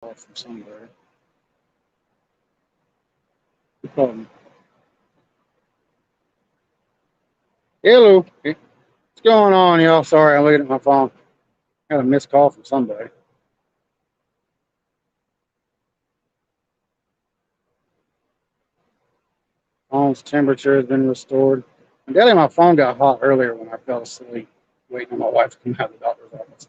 Call from somewhere. Who called me? Hello. What's going on, y'all? Sorry, I'm looking at my phone. Got a missed call from somebody. Phone's temperature has been restored. I'm telling you, my phone got hot earlier when I fell asleep, waiting on my wife to come out of the doctor's office.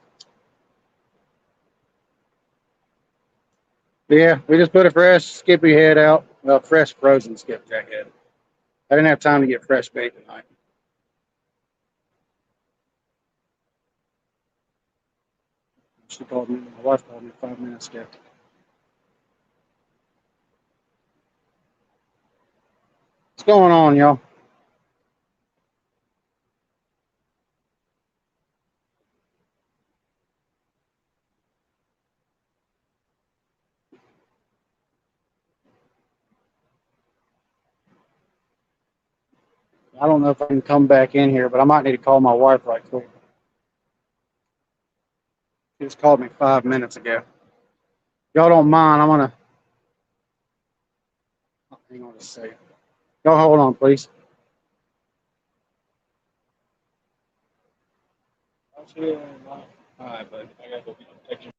But yeah, we just put a fresh Skippy head out. Well, fresh frozen skipjack head. I didn't have time to get fresh bait tonight. She called me. My wife called me 5 minutes ago. What's going on, y'all? I don't know if I can come back in here, but I might need to call my wife right quick. She just called me 5 minutes ago. Y'all don't mind? I'm gonna hang on a second. Y'all hold on, please. All right, bud. I gotta go take you.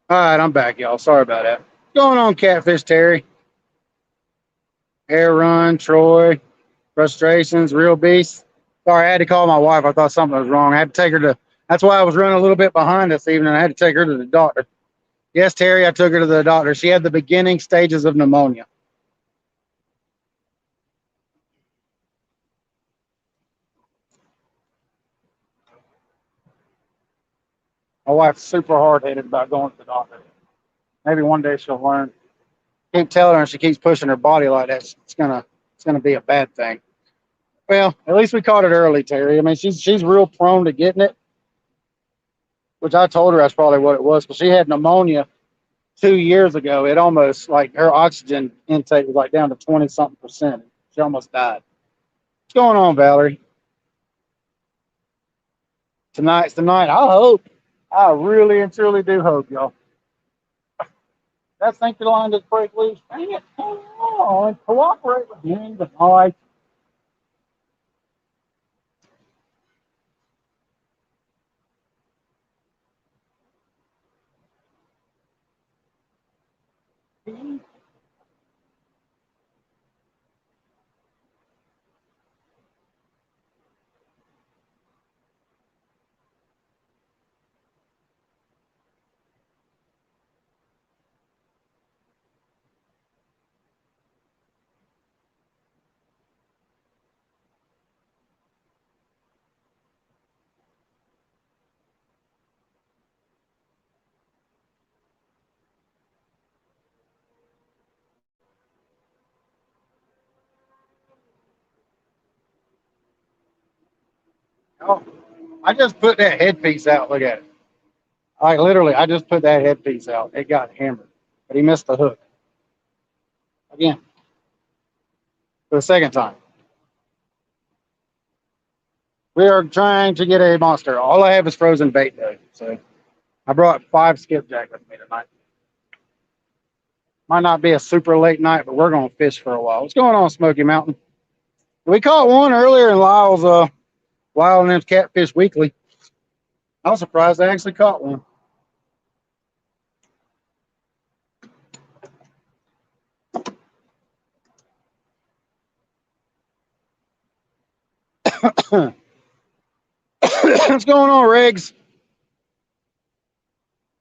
All right, I'm back, y'all. Sorry about that. What's going on, Catfish Terry? Air Run, Troy, frustrations, real beast. Sorry, I had to call my wife. I thought something was wrong. I had to take her to. That's why I was running a little bit behind this evening. I had to take her to the doctor. Yes, Terry, I took her to the doctor. She had the beginning stages of pneumonia. My wife's super hard headed about going to the doctor. Maybe one day she'll learn. Keep telling her, and she keeps pushing her body like that. It's gonna be a bad thing. Well, at least we caught it early, Terry. I mean, she's real prone to getting it, which I told her that's probably what it was because she had pneumonia 2 years ago. It almost like her oxygen intake was like down to 20 something percent. She almost died. What's going on, Valerie? Tonight's the night. I hope. I really and truly do hope, y'all. That think the line just break loose. Dang it. Come on. Cooperate with me. All right. Oh, I just put that headpiece out. Look at it. Like literally, I just put that headpiece out. It got hammered, but he missed the hook again for the second time. We are trying to get a monster. All I have is frozen bait though, so I brought 5 skipjack with me tonight. Might not be a super late night, but we're gonna fish for a while. What's going on, Smoky Mountain? We caught one earlier in Lyle's Lyle and them's Catfish Weekly. I was surprised I actually caught one. What's going on, Riggs?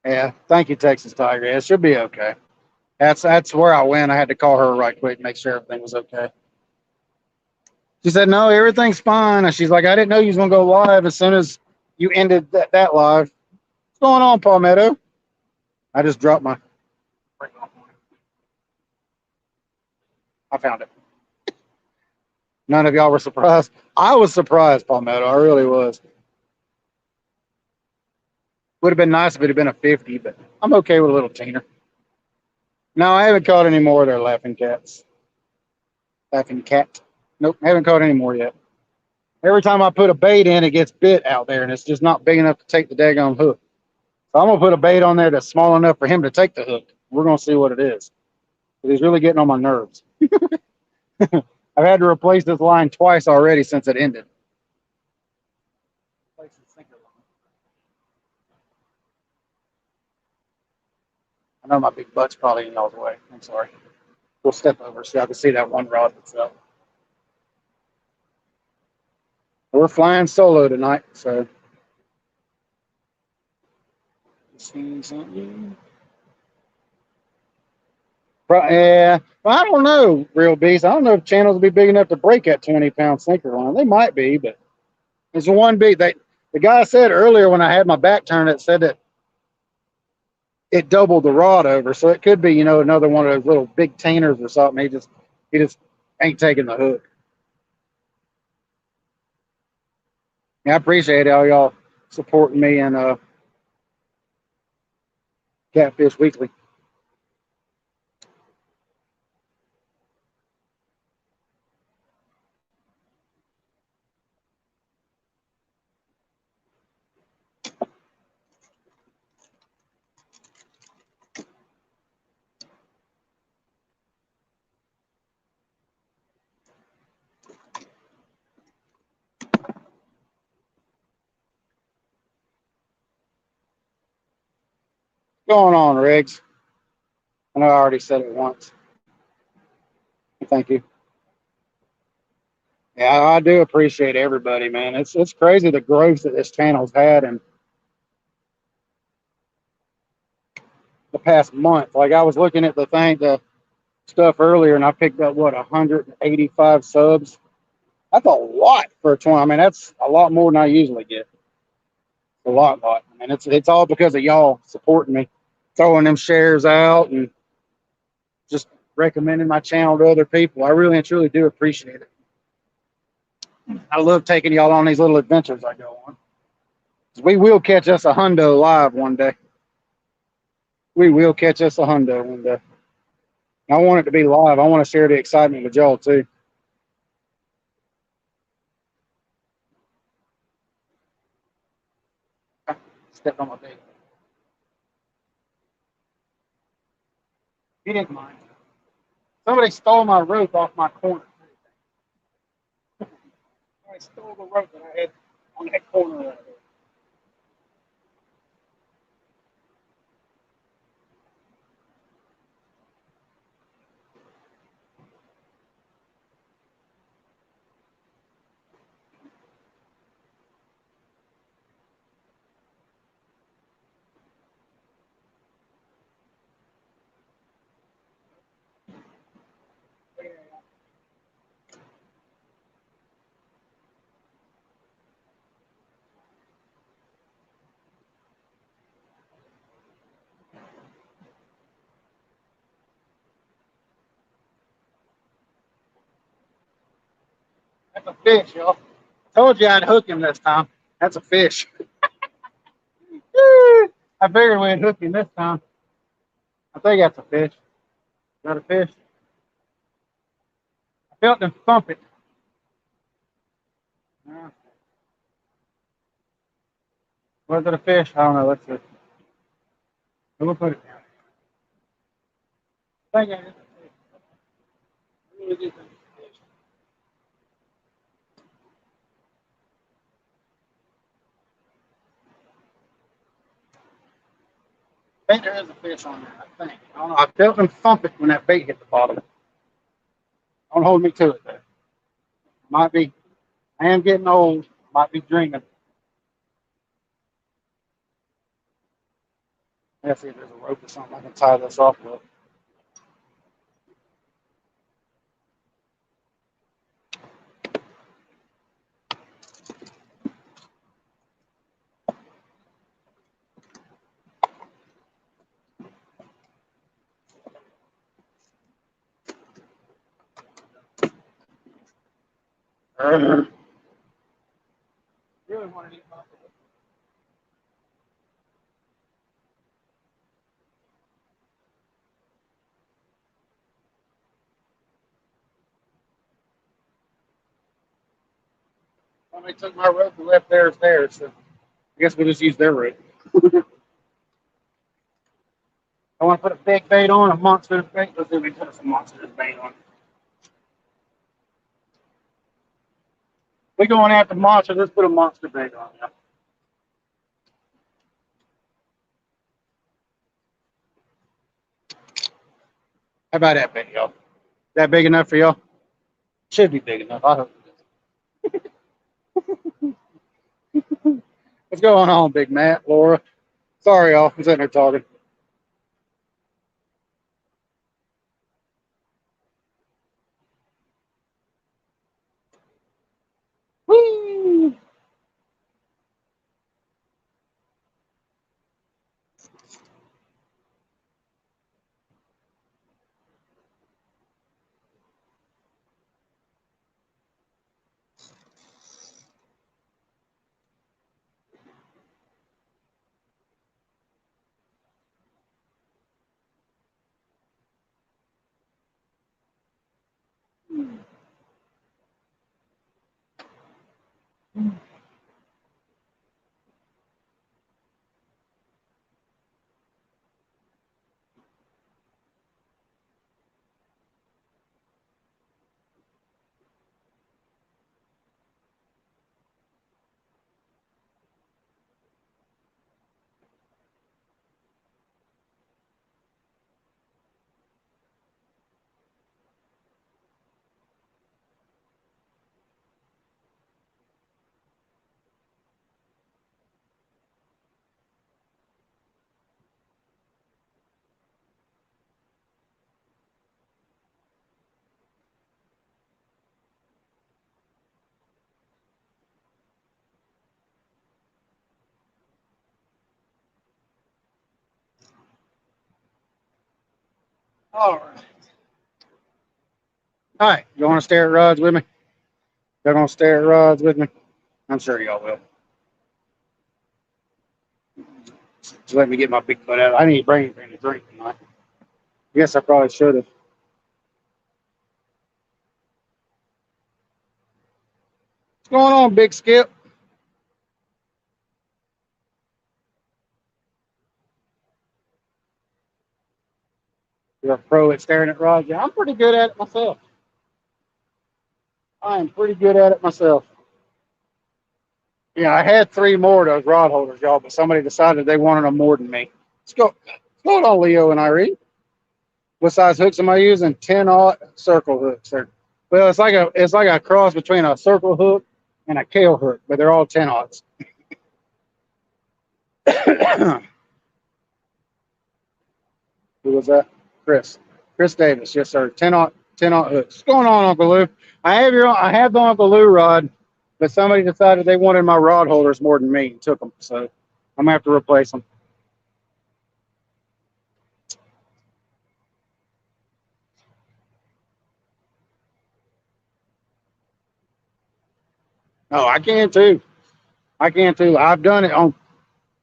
Yeah, thank you, Texas Tiger. Yeah, it should be okay. That's where I went. I had to call her right quick, make sure everything was okay. She said, "No, everything's fine." And she's like, "I didn't know you was gonna go live as soon as you ended that live." What's going on, Palmetto? I just dropped my. I found it. None of y'all were surprised. I was surprised, Palmetto. I really was. Would have been nice if it had been a 50, but I'm okay with a little teener. No, I haven't caught any more of their laughing cats. Laughing cat. Nope, haven't caught any more yet. Every time I put a bait in, it gets bit out there, and it's just not big enough to take the daggone hook. So I'm gonna put a bait on there that's small enough for him to take the hook. We're gonna see what it is. But he's really getting on my nerves. I've had to replace this line twice already since it ended. I know my big butt's probably in y'all's way. I'm sorry. We'll step over so I can see that one rod that's up. We're flying solo tonight, so. Seeing something. Yeah, well, I don't know, Real Beast. I don't know if channels will be big enough to break that 20-pound sinker line. They might be, but it's one big. The guy said earlier when I had my back turned, it said that it doubled the rod over, so it could be, another one of those little big tainers or something. He just ain't taking the hook. Yeah, I appreciate all y'all supporting me and Catfish Weekly. What's going on, Riggs? I know I already said it once. Thank you. Yeah, I do appreciate everybody, man. It's crazy the growth that this channel's had in the past month. Like I was looking at the stuff earlier, and I picked up 185 subs. That's a lot for a 20. I mean, that's a lot more than I usually get. A lot. I mean, it's all because of y'all supporting me, throwing them shares out, and just recommending my channel to other people. I really and truly do appreciate it. I love taking y'all on these little adventures I go on. We will catch us a hundo live one day. We will catch us a hundo one day. I want it to be live. I want to share the excitement with y'all too. Stepped on my bait. He didn't mind. Somebody stole my rope off my corner. I stole the rope that I had on that corner right there. That's a fish, y'all. Told you I'd hook him this time. That's a fish. I figured we'd hook him this time. I think that's a fish. Is that a fish? I felt him thump it. Was it a fish? I don't know. Let's see. We'll put it down. I think it is a fish. I really do think it's a fish. I think there is a fish on there. I think. I don't know. I felt him thump it when that bait hit the bottom. Don't hold me to it though. Might be. I am getting old. Might be dreaming. Let's see if there's a rope or something I can tie this off with. Really want to eat buffalo. Somebody took my rope and left theirs there, so I guess we'll just use their rope. I want to put a big bait on, a monster bait. Let's see if we can put some monster bait on. We going after monster. Let's put a monster bait on. Yeah. How about that bait, y'all? That big enough for y'all? Should be big enough. I hope it is. What's going on, Big Matt, Laura? Sorry, y'all. I'm sitting there talking. Whee! All right. All right. You want to stare at rods with me? Y'all going to stare at rods with me? I'm sure y'all will. Just let me get my big butt out. I need to bring anything to drink tonight. I guess I probably should have. What's going on, Big Skip? You're a pro at staring at rods. Yeah, I'm pretty good at it myself. I am pretty good at it myself. Yeah, I had three more of those rod holders, y'all, but somebody decided they wanted them more than me. Let's go. What's going on, Leo and Irene? What size hooks am I using? 10-aught circle hooks. Well, it's like a cross between a circle hook and a kale hook, but they're all 10-aughts. Who was that? Chris. Chris Davis. Yes, sir. 10-aught hooks. What's going on, Uncle Lou? I have the Uncle Lou rod, but somebody decided they wanted my rod holders more than me and took them. So I'm gonna have to replace them. Oh, I can too. I can too. I've done it on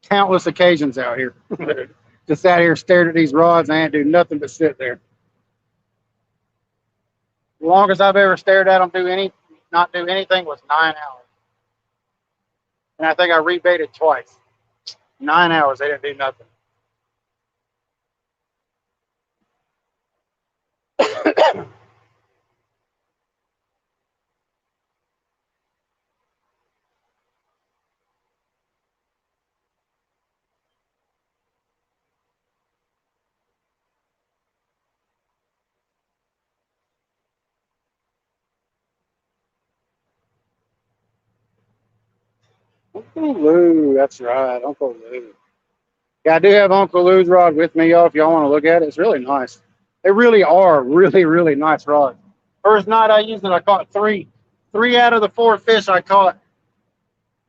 countless occasions out here. Just sat here, stared at these rods, and I ain't do nothing but sit there. The longest I've ever stared at them not do anything was 9 hours. And I think I rebaited twice. 9 hours, they didn't do nothing. Uncle Lou, that's right, Uncle Lou. Yeah, I do have Uncle Lou's rod with me, y'all. If y'all want to look at it, it's really nice. They really are really nice rods. First night I used it, I caught three. Three out of the four fish I caught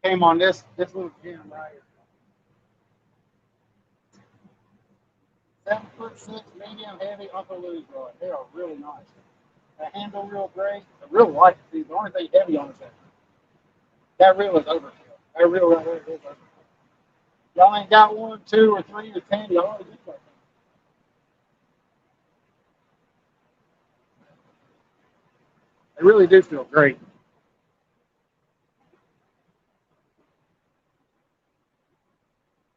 came on this little jam right here. 7'6", medium heavy Uncle Lou's rod. They are really nice. The handle real great. The real light too. The only thing heavy on is that reel is overkill. That reel right there is overkill. Y'all ain't got one, two, or three, or 10. Y'all already get that. They really do feel great.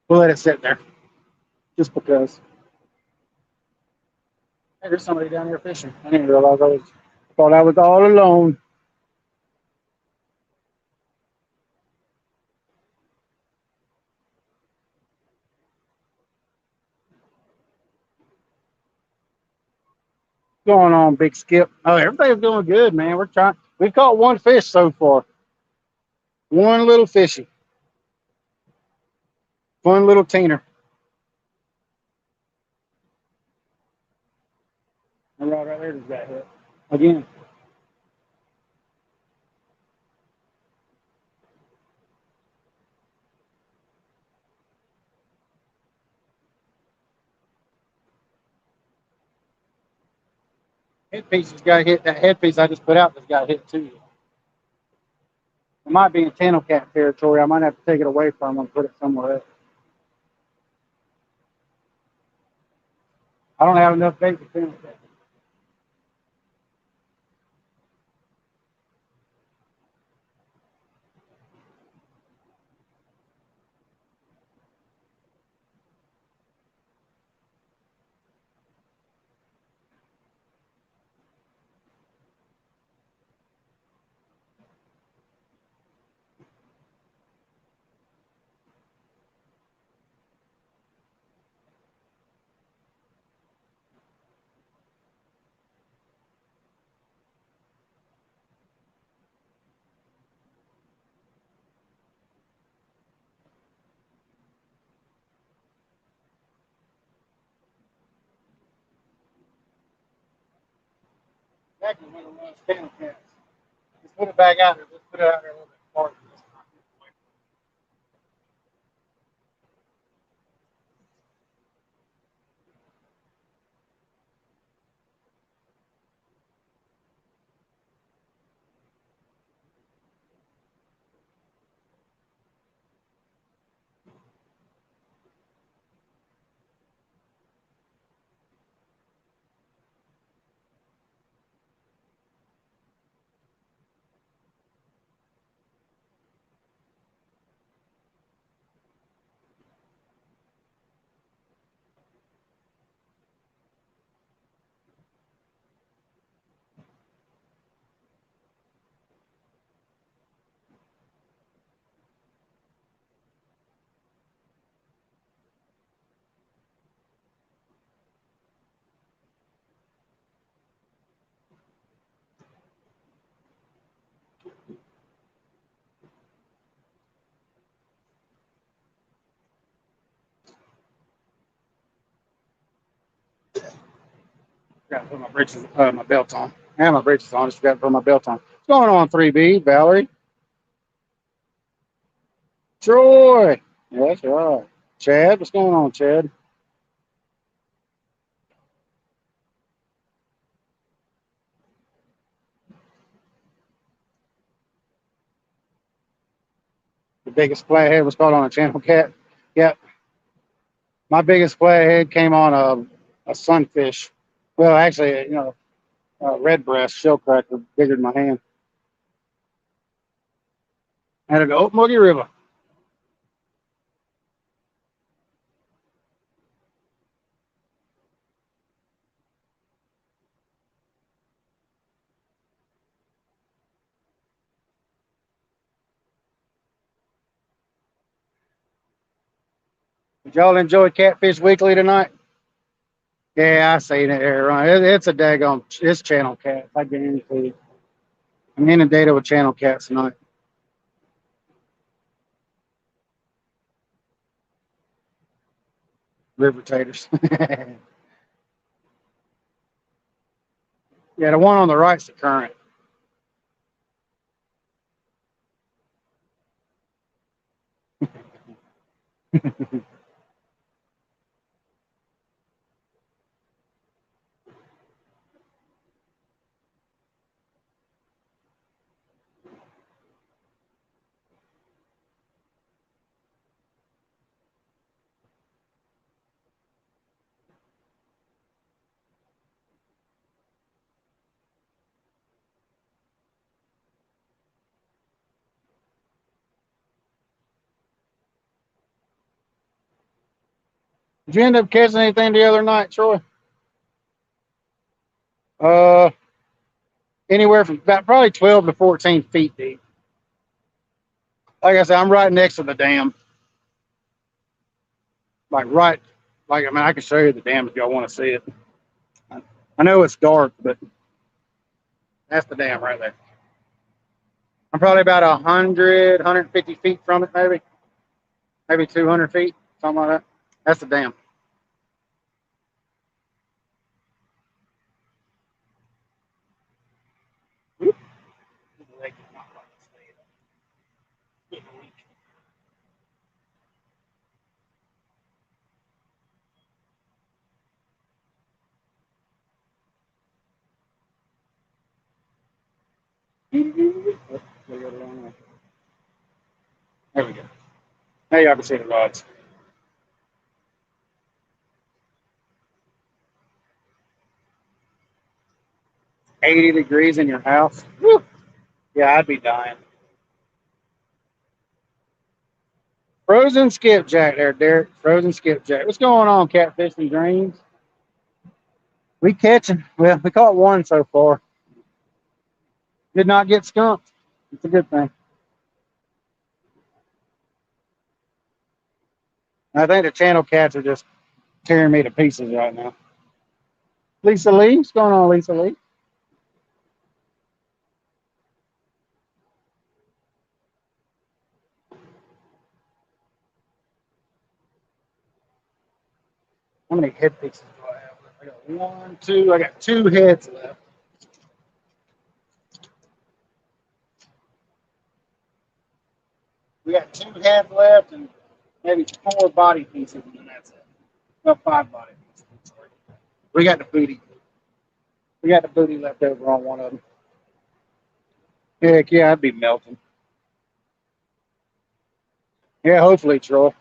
We'll let it sit there just because. Hey, there's somebody down here fishing. I didn't realize thought I was all alone. What's going on, Big Skip? Oh, everything's going good, man. We're trying. We've caught one fish so far. One little fishy. One little teener. And right there just got hit. Again. Headpiece just got hit. That headpiece I just put out just got hit too. It might be in Channel Cat territory. I might have to take it away from them and put it somewhere else. I don't have enough bait for Channel Cat. Exactly when it runs Channel Cats. Just put it back out there. Just put it out there a little bit farther. Got to put my britches, my belt on. I have my britches on. Just got to put my belt on. What's going on, 3B, Valerie? Troy. Yeah, that's right. Chad, what's going on, Chad? biggest flathead was caught on a channel cat. Yep. My biggest flathead came on a sunfish. Well, actually, a red breast shell cracker bigger than my hand. I had to go, Muggy River. Did y'all enjoy Catfish Weekly tonight? Yeah, I seen it there. Right. It's a daggone, it's channel cat. I guarantee you. I'm inundated with channel cats tonight. River taters. Yeah, the one on the right's the current. Did you end up catching anything the other night, Troy? Uh, Anywhere from about probably 12 to 14 feet deep. Like I said, I'm right next to the dam. Like right, like I mean, I can show you the dam if y'all want to see it. I know it's dark, but that's the dam right there. I'm probably about 100, 150 feet from it, maybe 200 feet, something like that. That's the dam. There we go. Now y'all can see the rods. 80 degrees in your house. Woo. Yeah, I'd be dying. Frozen skipjack there, Derek. Frozen skipjack. What's going on, Catfish and Dreams? We catching. Well, we caught one so far. Did not get skunked. It's a good thing. I think the channel cats are just tearing me to pieces right now. Lisa Lee, what's going on, Lisa Lee? How many head pieces do I have? I got one, two. I got two heads left. We got two heads left and maybe four body pieces, and then that's it. Well, five body pieces. We got the booty. We got the booty left over on one of them. Heck yeah, I'd be melting. Yeah, hopefully, Troy.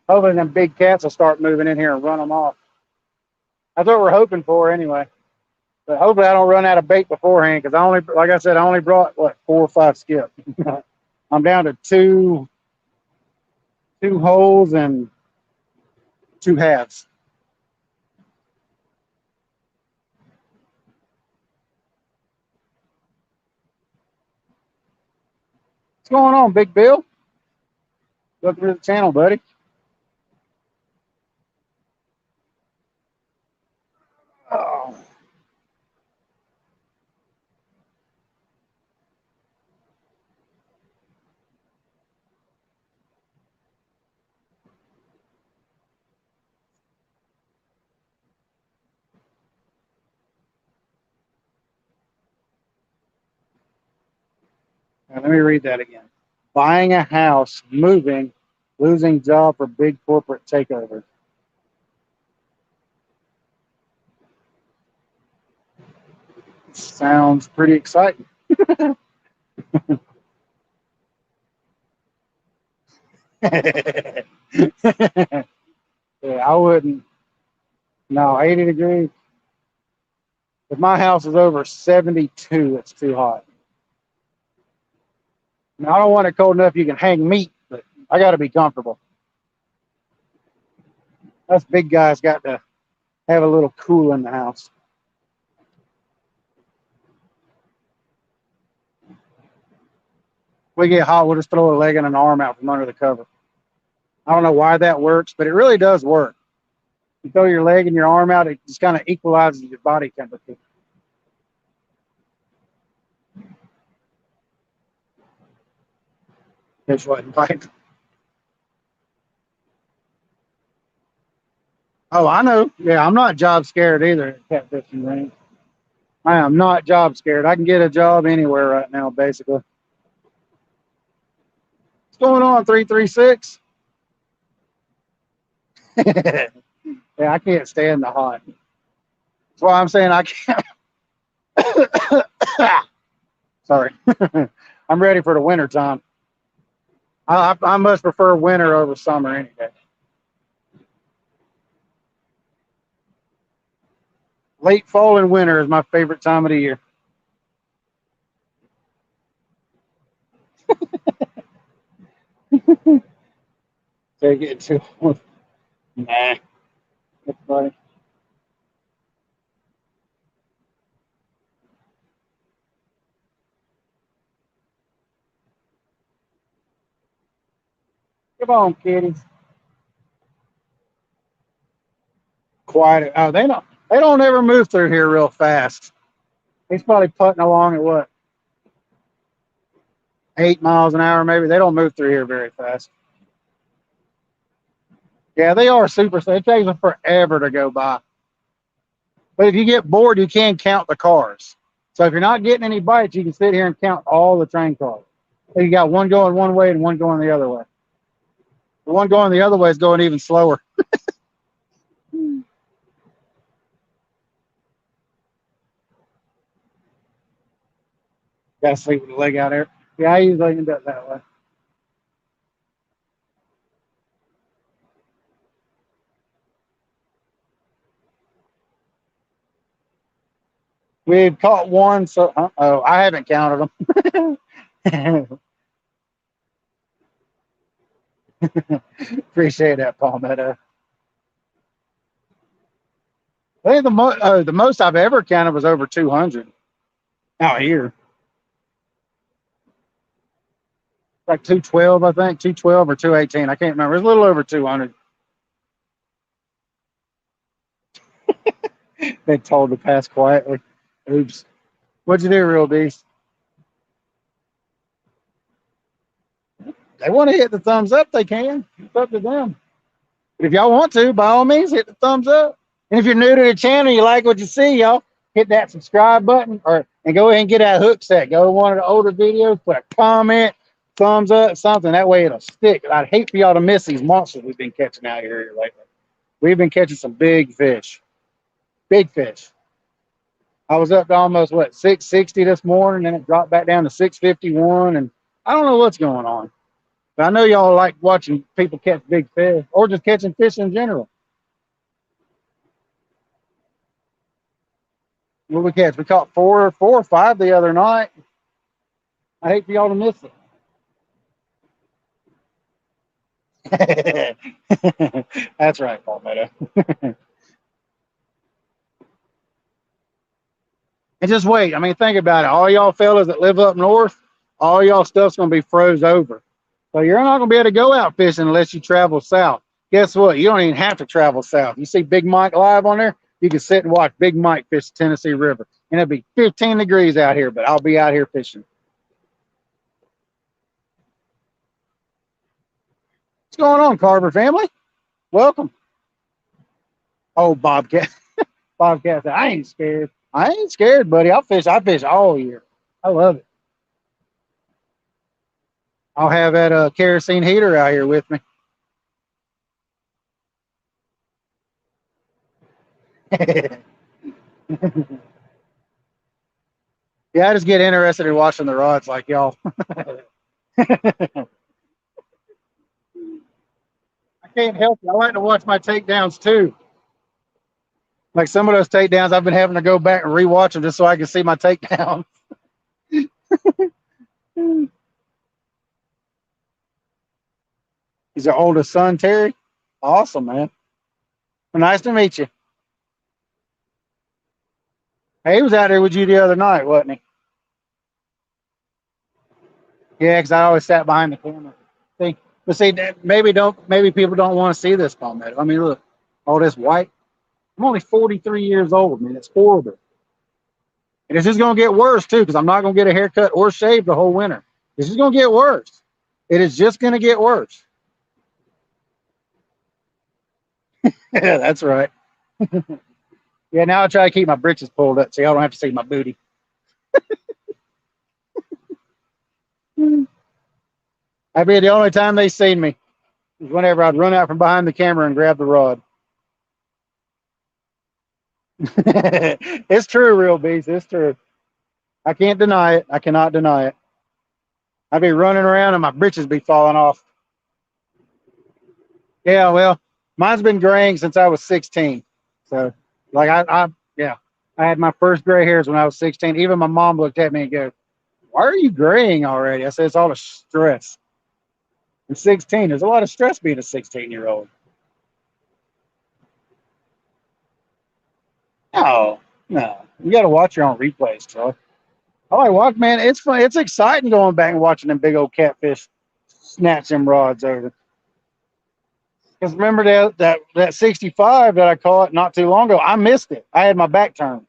Hopefully, them big cats will start moving in here and run them off. That's what we're hoping for, anyway. But hopefully, I don't run out of bait beforehand because like I said, I only brought what 4 or 5 skips. I'm down to two holes and 2 halves. What's going on, Big Bill? Welcome to the channel, buddy. Oh. Now, let me read that again. Buying a house, moving, losing job for big corporate takeover. Sounds pretty exciting. Yeah, I wouldn't. No, 80 degrees. If my house is over 72, it's too hot. Now, I don't want it cold enough you can hang meat, but I got to be comfortable. Us big guys got to have a little cool in the house. We get hot, we'll just throw a leg and an arm out from under the cover. I don't know why that works, but it really does work. You throw your leg and your arm out, it just kind of equalizes your body temperature. Fish wasn't biting. Oh, I know. Yeah, I'm not job scared either at catfishing range. I am not job scared. I can get a job anywhere right now, basically. What's going on, 336? Yeah, I can't stand the hot. That's why I'm saying I can't. Sorry. I'm ready for the winter time. I must prefer winter over summer any day. Late fall and winter is my favorite time of the year. Take it too. Nah, that's funny. Come on, kitties. Quiet. Oh, they don't. They don't ever move through here real fast. He's probably putting along at what, 8 miles an hour, maybe. They don't move through here very fast. Yeah, they are super slow. It takes them forever to go by. But if you get bored, you can count the cars. So if you're not getting any bites, you can sit here and count all the train cars. So you got one going one way and one going the other way. The one going the other way is going even slower. Got to sleep with the leg out there. Yeah, I usually end up that way. We've caught one, so oh, I haven't counted them. Appreciate that, Palmetto. I think the most I've ever counted was over 200 out here. Like 212, I think 212 or 218. I can't remember. It's a little over 200. They told to pass quietly. Oops. What'd you do, real beast? They want to hit the thumbs up, they can. It's up to them. But if y'all want to, by all means, hit the thumbs up. And if you're new to the channel, you like what you see, y'all, hit that subscribe button and go ahead and get that hook set. Go to one of the older videos, put a comment, thumbs up, something. That way it'll stick. I'd hate for y'all to miss these monsters we've been catching out here lately. We've been catching some big fish. Big fish. I was up to almost, what, 660 this morning, and it dropped back down to 651. And I don't know what's going on. But I know y'all like watching people catch big fish or just catching fish in general. What we catch? We caught four or five the other night. I hate for y'all to miss it. That's right, Palmetto. And just wait. I mean, think about it. All y'all fellas that live up north, all y'all stuff's going to be froze over. So you're not going to be able to go out fishing unless you travel south. Guess what? You don't even have to travel south. You see Big Mike live on there? You can sit and watch Big Mike fish the Tennessee River. And it'll be 15 degrees out here, but I'll be out here fishing. What's going on, Carver family? Welcome. Oh, Bobcat. Bobcat said, I ain't scared. I ain't scared, buddy. I fish all year. I love it. I'll have that kerosene heater out here with me. Yeah, I just get interested in watching the rods like y'all. Can't help it. I like to watch my takedowns too. Like some of those takedowns, I've been having to go back and rewatch them just so I can see my takedown. He's your oldest son, Terry. Awesome, man. Well, nice to meet you. Hey, he was out there with you the other night, wasn't he? Yeah, because I always sat behind the camera. See, but see, maybe people don't want to see this palmetto. I mean, look, all this white. I'm only 43 years old, man. It's horrible, and it's just gonna get worse too because I'm not gonna get a haircut or shave the whole winter. It's just gonna get worse. It is just gonna get worse. Yeah, that's right. Yeah, now I try to keep my britches pulled up so y'all don't have to see my booty. I mean, the only time they seen me is whenever I'd run out from behind the camera and grab the rod. It's true, real beast. It's true. I can't deny it. I cannot deny it. I'd be running around and my britches be falling off. Yeah, well, mine's been graying since I was 16. So, like, yeah, I had my first gray hairs when I was 16. Even my mom looked at me and go, "Why are you graying already?" I said, "It's all the stress." I'm 16. There's a lot of stress being a 16-year-old. No, no, you got to watch your own replays, Troy. I like watch, man. It's fun. It's exciting going back and watching them big old catfish snatch them rods over. Because remember that 65 that I caught not too long ago, I missed it. I had my back turned.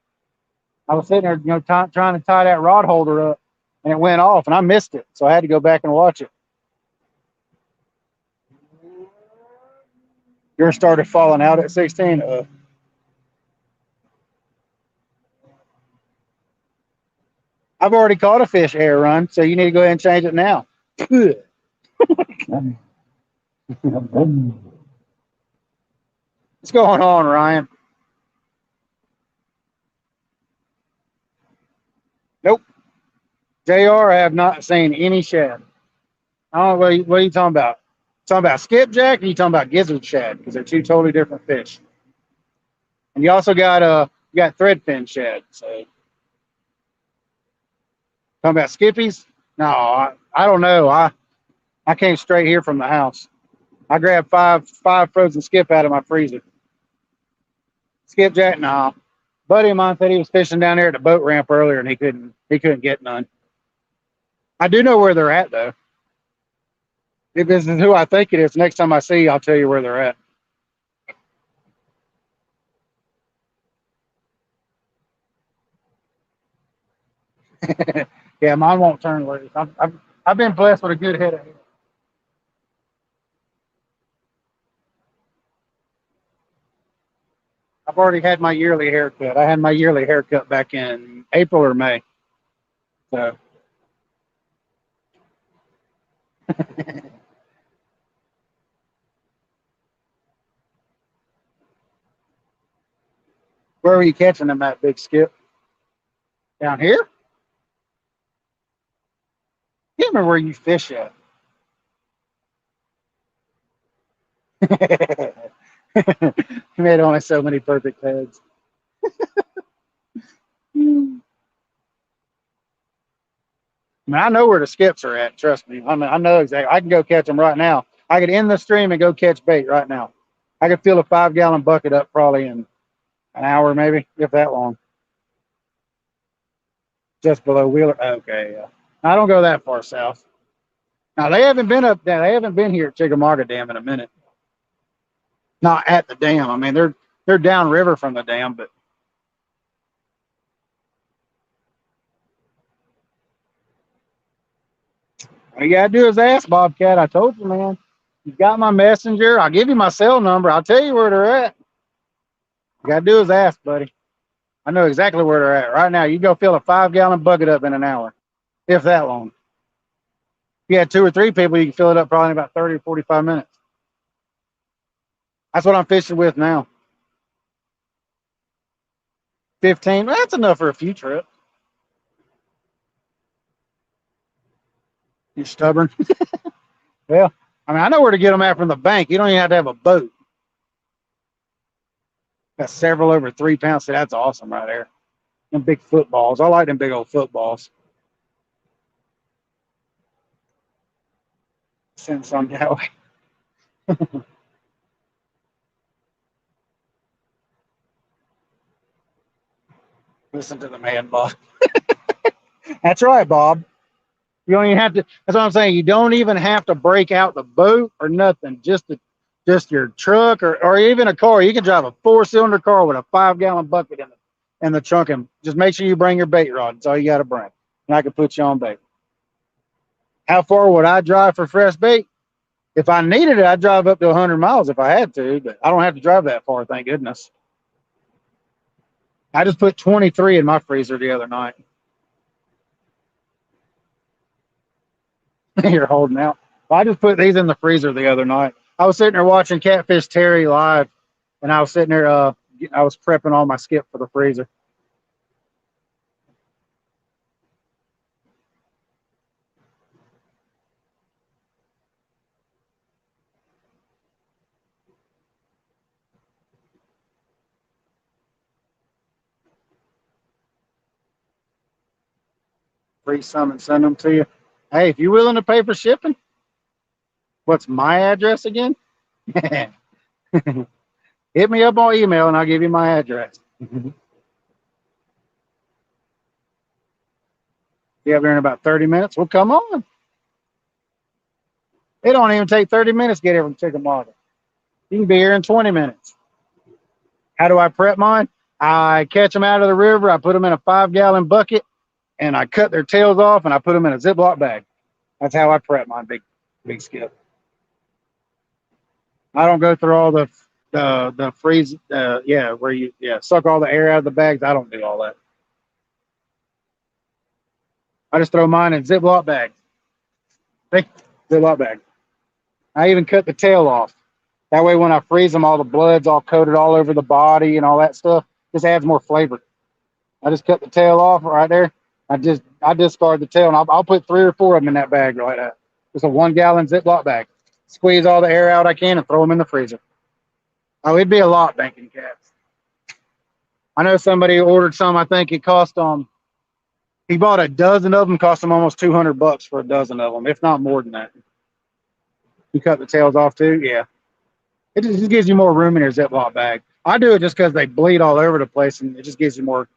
I was sitting there, trying to tie that rod holder up, and it went off, and I missed it. So I had to go back and watch it. Yours started falling out at 16. I've already caught a fish air run, so you need to go ahead and change it now. What's going on, Ryan? Nope. JR, I have not seen any shad. I don't know what are you talking about? Talking about skipjack, or you talking about gizzard shad? Because they're two totally different fish. And you also got you got threadfin shad. So talking about skippies? No, I don't know. I came straight here from the house. I grabbed five frozen skip out of my freezer. Skipjack, no. Buddy of mine said he was fishing down there at the boat ramp earlier, and he couldn't get none. I do know where they're at though. If this is who I think it is, next time I see you, I'll tell you where they're at. Yeah, mine won't turn loose. I've been blessed with a good head of hair. I've already had my yearly haircut. I had my yearly haircut back in April or May. So where were you catching them at, big skip? Down here? Can't remember where you fish at. You made only so many perfect heads. I mean, I know where the skips are at. Trust me. I mean, I know exactly. I can go catch them right now. I could end the stream and go catch bait right now. I could fill a 5-gallon bucket up probably in an hour, maybe, if that long. Just below Wheeler. Okay, yeah. I don't go that far south. Now they haven't been up there. They haven't been here at Chickamauga Dam in a minute. Not at the dam. I mean, they're downriver from the dam, but all you gotta do is ask, Bobcat. I told you, man. You got my messenger. I'll give you my cell number. I'll tell you where they're at. You gotta do is ask, buddy. I know exactly where they're at right now. You go fill a 5-gallon bucket up in an hour, if that long. If you had 2 or 3 people, you can fill it up probably in about 30 or 45 minutes. That's what I'm fishing with now. 15. Well, that's enough for a few trips. You're stubborn. Well, I mean, I know where to get them at from the bank. You don't even have to have a boat. Got several over 3 pounds. So that's awesome right there. Them big footballs. I like them big old footballs. Send some that way. Listen to the man, Bob. That's right, Bob. You don't even have to. That's what I'm saying. You don't even have to break out the boat or nothing. Just your truck or even a car. You can drive a 4-cylinder car with a 5-gallon bucket in the trunk, and just make sure you bring your bait rod. That's all you got to bring, and I can put you on bait. How far would I drive for fresh bait? If I needed it, I'd drive up to 100 miles if I had to, but I don't have to drive that far, thank goodness. I just put 23 in my freezer the other night. You're holding out. Well, I just put these in the freezer the other night. I was sitting there watching Catfish Terry live, and I was sitting there. I was prepping all my skip for the freezer. Freeze some and send them to you. Hey, if you're willing to pay for shipping, what's my address again? Hit me up on email, and I'll give you my address. Be up there in about 30 minutes. Well, come on. It don't even take 30 minutes to get here from Chickamauga. You can be here in 20 minutes. How do I prep mine? I catch them out of the river. I put them in a 5-gallon bucket, and I cut their tails off, and I put them in a Ziploc bag. That's how I prep my big skip. I don't go through all the freeze. Where you suck all the air out of the bags. I don't do all that. I just throw mine in Ziploc bags. Big Ziploc bag. I even cut the tail off. That way, when I freeze them, all the blood's all coated all over the body and all that stuff. Just adds more flavor. I just cut the tail off right there. I discard the tail, and I'll put 3 or 4 of them in that bag like that. Just a 1-gallon Ziploc bag. Squeeze all the air out I can and throw them in the freezer. Oh, it'd be a lot banking cats. I know somebody ordered some. I think it cost he bought a dozen of them, cost him almost $200 for a dozen of them, if not more than that. You cut the tails off too? Yeah. It just gives you more room in your Ziploc bag. I do it just because they bleed all over the place, and it just gives you more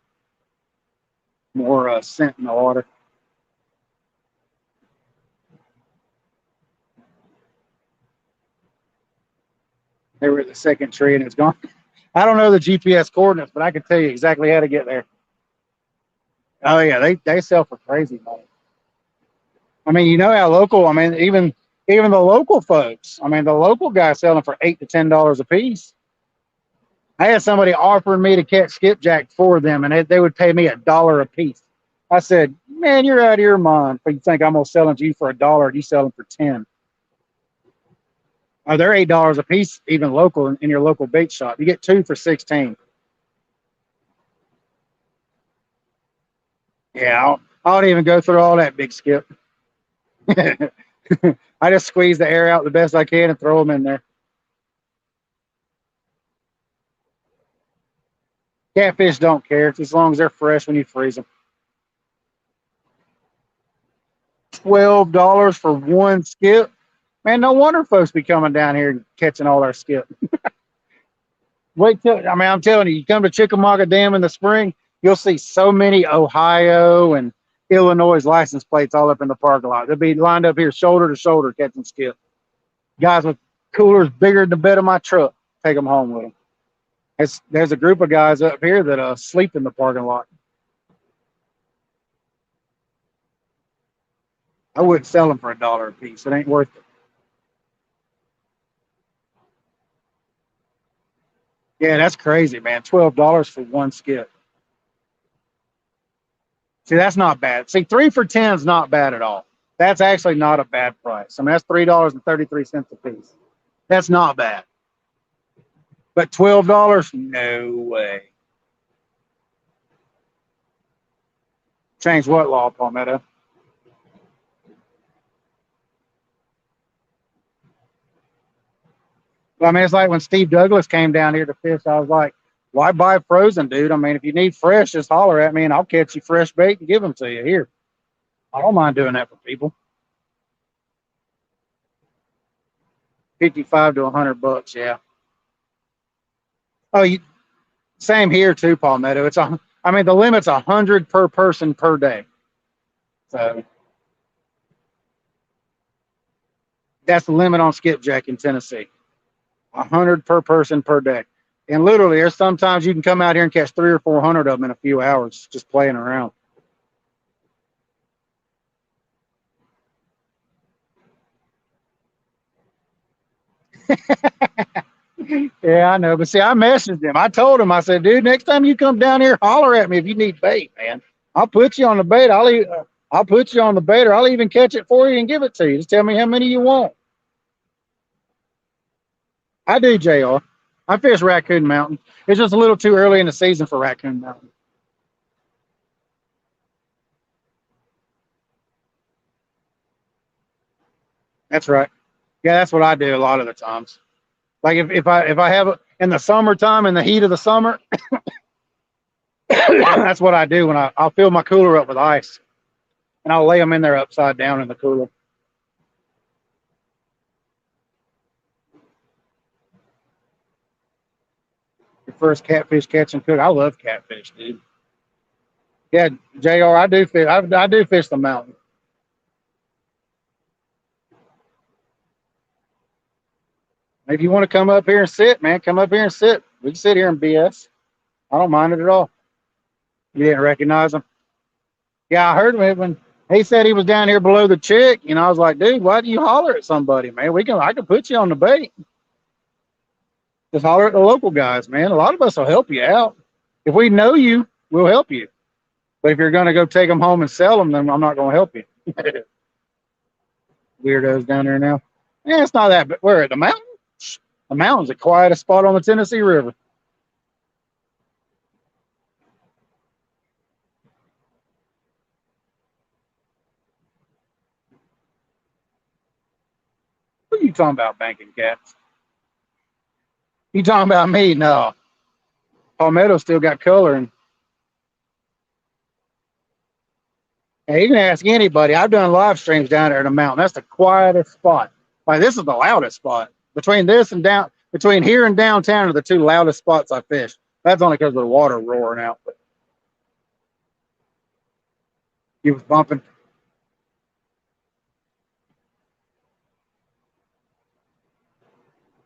scent in the water. They were at the second tree, and it's gone. I don't know the GPS coordinates, but I can tell you exactly how to get there. Oh yeah, they sell for crazy money. I mean, you know how local. I mean, even the local folks. I mean, the local guys selling for $8 to $10 a piece. I had somebody offering me to catch skipjack for them, and they would pay me $1 a piece. I said, "Man, you're out of your mind. But you think I'm gonna sell them to you for $1? And you sell them for 10? Oh, they're $8 a piece, even local in your local bait shop. You get 2 for 16. Yeah, I don't even go through all that big skip. I just squeeze the air out the best I can and throw them in there. Catfish don't care. It's as long as they're fresh when you freeze them. $12 for one skip. Man, no wonder folks be coming down here and catching all our skip. Wait till I'm telling you, you come to Chickamauga Dam in the spring, you'll see so many Ohio and Illinois license plates all up in the parking lot. They'll be lined up here shoulder to shoulder catching skip. Guys with coolers bigger than the bed of my truck, take them home with them. There's a group of guys up here that sleep in the parking lot. I wouldn't sell them for $1 a piece. It ain't worth it. Yeah, that's crazy, man. $12 for one skip. See, that's not bad. See, 3 for 10 is not bad at all. That's actually not a bad price. I mean, that's $3.33 a piece. That's not bad. But $12, no way. Change what law, Palmetto? Well, I mean, it's like when Steve Douglas came down here to fish, I was like, why buy frozen, dude? I mean, if you need fresh, just holler at me and I'll catch you fresh bait and give them to you. Here, I don't mind doing that for people. 55 to $100, yeah. Oh, same here too, Palmetto. I mean, the limit's 100 per person per day. So that's the limit on skipjack in Tennessee. 100 per person per day. And literally, there's sometimes you can come out here and catch 300 or 400 of them in a few hours just playing around. Yeah, I know. But see, I messaged him. I told him, I said, dude, next time you come down here, holler at me if you need bait, man. I'll put you on the bait. I'll put you on the bait, or I'll even catch it for you and give it to you. Just tell me how many you want. I do, JR. I fish Raccoon Mountain. It's just a little too early in the season for Raccoon Mountain. That's right. Yeah, that's what I do a lot of the times. Like if I have in the summertime, in the heat of the summer, that's what I do when I'll fill my cooler up with ice and I'll lay them in there upside down in the cooler. Your first catfish catch and cook. I love catfish, dude. Yeah, Jr. I do fish. I do fish the mountain. If you want to come up here and sit, man, come up here and sit. We can sit here and BS. I don't mind it at all. You didn't recognize him? Yeah, I heard him when he said he was down here below the chick. You know, I was like, dude, why do you holler at somebody, man? I can put you on the bait. Just holler at the local guys, man. A lot of us will help you out. If we know you, we'll help you. But if you're going to go take them home and sell them, then I'm not going to help you. Weirdos down there now. Yeah, it's not that, but where at the mountain? The mountain's the quietest spot on the Tennessee River. What are you talking about, banking cats? You talking about me? No. Palmetto still got color. And hey, you can ask anybody. I've done live streams down there in the mountain. That's the quietest spot. Like, this is the loudest spot. Between this and down, between here and downtown are the two loudest spots I fish. That's only because of the water roaring out. But he was bumping.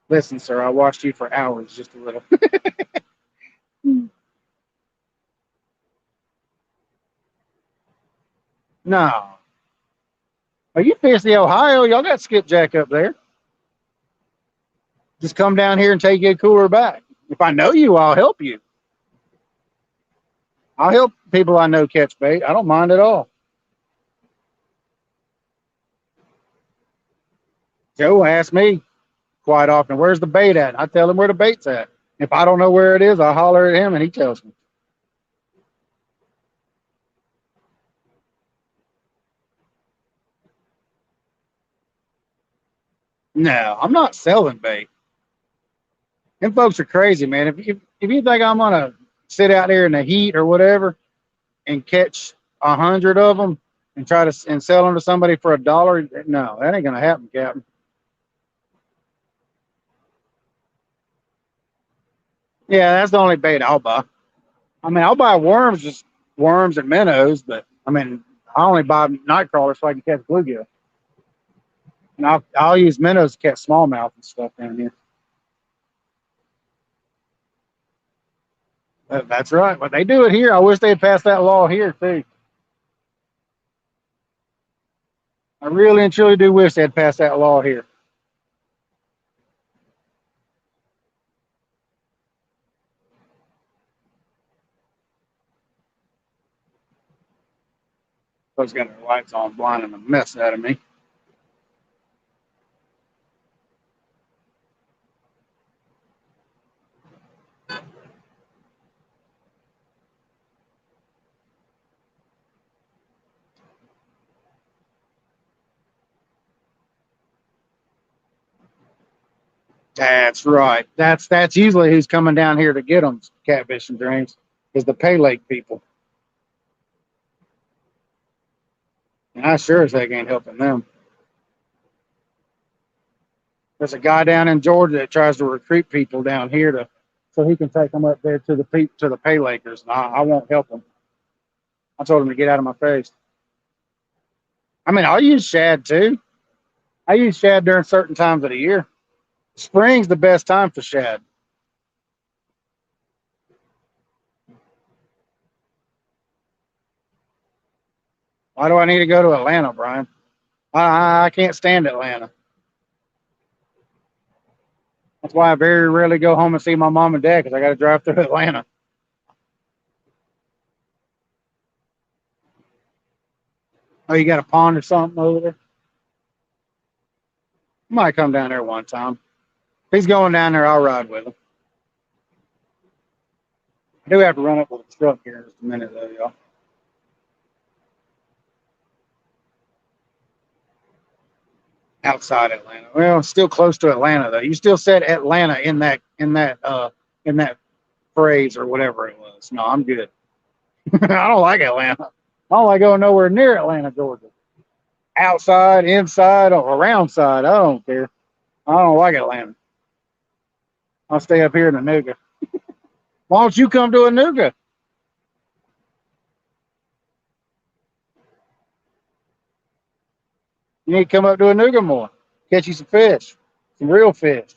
Listen, sir, I watched you for hours, just a little. No. Oh, you fish the Ohio. Y'all got skipjack up there. Just come down here and take your cooler back. If I know you, I'll help you. I'll help people I know catch bait. I don't mind at all. Joe asks me quite often, where's the bait at? I tell him where the bait's at. If I don't know where it is, I holler at him and he tells me. No, I'm not selling bait. Them folks are crazy, man. If you think I'm gonna sit out there in the heat or whatever and catch 100 of them and try to and sell them to somebody for $1, no, that ain't gonna happen, Captain. Yeah, that's the only bait I'll buy. I mean, I'll buy worms, just worms and minnows, but I mean, I only buy night crawlers so I can catch bluegill. And I'll use minnows to catch smallmouth and stuff down here. That's right. But they do it here. I wish they'd pass that law here too. I really and truly do wish they'd pass that law here. Those got their lights on, blinding the mess out of me. That's right. That's usually who's coming down here to get them catfish and dreams is the Pay Lake people. And I sure as heck ain't helping them. There's a guy down in Georgia that tries to recruit people down here to so he can take them up there to the Pay Lakers. And I won't help him. I told him to get out of my face. I mean, I'll use shad too. I use shad during certain times of the year. Spring's the best time for shad. Why do I need to go to Atlanta, Brian? I can't stand Atlanta. That's why I very rarely go home and see my mom and dad because I got to drive through Atlanta. Oh, you got a pond or something over there? I might come down there one time. If he's going down there, I'll ride with him. I do have to run up with a truck here in just a minute, though, y'all. Outside Atlanta. Well, still close to Atlanta, though. You still said Atlanta in that phrase or whatever it was. No, I'm good. I don't like Atlanta. I don't like going nowhere near Atlanta, Georgia. Outside, inside, or around side. I don't care. I don't like Atlanta. I'll stay up here in Anuga. Why don't you come to Anuga? You need to come up to Anuga more. Catch you some fish. Some real fish.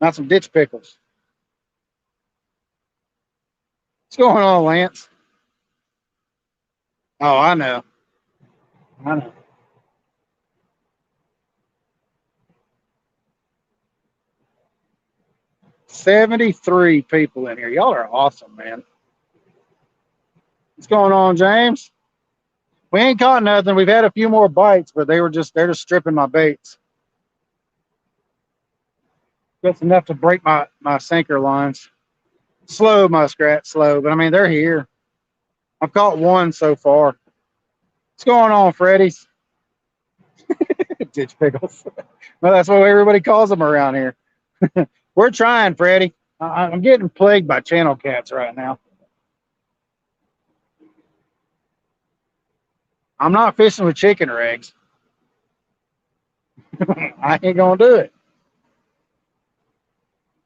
Not some ditch pickles. What's going on, Lance? Oh, I know. I know. 73 people in here. Y'all are awesome, man. What's going on, James? We ain't caught nothing. We've had a few more bites, but they're just stripping my baits. That's enough to break my sinker lines. Slow, muskrat, slow. But I mean, they're here. I've caught one so far. What's going on, Freddy's? Ditch pickles. Well, that's what everybody calls them around here. We're trying, Freddy. I'm getting plagued by channel cats right now. I'm not fishing with chicken or eggs. I ain't gonna do it.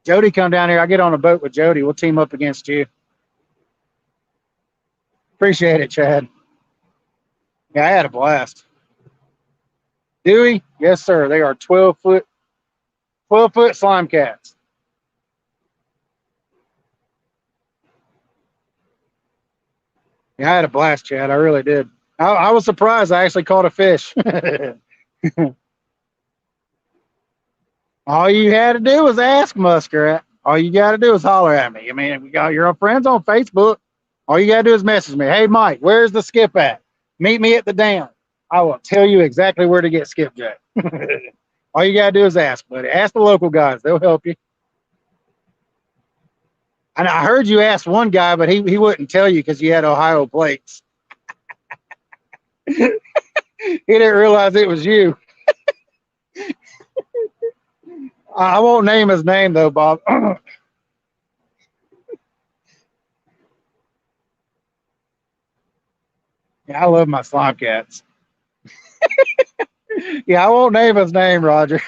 Jody, come down here. I get on a boat with Jody. We'll team up against you. Appreciate it, Chad. Yeah, I had a blast. Dewey? Yes, sir. They are 12-foot slime cats. Yeah, I had a blast, Chad. I really did. I was surprised I actually caught a fish. All you had to do was ask, Muskrat. All you got to do is holler at me. I mean, we got your friends on Facebook. All you got to do is message me. Hey, Mike, where's the skip at? Meet me at the dam. I will tell you exactly where to get skipjack. All you got to do is ask, buddy. Ask the local guys. They'll help you. And I heard you ask one guy, but he wouldn't tell you because you had Ohio plates. He didn't realize it was you. I won't name his name, though, Bob. Yeah, I love my slime cats. Yeah, I won't name his name, Roger.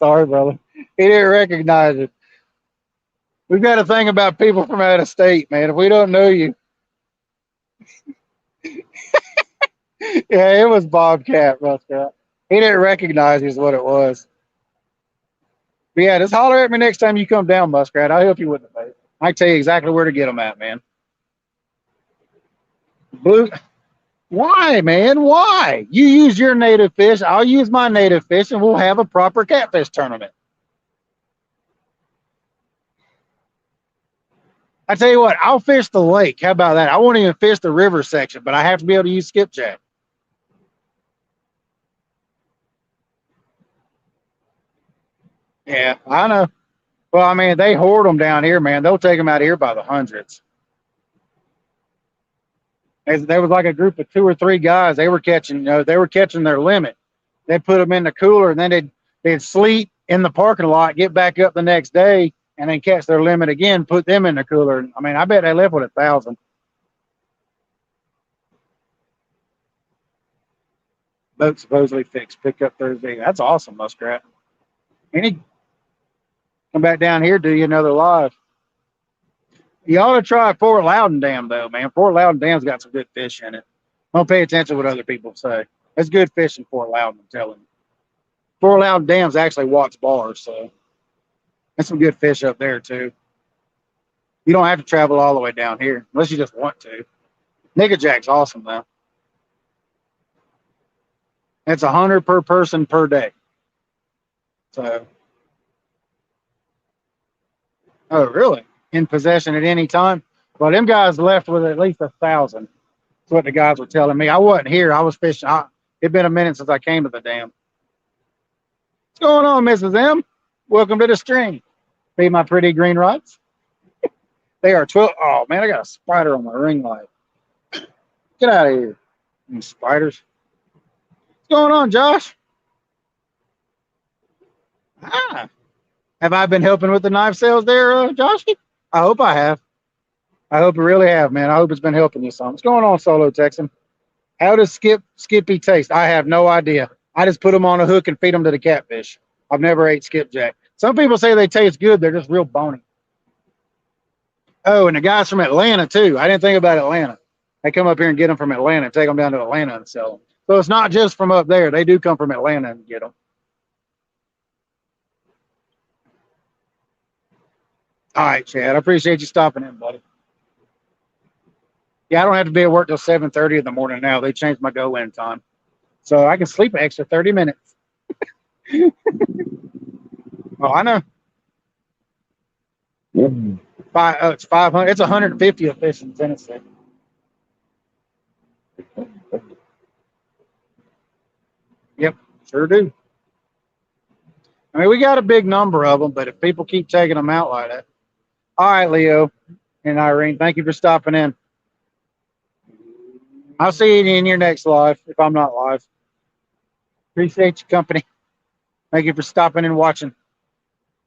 Sorry, brother. He didn't recognize it. We've got a thing about people from out of state, man. If we don't know you. Yeah, it was Bobcat, Muskrat. He didn't recognize you is what it was. But yeah, just holler at me next time you come down, Muskrat. I'll help you with the bait. I can tell you exactly where to get them at, man. Blue. Why, man? Why? You use your native fish. I'll use my native fish, and we'll have a proper catfish tournament. I tell you what, I'll fish the lake. How about that? I won't even fish the river section, but I have to be able to use skipjack. Yeah, I know. Well, I mean, they hoard them down here, man. They'll take them out of here by the hundreds. There was like a group of 2 or 3 guys. They were catching, they were catching their limit. They'd put them in the cooler, and then they'd sleep in the parking lot, get back up the next day, and then catch their limit again, put them in the cooler. I mean, I bet they left with 1,000. Boat supposedly fixed. Pick up Thursday. That's awesome, Muskrat. Any come back down here, do you another live? You ought to try Fort Loudon Dam though, man. Fort Loudon Dam's got some good fish in it. Don't pay attention to what other people say. It's good fish in Fort Loudon, I'm telling you. Fort Loudon Dam's actually Watts bars, so there's some good fish up there too. You don't have to travel all the way down here unless you just want to. Nickajack's awesome though. It's 100 per person per day. So, oh really? In possession at any time? Well, them guys left with at least 1,000. That's what the guys were telling me. I wasn't here. I was fishing. It'd been a minute since I came to the dam. What's going on, Mrs. M? Welcome to the stream. See my pretty green rods? They are 12. Oh, man, I got a spider on my ring light. Get out of here, you spiders. What's going on, Josh? Ah, have I been helping with the knife sales there, Josh? I hope I have. I hope I really have, man. I hope it's been helping you some. What's going on, Solo Texan? How does Skippy taste? I have no idea. I just put them on a hook and feed them to the catfish. I've never ate skipjack. Some people say they taste good. They're just real bony. Oh, and the guys from Atlanta, too. I didn't think about Atlanta. They come up here and get them from Atlanta and take them down to Atlanta and sell them. So it's not just from up there. They do come from Atlanta and get them. All right, Chad. I appreciate you stopping in, buddy. Yeah, I don't have to be at work till 7:30 in the morning now. They changed my go-in time. So I can sleep an extra 30 minutes. Oh, I know. It's 500. It's 150 a fish in Tennessee. Yep, sure do. I mean, we got a big number of them, but if people keep taking them out like that. All right, Leo and Irene, thank you for stopping in. I'll see you in your next live if I'm not live. Appreciate your company. Thank you for stopping and watching.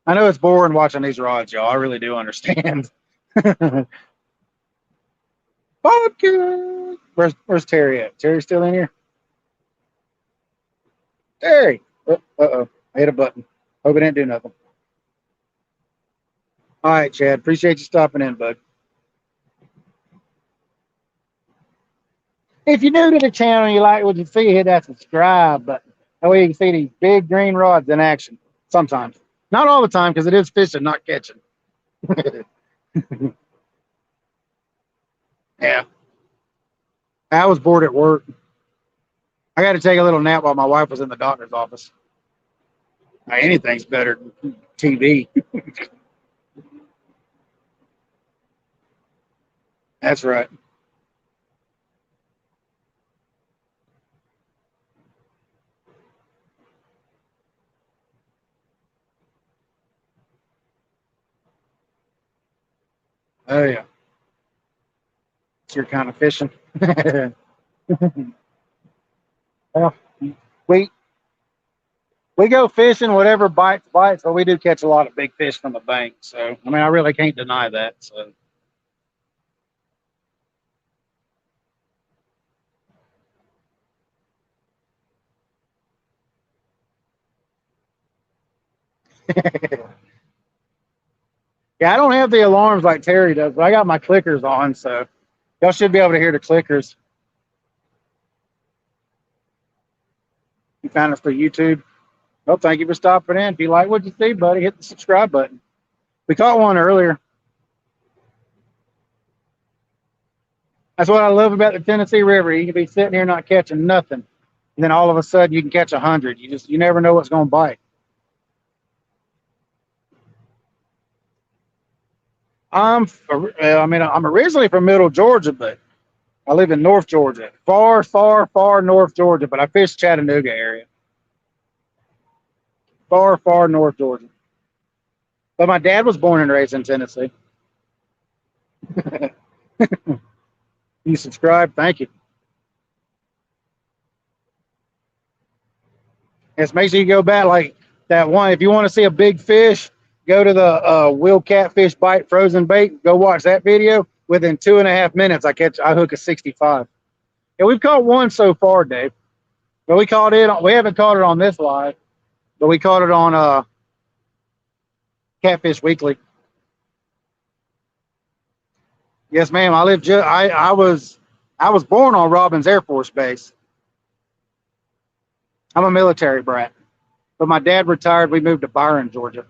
I know it's boring watching these rods, y'all. I really do understand. Podcast. Where's Terry at? Terry still in here? Terry. Uh-oh. I hit a button. Hope it didn't do nothing. All right, Chad. Appreciate you stopping in, bud. If you're new to the channel and you like what you see, hit that subscribe button. That way you can see these big green rods in action. Sometimes. Not all the time, because it is fishing, not catching. Yeah. I was bored at work. I got to take a little nap while my wife was in the doctor's office. Anything's better than TV. That's right. Oh, yeah. It's your kind of fishing. Well, we go fishing, whatever bites, but we do catch a lot of big fish from the bank. So, I mean, I really can't deny that. So, yeah, I don't have the alarms like Terry does, but I got my clickers on, so y'all should be able to hear the clickers. You found us for YouTube. Well, thank you for stopping in. If you like what you see, buddy, hit the subscribe button. We caught one earlier. That's what I love about the Tennessee River. You can be sitting here not catching nothing, and then all of a sudden you can catch 100. You never know what's going to bite. I'm originally from Middle Georgia, but I live in North Georgia, far, far, far North Georgia. But I fish Chattanooga area, far, far North Georgia. But my dad was born and raised in Tennessee. You subscribe? Thank you. Yes, make sure you go back like that one. If you want to see a big fish, go to the Will Catfish Bite Frozen Bait. Go watch that video. Within 2.5 minutes, I hook a 65. Yeah, we've caught one so far, Dave. But we caught it. We haven't caught it on this live, but we caught it on Catfish Weekly. Yes, ma'am. I live. I was born on Robbins Air Force Base. I'm a military brat, but my dad retired. We moved to Byron, Georgia.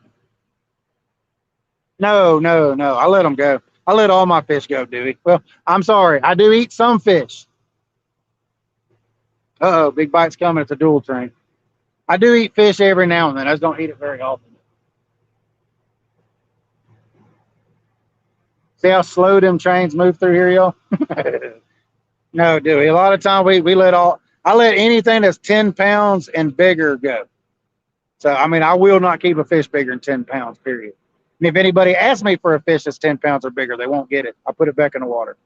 No, no, no. I let them go. I let all my fish go, Dewey. Well, I'm sorry. I do eat some fish. Uh oh, big bite's coming. It's a dual train. I do eat fish every now and then. I just don't eat it very often. See how slow them trains move through here, y'all? No, Dewey. A lot of time we let all. I let anything that's 10 pounds and bigger go. So I mean, I will not keep a fish bigger than 10 pounds. Period. And if anybody asks me for a fish that's 10 pounds or bigger, they won't get it. I put it back in the water.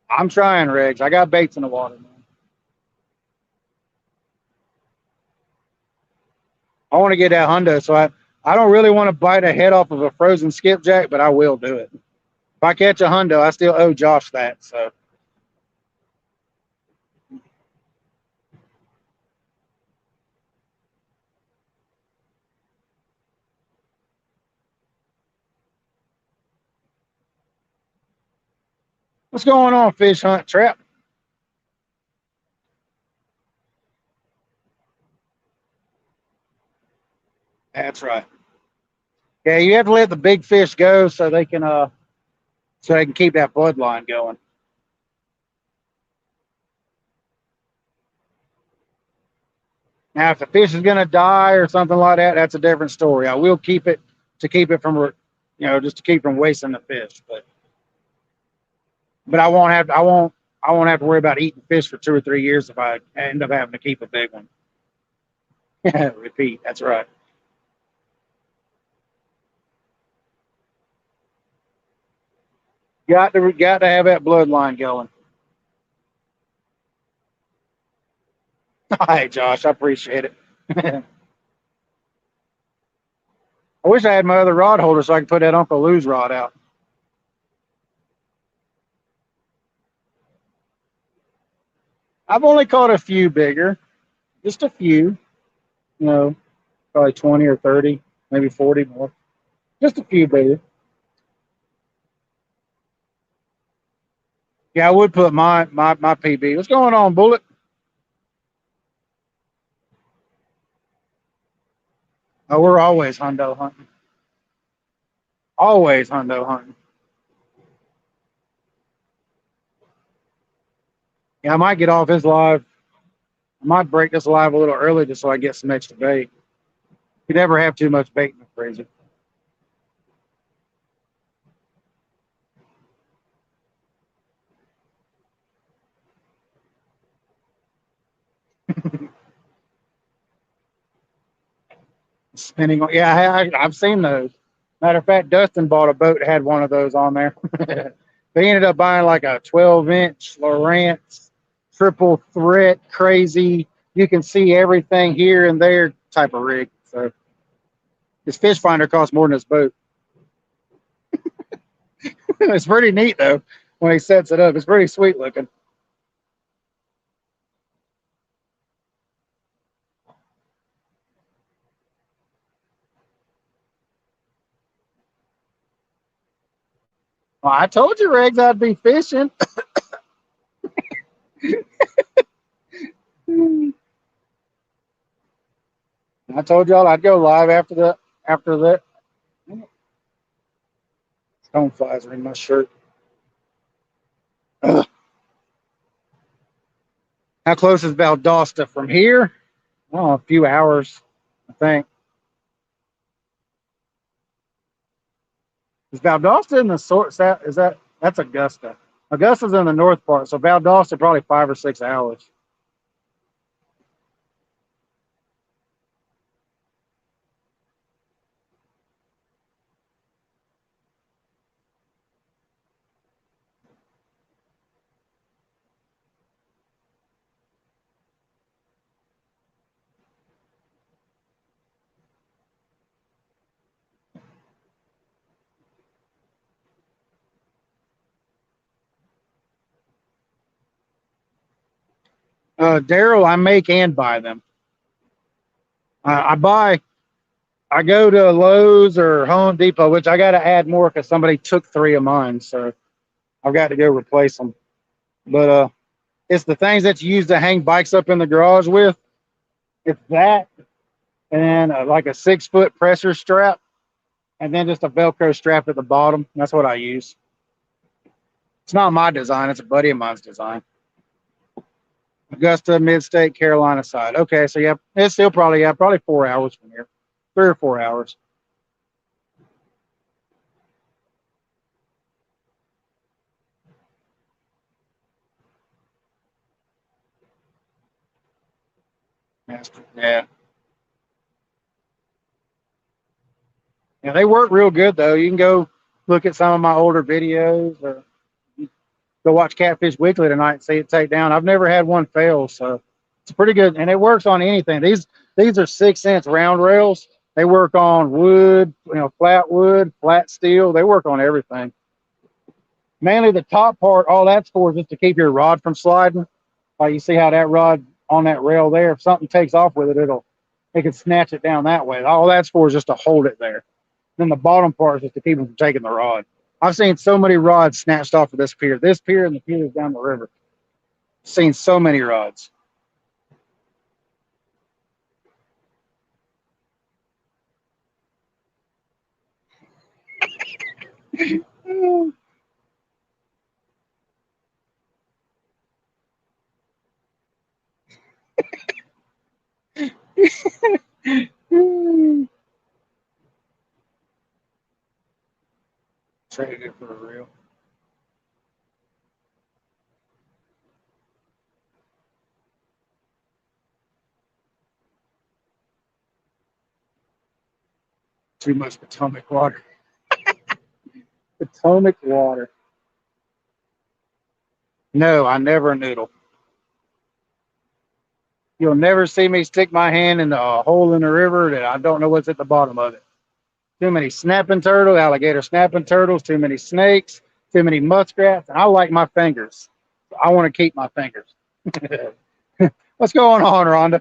I'm trying, Riggs. I got baits in the water, man. I want to get that hundo, so I don't really want to bite a head off of a frozen skipjack, but I will do it. If I catch a hundo, I still owe Josh that. So what's going on, Fish Hunt Trap? That's right. Yeah, you have to let the big fish go so they can keep that bloodline going. Now, if the fish is going to die or something like that, that's a different story. I will keep it to keep it from, just to keep from wasting the fish. But I won't have to worry about eating fish for 2 or 3 years if I end up having to keep a big one. Repeat. That's right. Got to have that bloodline going. All right, Josh, I appreciate it. I wish I had my other rod holder so I could put that Uncle Lou's rod out. I've only caught a few bigger, just a few. You know, probably 20 or 30, maybe 40 more. Just a few bigger. Yeah, I would put my PB. What's going on, Bullet? Oh, we're always hundo hunting. Always hundo hunting. Yeah, I might get off his live. I might break this live a little early just so I get some extra bait. You never have too much bait in the freezer. Spinning. Yeah, I've seen those. Matter of fact, Dustin bought a boat that had one of those on there. They ended up buying like a 12-inch Lowrance triple threat, crazy. You can see everything here and there type of rig. So his fish finder costs more than his boat. It's pretty neat though when he sets it up. It's pretty sweet looking. Well, I told you, Regs, I'd be fishing. I told y'all I'd go live after that. Stone flies are in my shirt. Ugh. How close is Valdosta from here? Oh, a few hours, I think. Is Valdosta in the sort? That's Augusta? Augusta's in the north part, so Valdosta probably 5 or 6 hours. Daryl, I make and buy them. I buy. I go to Lowe's or Home Depot, which I got to add more because somebody took three of mine, so I've got to go replace them. But it's the things that you use to hang bikes up in the garage with. It's that, and like a 6 foot pressure strap, and then just a Velcro strap at the bottom. That's what I use. It's not my design; it's a buddy of mine's design. Augusta, Mid-State, Carolina side. Okay, so yeah, it's still probably 4 hours from here, 3 or 4 hours. Yeah, yeah, they work real good though. You can go look at some of my older videos, or go watch Catfish Weekly tonight and see it take down. I've never had one fail, so it's pretty good, and it works on anything. These are 6 inch round rails. They work on wood, flat wood, flat steel. They work on everything. Mainly the top part, all that's for is just to keep your rod from sliding. Like you see how that rod on that rail there, if something takes off with it, it can snatch it down that way. All that's for is just to hold it there. Then the bottom part is just to keep them from taking the rod. I've seen so many rods snatched off of this pier and the piers down the river. Seen so many rods. Traded it for a real. Too much Potomac water. Potomac water. No, I never noodle. You'll never see me stick my hand in a hole in the river that I don't know what's at the bottom of it. Too many snapping turtles, alligator snapping turtles, too many snakes, too many muskrats. And I like my fingers. I want to keep my fingers. What's going on, Rhonda?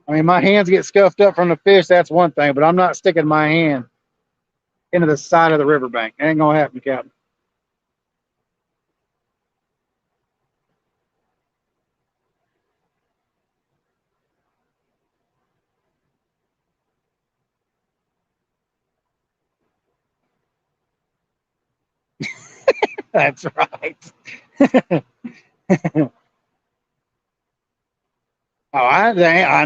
I mean, my hands get scuffed up from the fish. That's one thing, but I'm not sticking my hand into the side of the riverbank. Ain't gonna happen, Captain. That's right. Oh, I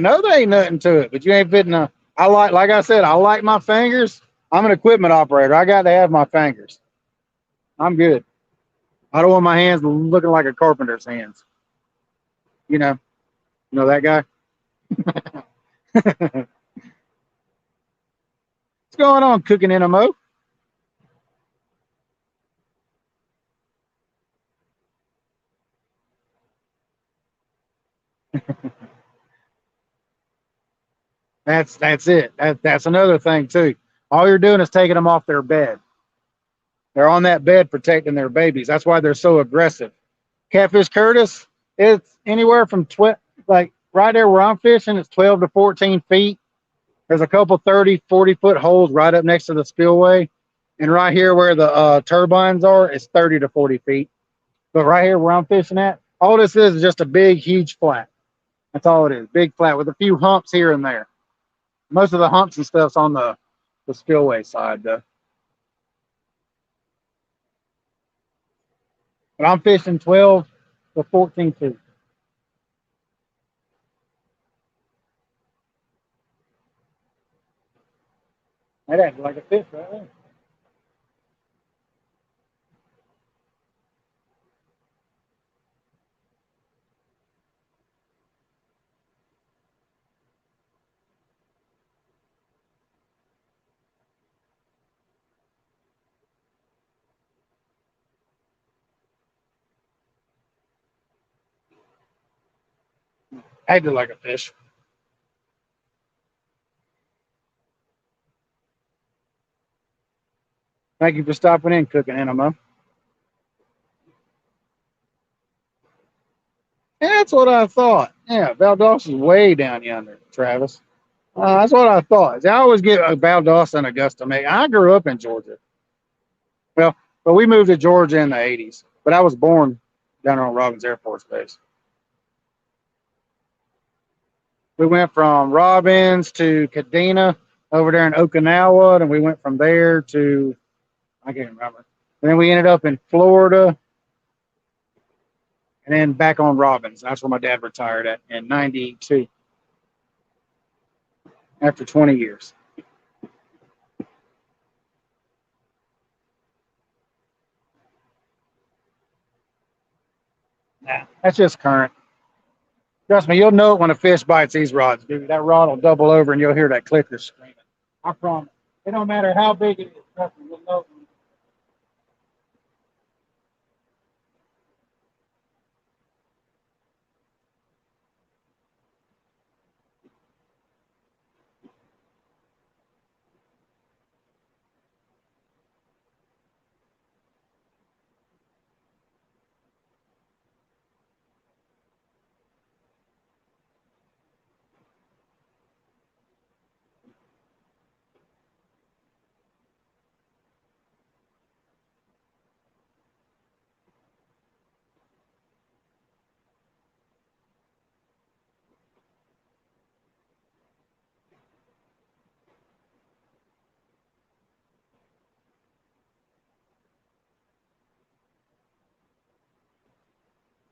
know there ain't nothing to it, but you ain't fitting a. Like I said, I like my fingers. I'm an equipment operator. I got to have my fingers. I'm good. I don't want my hands looking like a carpenter's hands. You know, that guy. What's going on, cooking NMO? That's it. That's another thing too. All you're doing is taking them off their bed. They're on that bed protecting their babies. That's why they're so aggressive. Catfish Curtis, it's anywhere from 12, like right there where I'm fishing, it's 12 to 14 feet. There's a couple 30, 40 foot holes right up next to the spillway. And right here where the turbines are, it's 30 to 40 feet. But right here where I'm fishing at, all this is just a big, huge flat. That's all it is. Big flat with a few humps here and there. Most of the humps and stuff's on the spillway side, though. But I'm fishing 12 to 14 feet. That acts like a fish right there. Acted like a fish. Thank you for stopping in, cooking enema. That's what I thought. Yeah, Valdosta's way down yonder, Travis. That's what I thought. I always get Valdosta and Augusta. I grew up in Georgia. Well, but we moved to Georgia in the '80s. But I was born down on Robbins Air Force Base. We went from Robbins to Kadena over there in Okinawa, and we went from there to I can't remember. And then we ended up in Florida, and then back on Robbins. That's where my dad retired at in '92 after 20 years. Nah, that's just current. Trust me, you'll know it when a fish bites these rods, dude. That rod will double over and you'll hear that clicker screaming. I promise. It don't matter how big it is. Trust me, you'll know it.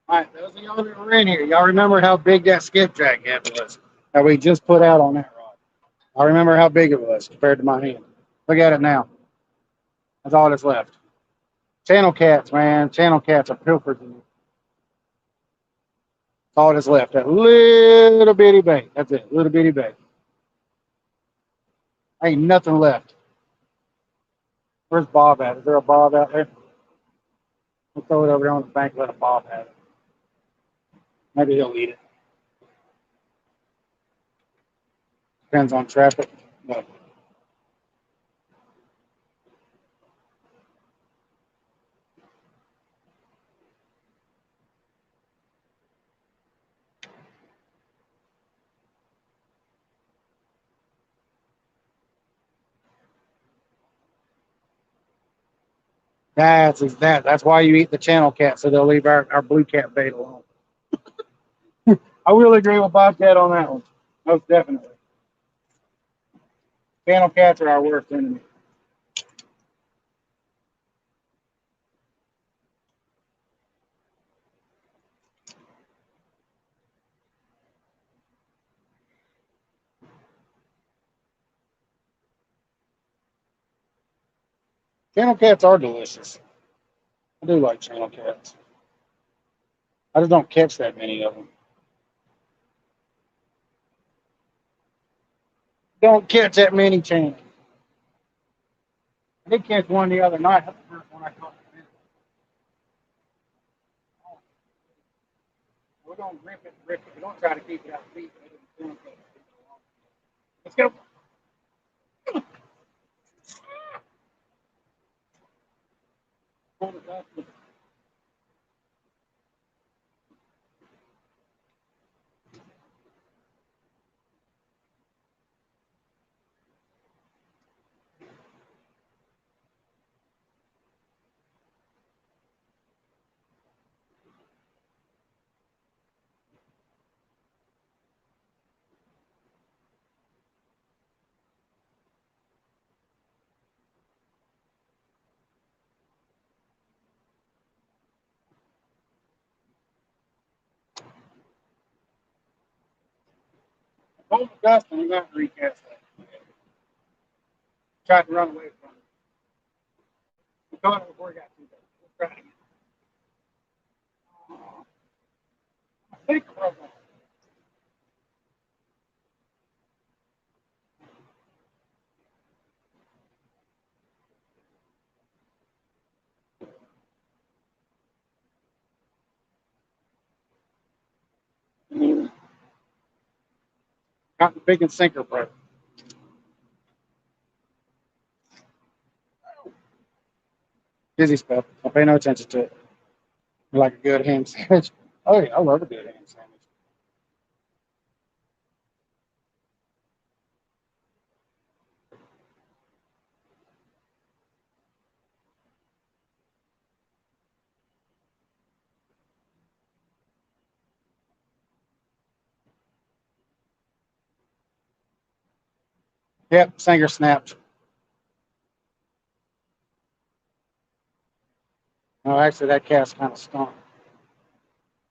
All right, those of y'all that were in here, y'all remember how big that skipjack head was that we just put out on that rod. I remember how big it was compared to my hand. Look at it now. That's all that's left. Channel cats, man. Channel cats are pilfered. That's all that's left. That little bitty bait. That's it. Little bitty bait. Ain't nothing left. Where's Bob at? Is there a Bob out there? We'll throw it over there on the bank, let a Bob have it. Maybe he'll eat it. Depends on traffic. No. That's why you eat the channel cat, so they'll leave our blue cat bait alone. I will agree with Bobcat on that one. Most definitely. Channel cats are our worst enemy. Channel cats are delicious. I do like channel cats. I just don't catch that many of them. Don't catch that many channels. I did catch one the other night. That's the first one I caught. We're gonna rip it. We don't try to keep it out deep. Let's go. Hold the dust and we got to recast that. Tried to run away from it. We caught it before he got too bad. Let's try it again. I think it broke off. Got the big and sinker broke. Busy stuff. I pay no attention to it. I like a good ham sandwich. Oh yeah, I love a good ham sandwich. Yep, sinker snapped. Oh, actually, that cast kind of stunk.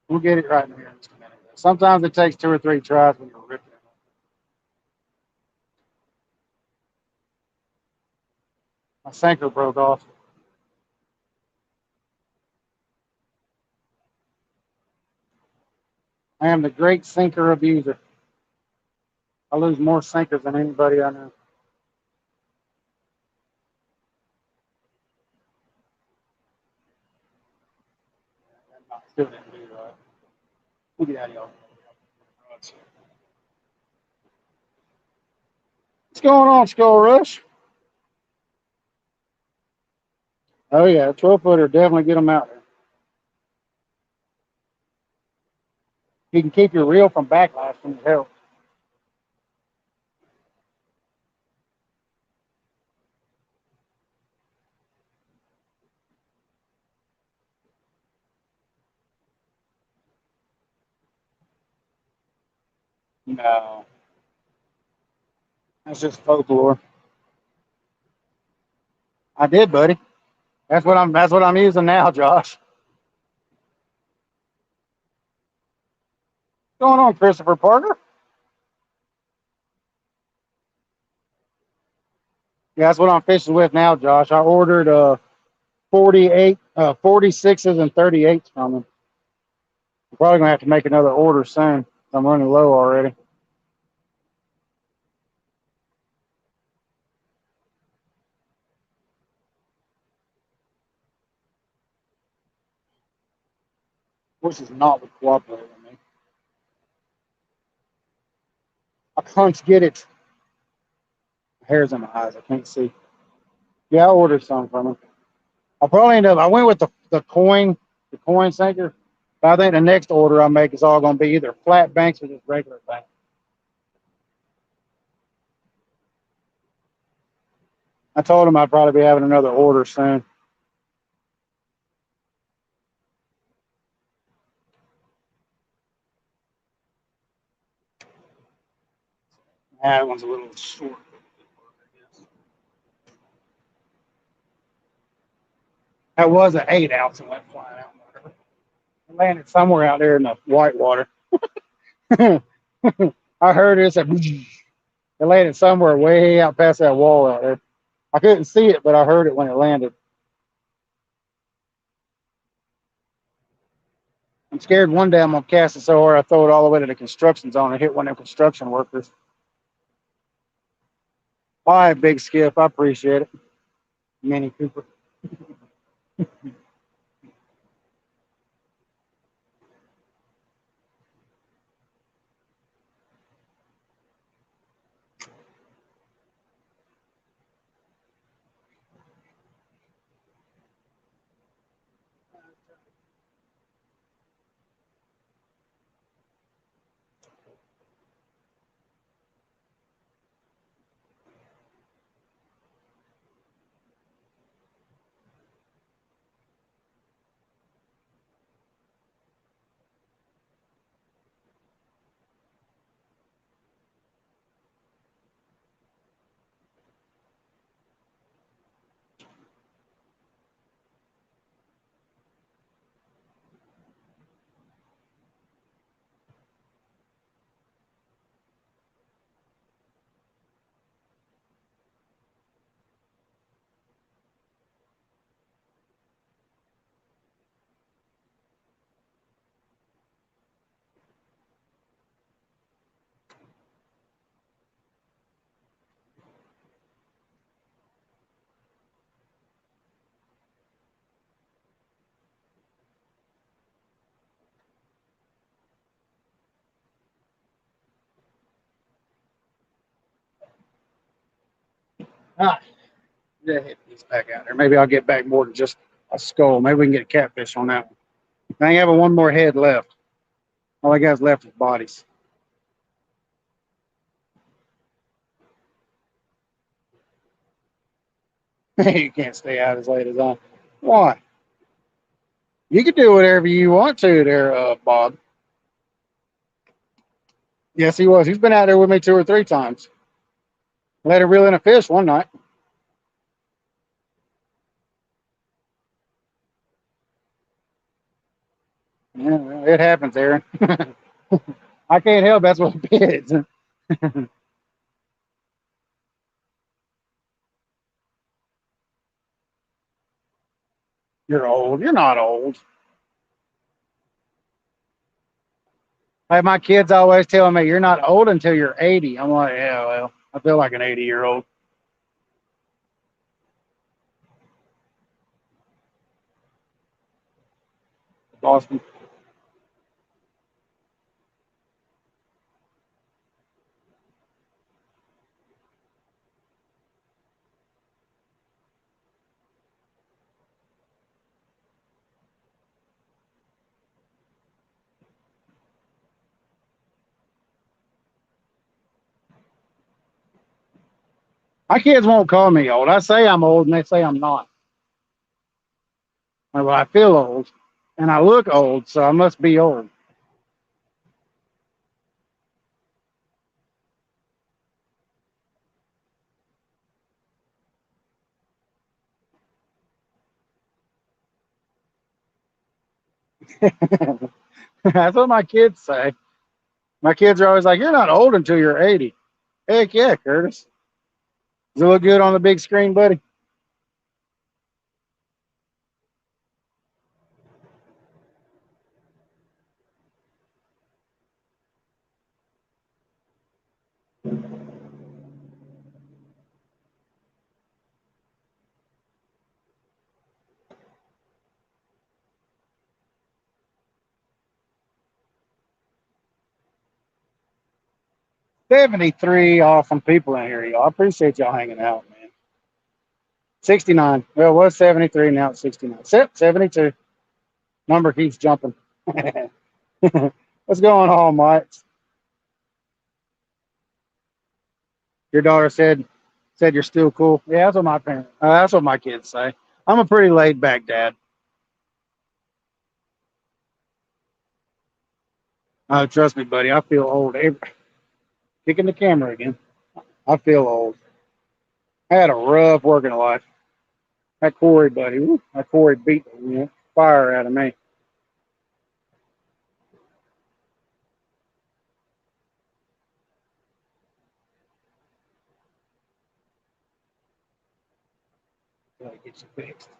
We'll get it right in here in just a minute. Sometimes it takes 2 or 3 tries when you're ripping it. My sinker broke off. I am the great sinker abuser. I lose more sinkers than anybody I know. Still didn't do right. We'll get out of y'all. What's going on, Skull Rush? Oh yeah, 12-footer, definitely get them out there. You can keep your reel from backlash from your help. No, that's just folklore. I did, buddy. That's what I'm using now, Josh. What's going on, Christopher Parker? Yeah, that's what I'm fishing with now, Josh. I ordered 48, 46s and 38s from them. I'm probably gonna have to make another order soon. I'm running low already. Which is not with cooperating with me. I can't get it. Hairs in my eyes. I can't see. Yeah, I ordered some from him. I'll probably end up. I went with the coin sinker. But I think the next order I make is all going to be either flat banks or just regular banks. I told him I'd probably be having another order soon. That one's a little short. That was an 8 ounce and went flying out. It landed somewhere out there in the white water. I heard it. It landed somewhere way out past that wall out there. I couldn't see it, but I heard it when it landed. I'm scared one day I'm gonna cast it so hard I throw it all the way to the construction zone and hit one of the construction workers. All right, big skiff. I appreciate it. Mini Cooper. Ah, yeah, hit these back out there. Maybe I'll get back more than just a skull. Maybe we can get a catfish on that one. I ain't having one more head left. All I got left is bodies. You can't stay out as late as I. Why? You can do whatever you want to there, Bob. Yes, he was. He's been out there with me 2 or 3 times. Let her reel in a fish one night. Yeah, it happens, Aaron. I can't help. That's what it is. You're old. You're not old. Like my kids always telling me, you're not old until you're 80. I'm like, yeah, well, I feel like an 80-year-old. Boston. My kids won't call me old. I say I'm old, and they say I'm not. Well, I feel old, and I look old, so I must be old. That's what my kids say. My kids are always like, "You're not old until you're 80." Heck yeah, Curtis. Does it look good on the big screen, buddy? 73 awesome people in here, y'all. I appreciate y'all hanging out, man. 69. Well, it was 73, now it's 69. 72. Number keeps jumping. What's going on, Mike? Your daughter said you're still cool. Yeah, that's what my parents. That's what my kids say. I'm a pretty laid back dad. Trust me, buddy. I feel old. Kicking the camera again. I feel old. I had a rough working life. That Corey, buddy. Woo, that Corey beat the fire out of me. Gotta get you fixed.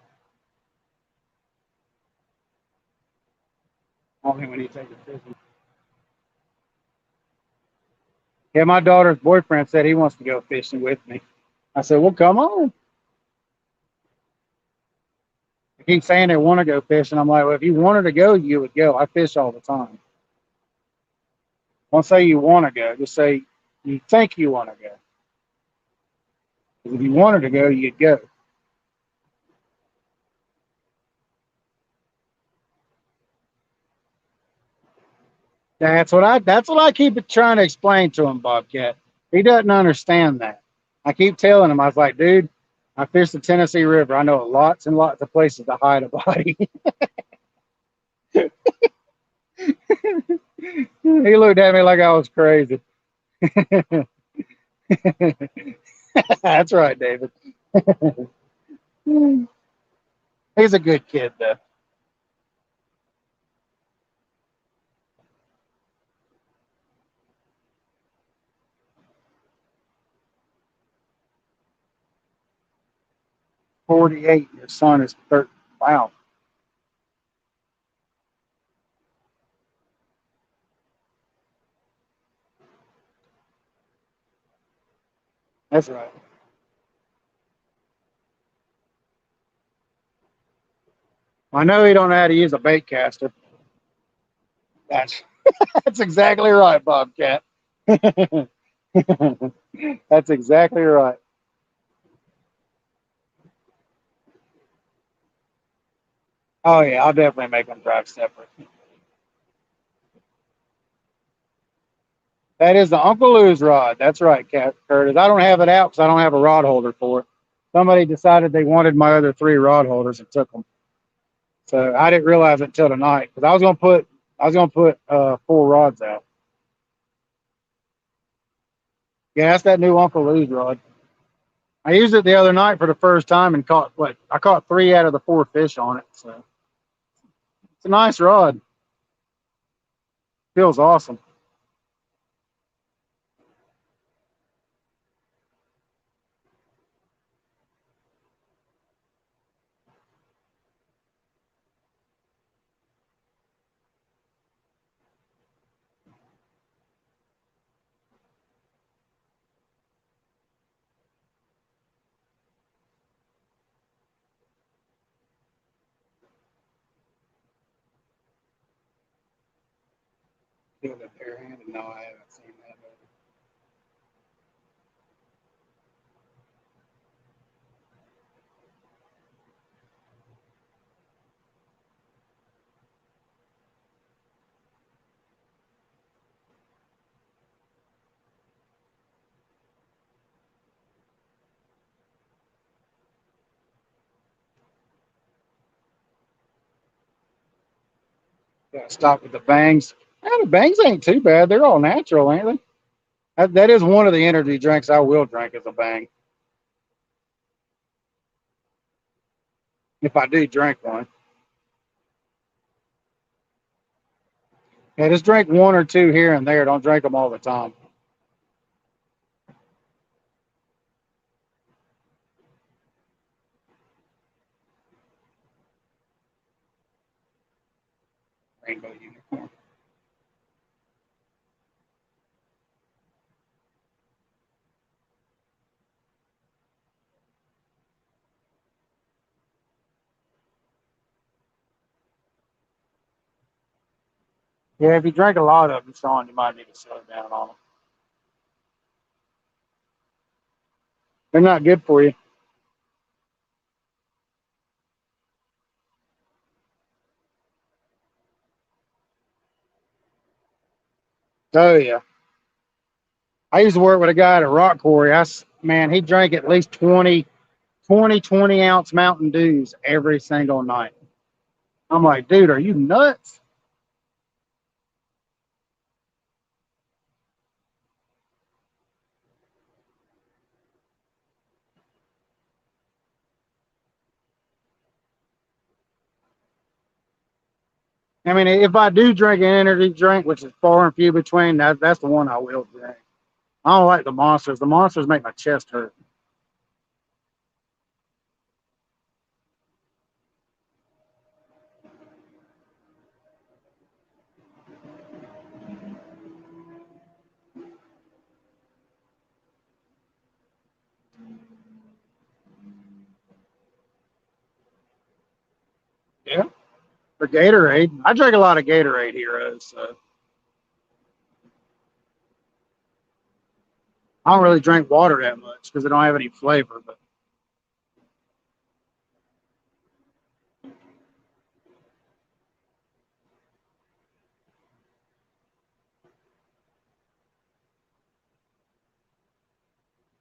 Only when you take it fishing. Yeah, my daughter's boyfriend said he wants to go fishing with me. I said, well, come on. They keep saying they want to go fishing. I'm like, well, if you wanted to go, you would go. I fish all the time. Don't say you want to go. Just say you think you want to go. Because if you wanted to go, you'd go. That's what I keep trying to explain to him, Bobcat. He doesn't understand that. I keep telling him, I was like, dude, I fish the Tennessee River. I know lots and lots of places to hide a body. He looked at me like I was crazy. That's right, David. He's a good kid, though. 48. Your son is 30. Wow. That's right. I know he don't know how to use a bait caster. That's that's exactly right, Bobcat. That's exactly right. Oh yeah, I'll definitely make them drive separate. That is the Uncle Lou's rod. That's right, Curtis. I don't have it out because I don't have a rod holder for it. Somebody decided they wanted my other three rod holders and took them. So I didn't realize it until tonight because I was gonna put 4 rods out. Yeah, that's that new Uncle Lou's rod. I used it the other night for the first time and caught what I caught 3 out of the 4 fish on it. So it's a nice rod. Feels awesome. Feel the bare-handed? No, I haven't seen that. Got to stop with the bangs. The bangs ain't too bad. They're all natural, ain't they? That is one of the energy drinks I will drink is a bang. If I do drink one. Yeah, just drink one or two here and there. Don't drink them all the time. Rainbow unicorn. Yeah, if you drink a lot of them, Sean, you might need to slow down on them. They're not good for you. Oh yeah. I used to work with a guy at a rock quarry. Man, he drank at least 20 ounce Mountain Dews every single night. I'm like, dude, are you nuts? I mean, if I do drink an energy drink, which is far and few between, that's the one I will drink. I don't like the monsters. The monsters make my chest hurt. Yeah. For Gatorade, I drink a lot of Gatorade Heroes. So I don't really drink water that much because they don't have any flavor. But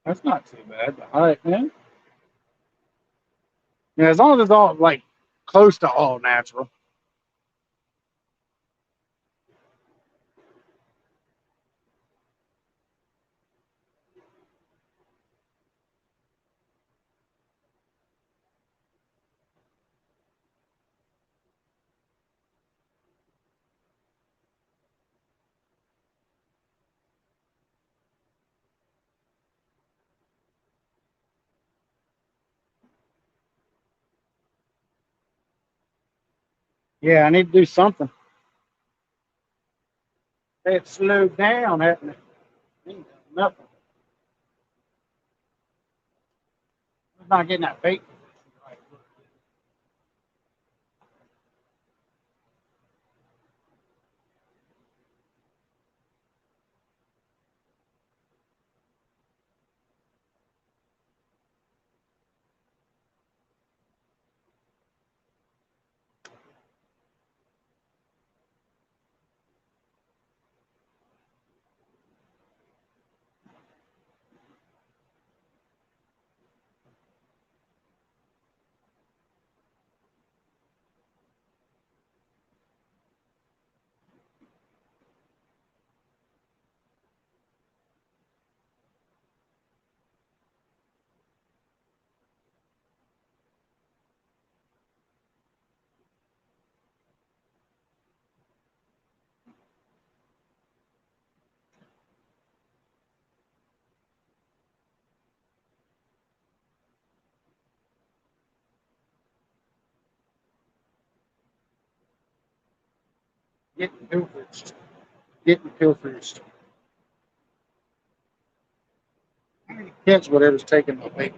that's not too bad. All right, man. Yeah, as long as it's all like close to all natural. Yeah, I need to do something. It slowed down, hasn't it? Ain't done nothing. It's not getting that bait. Right. Getting pilfered. Getting pilfered. Catch whatever's taking the bait.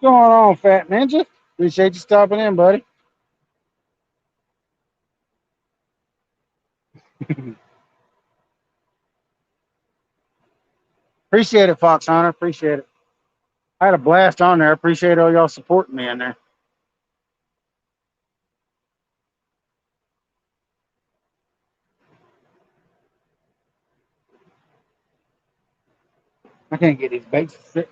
going on, Fat Ninja? Appreciate you stopping in, buddy. Appreciate it, Fox Hunter. Appreciate it. I had a blast on there. Appreciate all y'all supporting me in there. I can't get these baits to sit.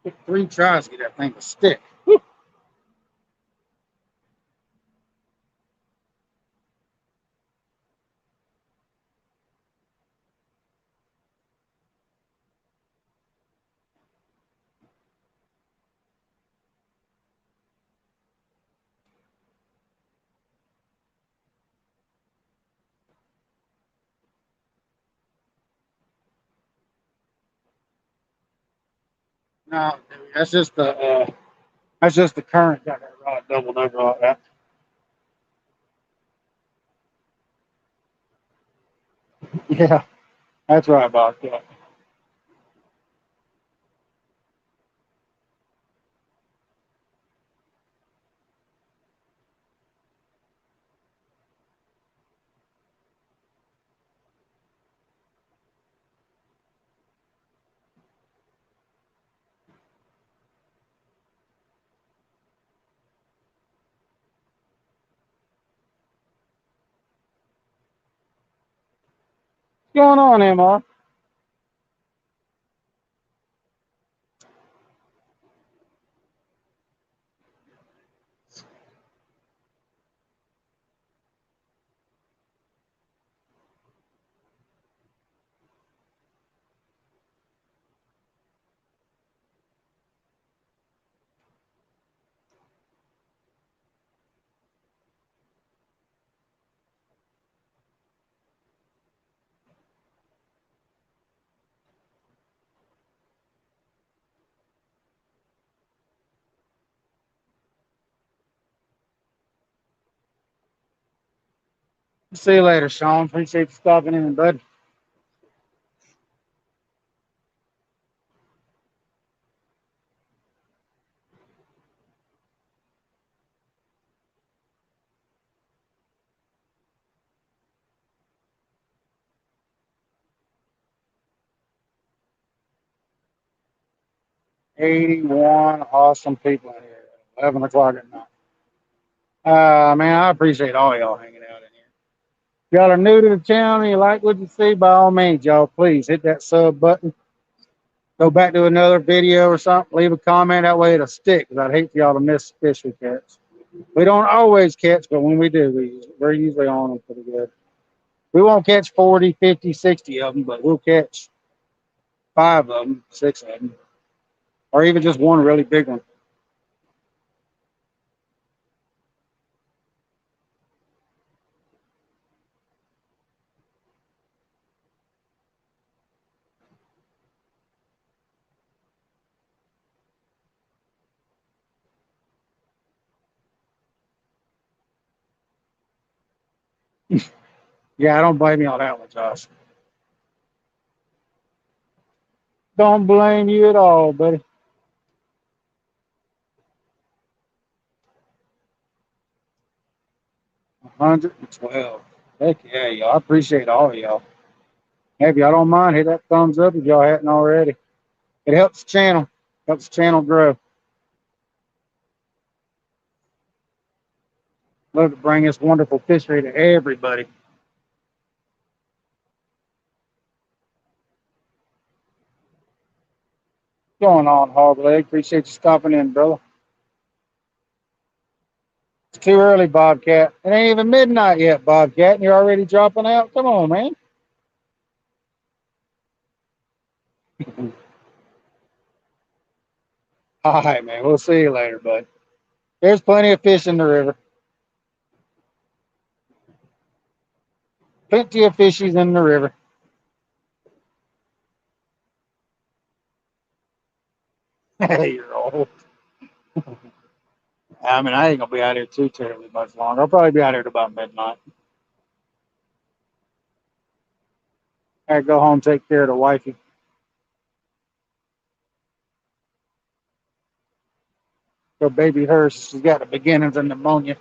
Took 3 tries to get that thing to stick. No, that's just the current got that rod doubled over like that. Yeah, that's right, Bob. Yeah. What's going on, MR? See you later, Sean. Appreciate you stopping in, bud. 81 awesome people in here. 11 o'clock at night. Man, I appreciate all y'all hanging out in here. If y'all are new to the channel and you like what you see, by all means, y'all, please hit that sub button. Go back to another video or something. Leave a comment. That way it'll stick, because I'd hate for y'all to miss fish we catch. We don't always catch, but when we do, we're usually on them pretty good. We won't catch 40, 50, 60 of them, but we'll catch 5 of them, 6 of them, or even just one really big one. Yeah, I don't blame you on that one, Josh. Don't blame you at all, buddy. 112. Heck yeah, y'all. I appreciate all of y'all. Hey, if y'all don't mind, hit that thumbs up if y'all hadn't already. It helps the channel grow. Love to bring this wonderful fishery to everybody. What's going on, Hog Leg? Appreciate you stopping in, brother. It's too early, Bobcat. It ain't even midnight yet, Bobcat, and you're already dropping out. Come on, man. All right, man. We'll see you later, bud. There's plenty of fish in the river. Plenty of fishies in the river. Hey, you're old. I mean, I ain't gonna be out here too terribly much longer. I'll probably be out here at about midnight. I go home, take care of the wifey. Go baby her. She's got the beginnings of pneumonia.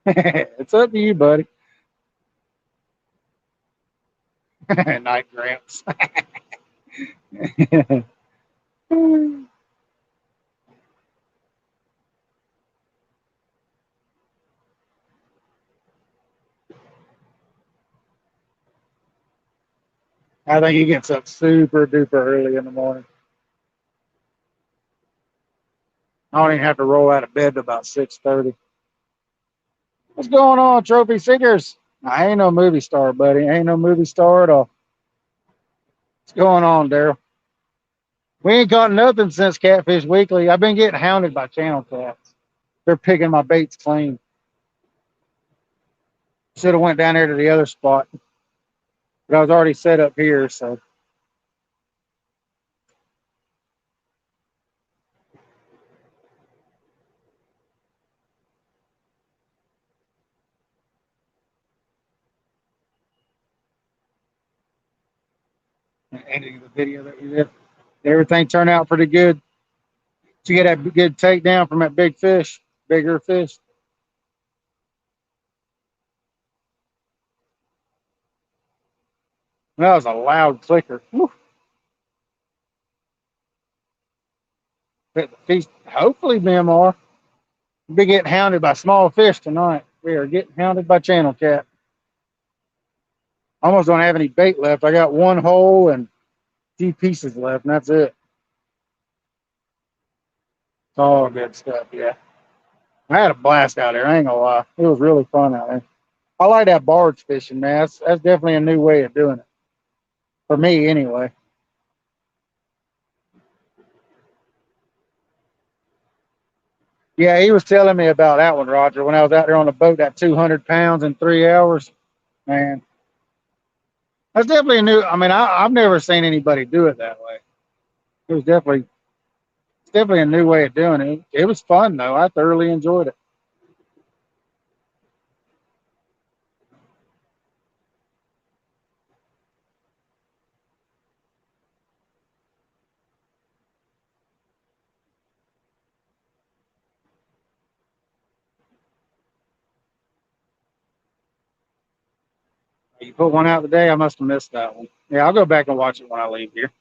It's up to you, buddy. Night Gramps. I think he gets up super duper early in the morning. I don't even have to roll out of bed till about 6:30. What's going on, Trophy Seekers? I ain't no movie star, buddy. I ain't no movie star at all. What's going on, Daryl? We ain't caught nothing since Catfish Weekly. I've been getting hounded by channel cats. They're picking my baits clean. Should have went down there to the other spot, but I was already set up here, so. Ending the video that we did. Everything turned out pretty good. Did you get that good takedown from that big fish, bigger fish? That was a loud clicker. Whew. Hit the feast. Hopefully, BMR. We'll be getting hounded by small fish tonight. We are getting hounded by channel cat. Almost don't have any bait left. I got one hole and a few pieces left, and that's it. It's all good stuff, yeah. I had a blast out there. I ain't gonna lie. It was really fun out there. I like that barge fishing, man. That's definitely a new way of doing it. For me, anyway. Yeah, he was telling me about that one, Roger, when I was out there on the boat, that 200 pounds in 3 hours. Man, that's definitely a new. I mean, I've never seen anybody do it that way. It was definitely, it's definitely a new way of doing it. It was fun though. I thoroughly enjoyed it. You put one out today. I must have missed that one. Yeah, I'll go back and watch it when I leave here.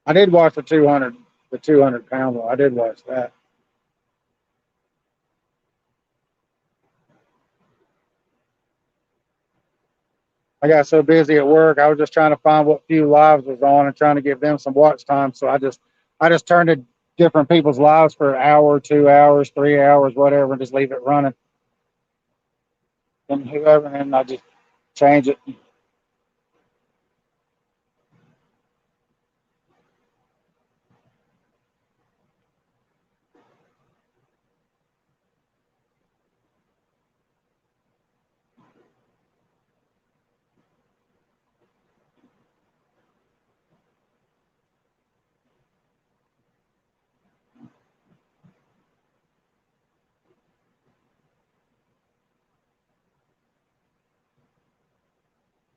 I did watch the 200 pound one. I did watch that. I got so busy at work, I was just trying to find what few lives was on and trying to give them some watch time. So I just turned to different people's lives for an hour, 2 hours, 3 hours, whatever, and just leave it running. And whoever, and I just change it.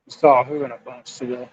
Saw who in a bunch today.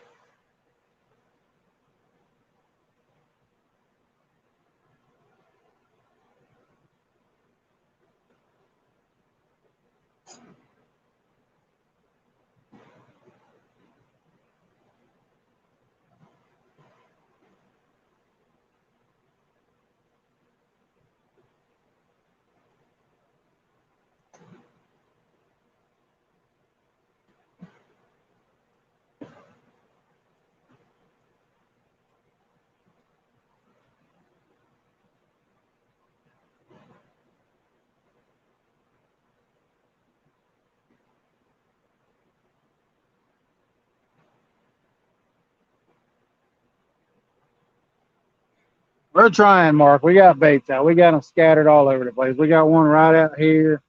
We're trying, Mark. We got baits out. We got them scattered all over the place. We got one right out here,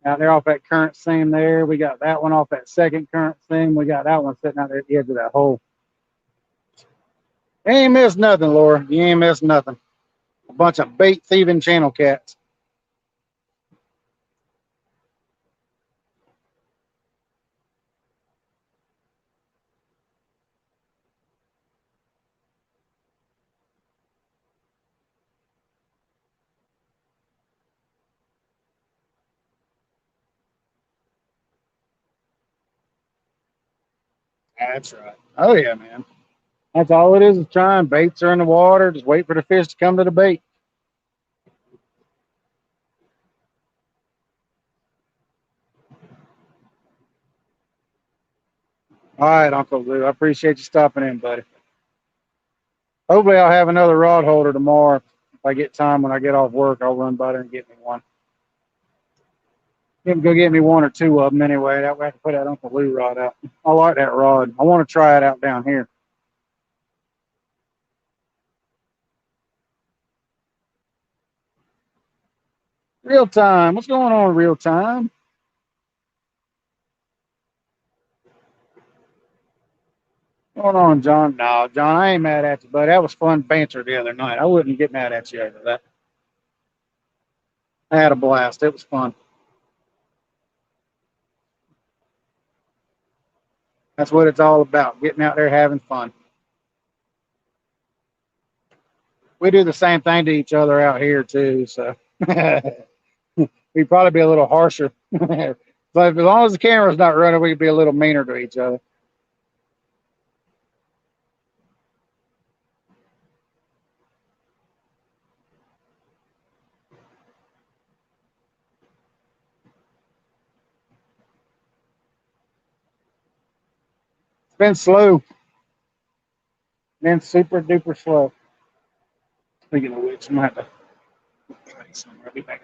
out there off that current seam there. We got that one off that second current seam. We got that one sitting out there at the edge of that hole. You ain't missed nothing, Laura. You ain't missed nothing. A bunch of bait thieving channel cats. That's right. Oh yeah, man. That's all it is trying. Baits are in the water. Just wait for the fish to come to the bait. All right, Uncle Lou. I appreciate you stopping in, buddy. Hopefully, I'll have another rod holder tomorrow. If I get time when I get off work, I'll run by there and get me one. Go get me one or two of them anyway. That way I can put that Uncle Lou rod out. I like that rod. I want to try it out down here. Real time. What's going on, real time? What's going on, John? No, John, I ain't mad at you, but that was fun banter the other night. I wouldn't get mad at you over that. I had a blast. It was fun. That's what it's all about, getting out there having fun. We do the same thing to each other out here, too. So we'd probably be a little harsher. But as long as the camera's not running, we'd be a little meaner to each other. It's been slow, been super duper slow. Speaking of which, I might have to. I'll be back.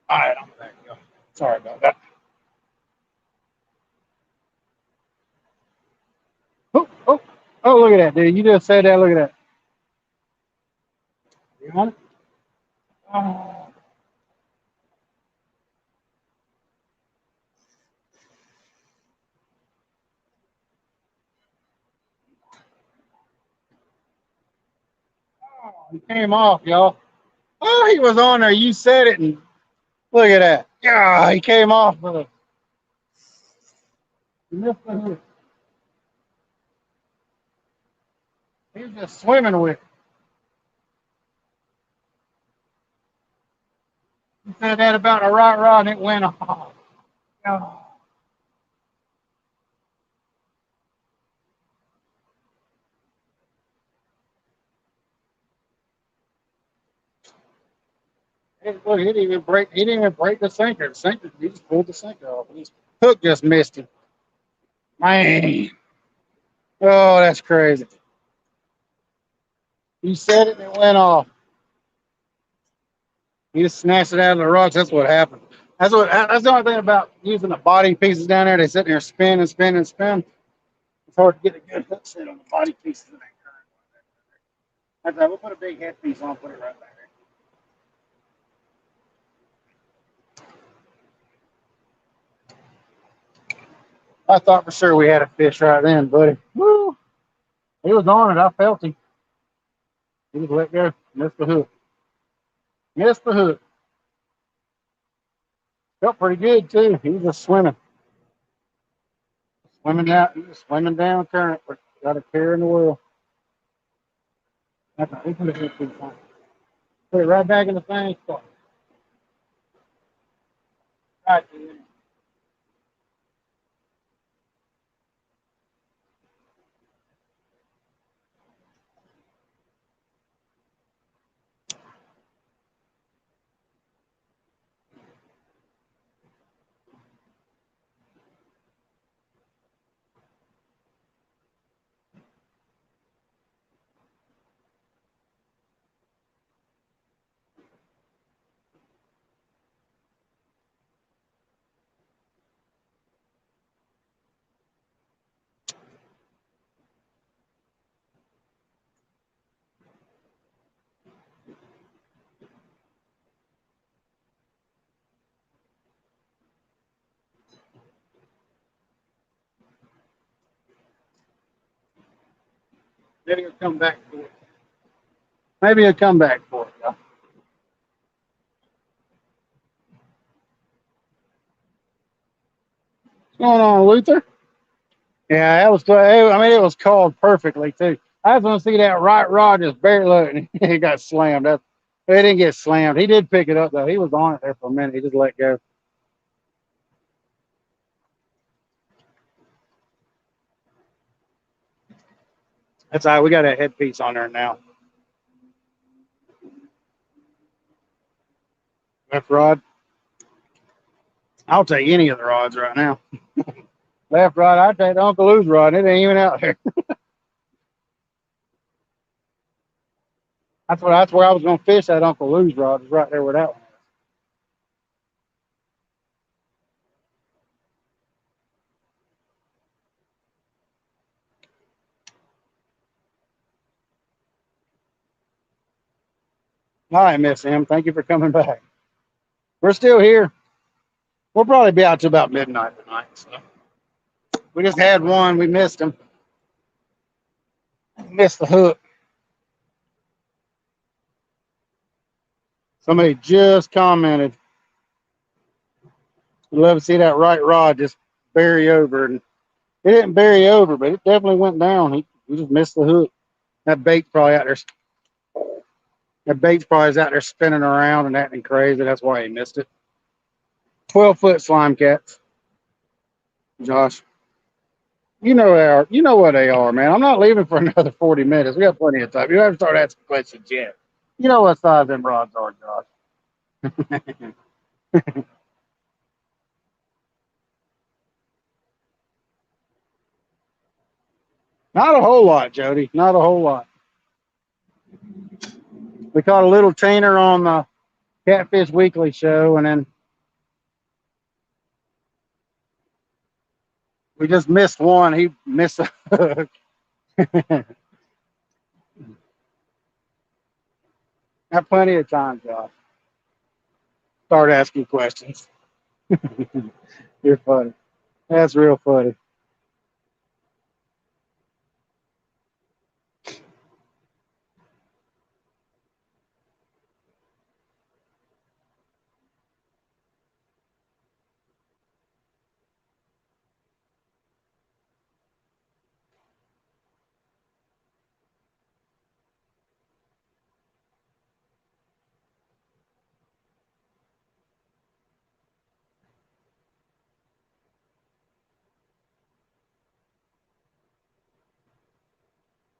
All right, I'm back. Sorry about that. Oh, oh, oh, look at that, dude. You just said that. Look at that. on it. Oh. He came off, y'all. Oh, he was on there. You said it, and look at that. Yeah, he came off. He missed the hook. He was just swimming with it. He said that about a right rod, and it went off. Oh. Look, he didn't even break. He didn't even break the sinker. The sinker, he just pulled the sinker off. His hook just missed him. Man, oh, that's crazy. You said it, and it went off. He just snatched it out of the rocks. That's what happened. That's the only thing about using the body pieces down there. They sit there, spin and spin and spin. It's hard to get a good hook set on the body pieces in that current. That's right. We'll put a big head piece on. Put it right back there. I thought for sure we had a fish right then, buddy. Woo! He was on it. I felt him. He just let go. Missed the hook. Missed the hook. Felt pretty good too. He was just swimming. Swimming down. He was swimming down current. Got a care in the world. That's right. We put a head piece on. Put it right back in the same spot. Right there. Maybe he'll come back for it. Maybe he'll come back for it, y'all. What's going on, Luther? Yeah, that was. I mean, it was called perfectly too. I was going to see that right rod just barely look, and he got slammed. He didn't get slammed. He did pick it up though. He was on it there for a minute. He just let go. That's all right. We got a headpiece on there now. Left rod. I'll take any of the rods right now. Left rod. I'll take the Uncle Lou's rod. It ain't even out there. That's where I was going to fish that Uncle Lou's rod. Is right there where that one. All right, Miss M. Thank you for coming back. We're still here. We'll probably be out to about midnight tonight. So we just had one. We missed him. Missed the hook. Somebody just commented. I'd love to see that right rod just bury over. And it didn't bury over, but it definitely went down. He just missed the hook. That bait's probably out there. That bait's probably is out there spinning around and acting crazy. That's why he missed it. 12-foot slime cats. Josh. You know they are. You know what they are, man. I'm not leaving for another 40 minutes. We got plenty of time. You haven't started asking questions yet. You know what size them rods are, Josh. Not a whole lot, Jody. Not a whole lot. We caught a little tainer on the Catfish Weekly show, and then we just missed one. He missed a hook. Have plenty of time, Josh. Start asking questions. You're funny. That's real funny.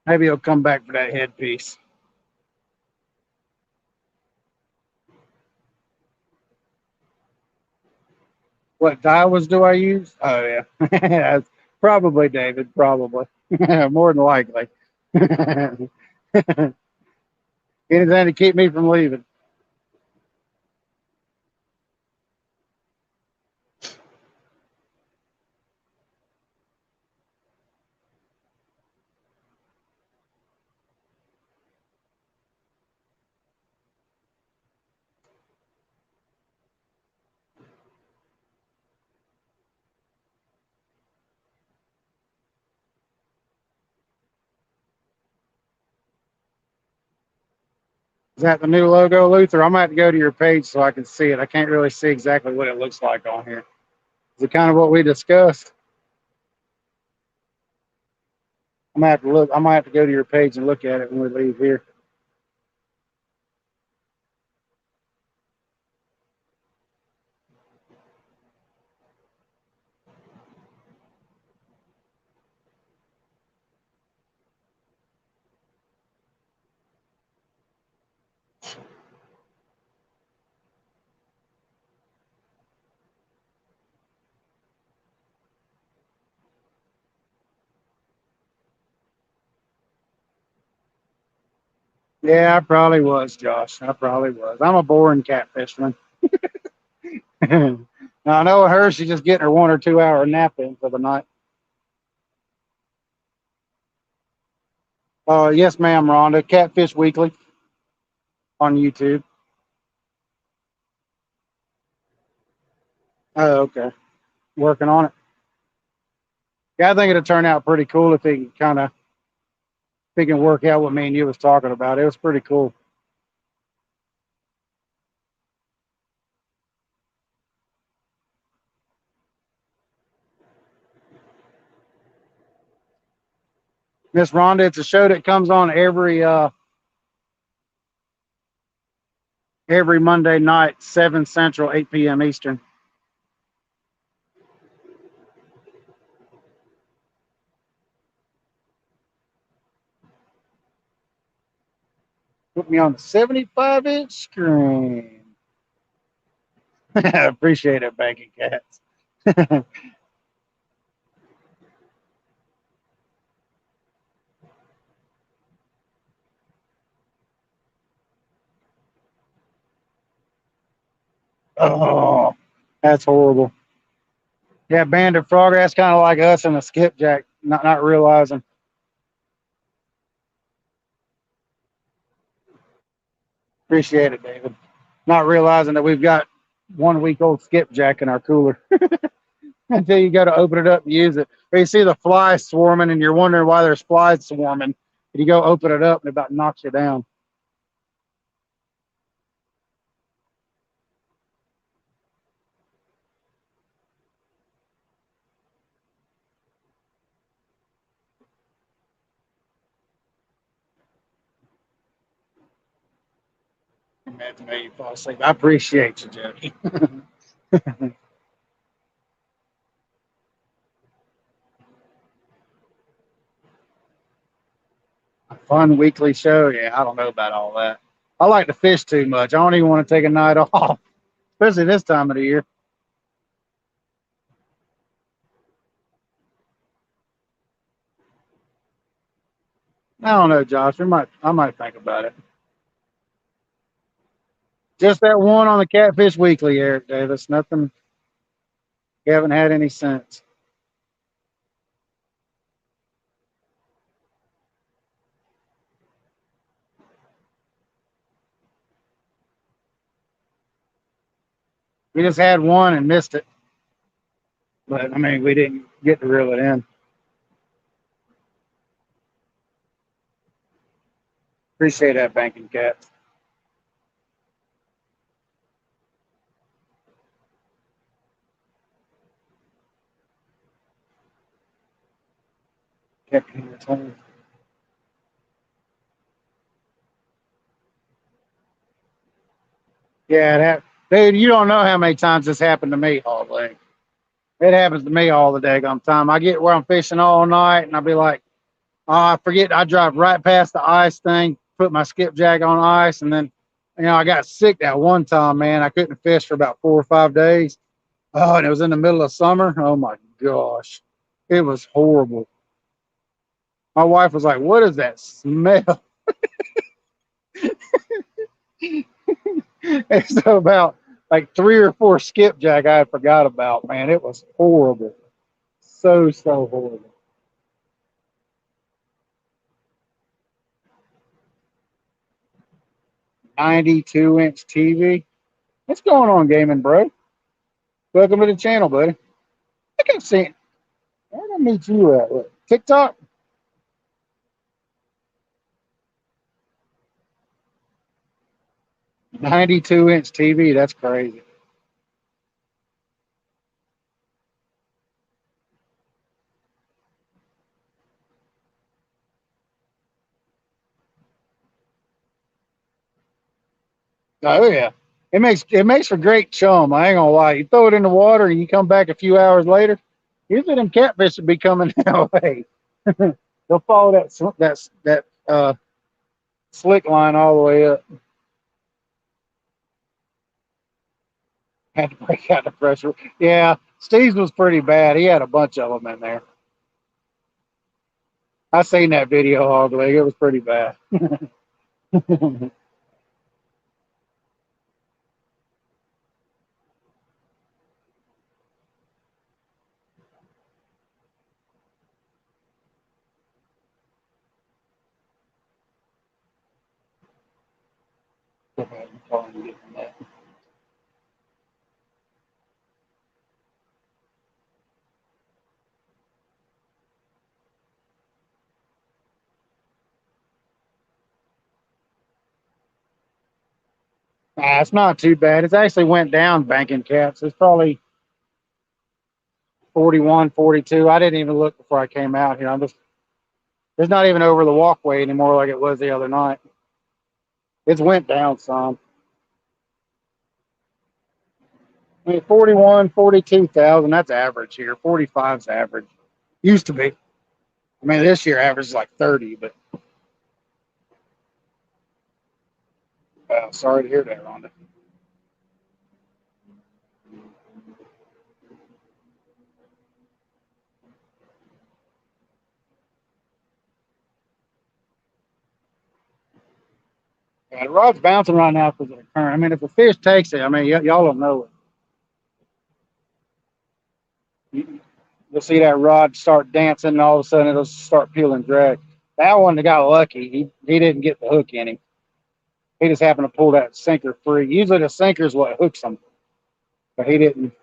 Maybe he'll come back for that headpiece. What dials do I use? Oh yeah, That's probably David. Probably more than likely. Anything to keep me from leaving. Is that the new logo, Luther? I'm gonna have to go to your page so I can see it. I can't really see exactly what it looks like on here. Is it kind of what we discussed? I'm gonna have to look. I might have to go to your page and look at it when we leave here. Yeah, I probably was, Josh. I probably was. I'm a boring catfishman. Now I know her. She's just getting her 1 or 2 hour nap in for the night. Yes, ma'am, Rhonda. Catfish Weekly on YouTube. Oh, okay. Working on it. Yeah, I think it'll turn out pretty cool if he can if he can work out what me and you was talking about. It was pretty cool. Miss Rhonda, it's a show that comes on every Monday night, 7 Central, 8 p.m. Eastern. Put me on the 75-inch screen. I appreciate it, Banking Cats. Oh, that's horrible. Yeah, banded frog. That's kind of like us and a skipjack, not realizing. Appreciate it, David. Not realizing that we've got 1 week old skipjack in our cooler until you go to open it up and use it. Or you see the flies swarming and you're wondering why there's flies swarming. And you go open it up and it about knocks you down. Imagine how you fall asleep. I appreciate you, Jody. A fun weekly show. Yeah, I don't know about all that. I like to fish too much. I don't even want to take a night off, especially this time of the year. I don't know, Josh. I might think about it. Just that one on the Catfish Weekly, Eric Davis. Nothing. You haven't had any sense. We just had one and missed it. But I mean, we didn't get to reel it in. Appreciate that, banking cat. Kept in your tongue. Yeah, that dude, you don't know how many times this happened to me all day. It happens to me all the daggum time. I get where I'm fishing all night and I'll be like, oh, I forget. I drive right past the ice thing, put my skipjack on ice, and then, I got sick that one time, man. I couldn't fish for about 4 or 5 days. Oh, and it was in the middle of summer. Oh my gosh, it was horrible. My wife was like, "What is that smell?" And so about like 3 or 4 skipjack I had forgot about. Man, it was horrible. So horrible. 92-inch TV. What's going on, gaming bro? Welcome to the channel, buddy. I can see. Where did I meet you at? What, TikTok? 92-inch TV. That's crazy. Oh yeah. It makes for great chum. I ain't gonna lie. You throw it in the water and you come back a few hours later. Usually them catfish will be coming that way. They'll follow that slick line all the way up. Had to break out the pressure. Yeah, Steve's was pretty bad. He had a bunch of them in there. I seen that video all the way. It was pretty bad. Nah, it's not too bad. It's actually went down banking cats. It's probably 41, 42. I didn't even look before I came out here. It's not even over the walkway anymore like it was the other night. It's went down some. I mean, 41, 42,000, that's average here. 45 is average. Used to be. I mean, this year average is like 30, but sorry to hear that, Rhonda. Yeah, the rod's bouncing right now because of the current. I mean, if a fish takes it, I mean, y'all don't know it. You'll see that rod start dancing, and all of a sudden it'll start peeling drag. That one that got lucky, he didn't get the hook in him. He just happened to pull that sinker free. Usually the sinker is what hooks them, but he didn't.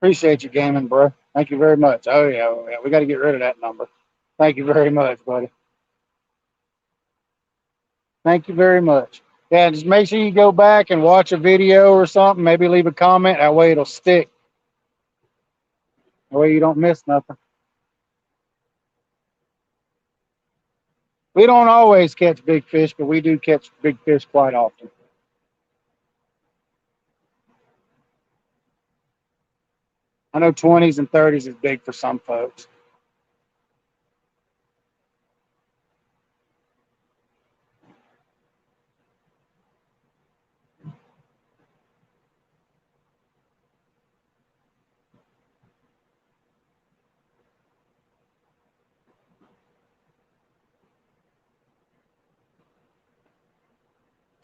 Appreciate you gaming, bro. Thank you very much. Oh yeah. We got to get rid of that number. Thank you very much, buddy. Thank you very much. Yeah, just make sure you go back and watch a video or something. Maybe leave a comment. That way it'll stick. That way you don't miss nothing. We don't always catch big fish, but we do catch big fish quite often. I know 20s and 30s is big for some folks.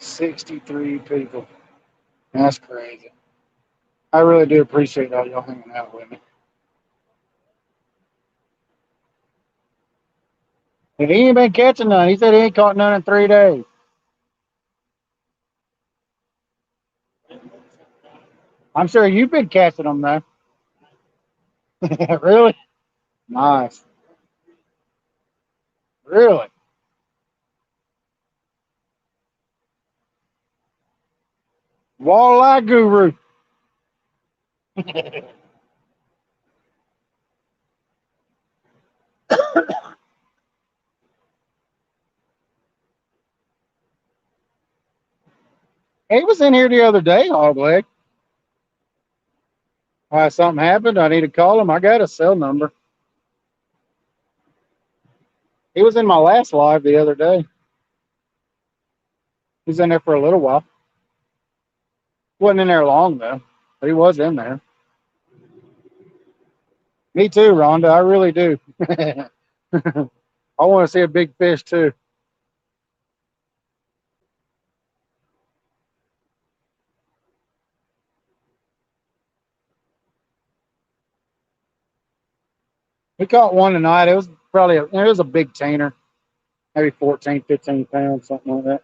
63 people. That's crazy. I really do appreciate all y'all hanging out with me. He ain't been catching none. He said he ain't caught none in 3 days. I'm sure you've been catching them though. Really? Nice. Really? Walleye guru. He was in here the other day, hog leg. Something happened. I need to call him. I got a cell number. He was in my last live the other day. He's in there for a little while. Wasn't in there long though, but he was in there. Me too, Rhonda. I really do. I want to see a big fish too. We caught one tonight. It was probably it was a big tainer, maybe 14, 15 pounds, something like that.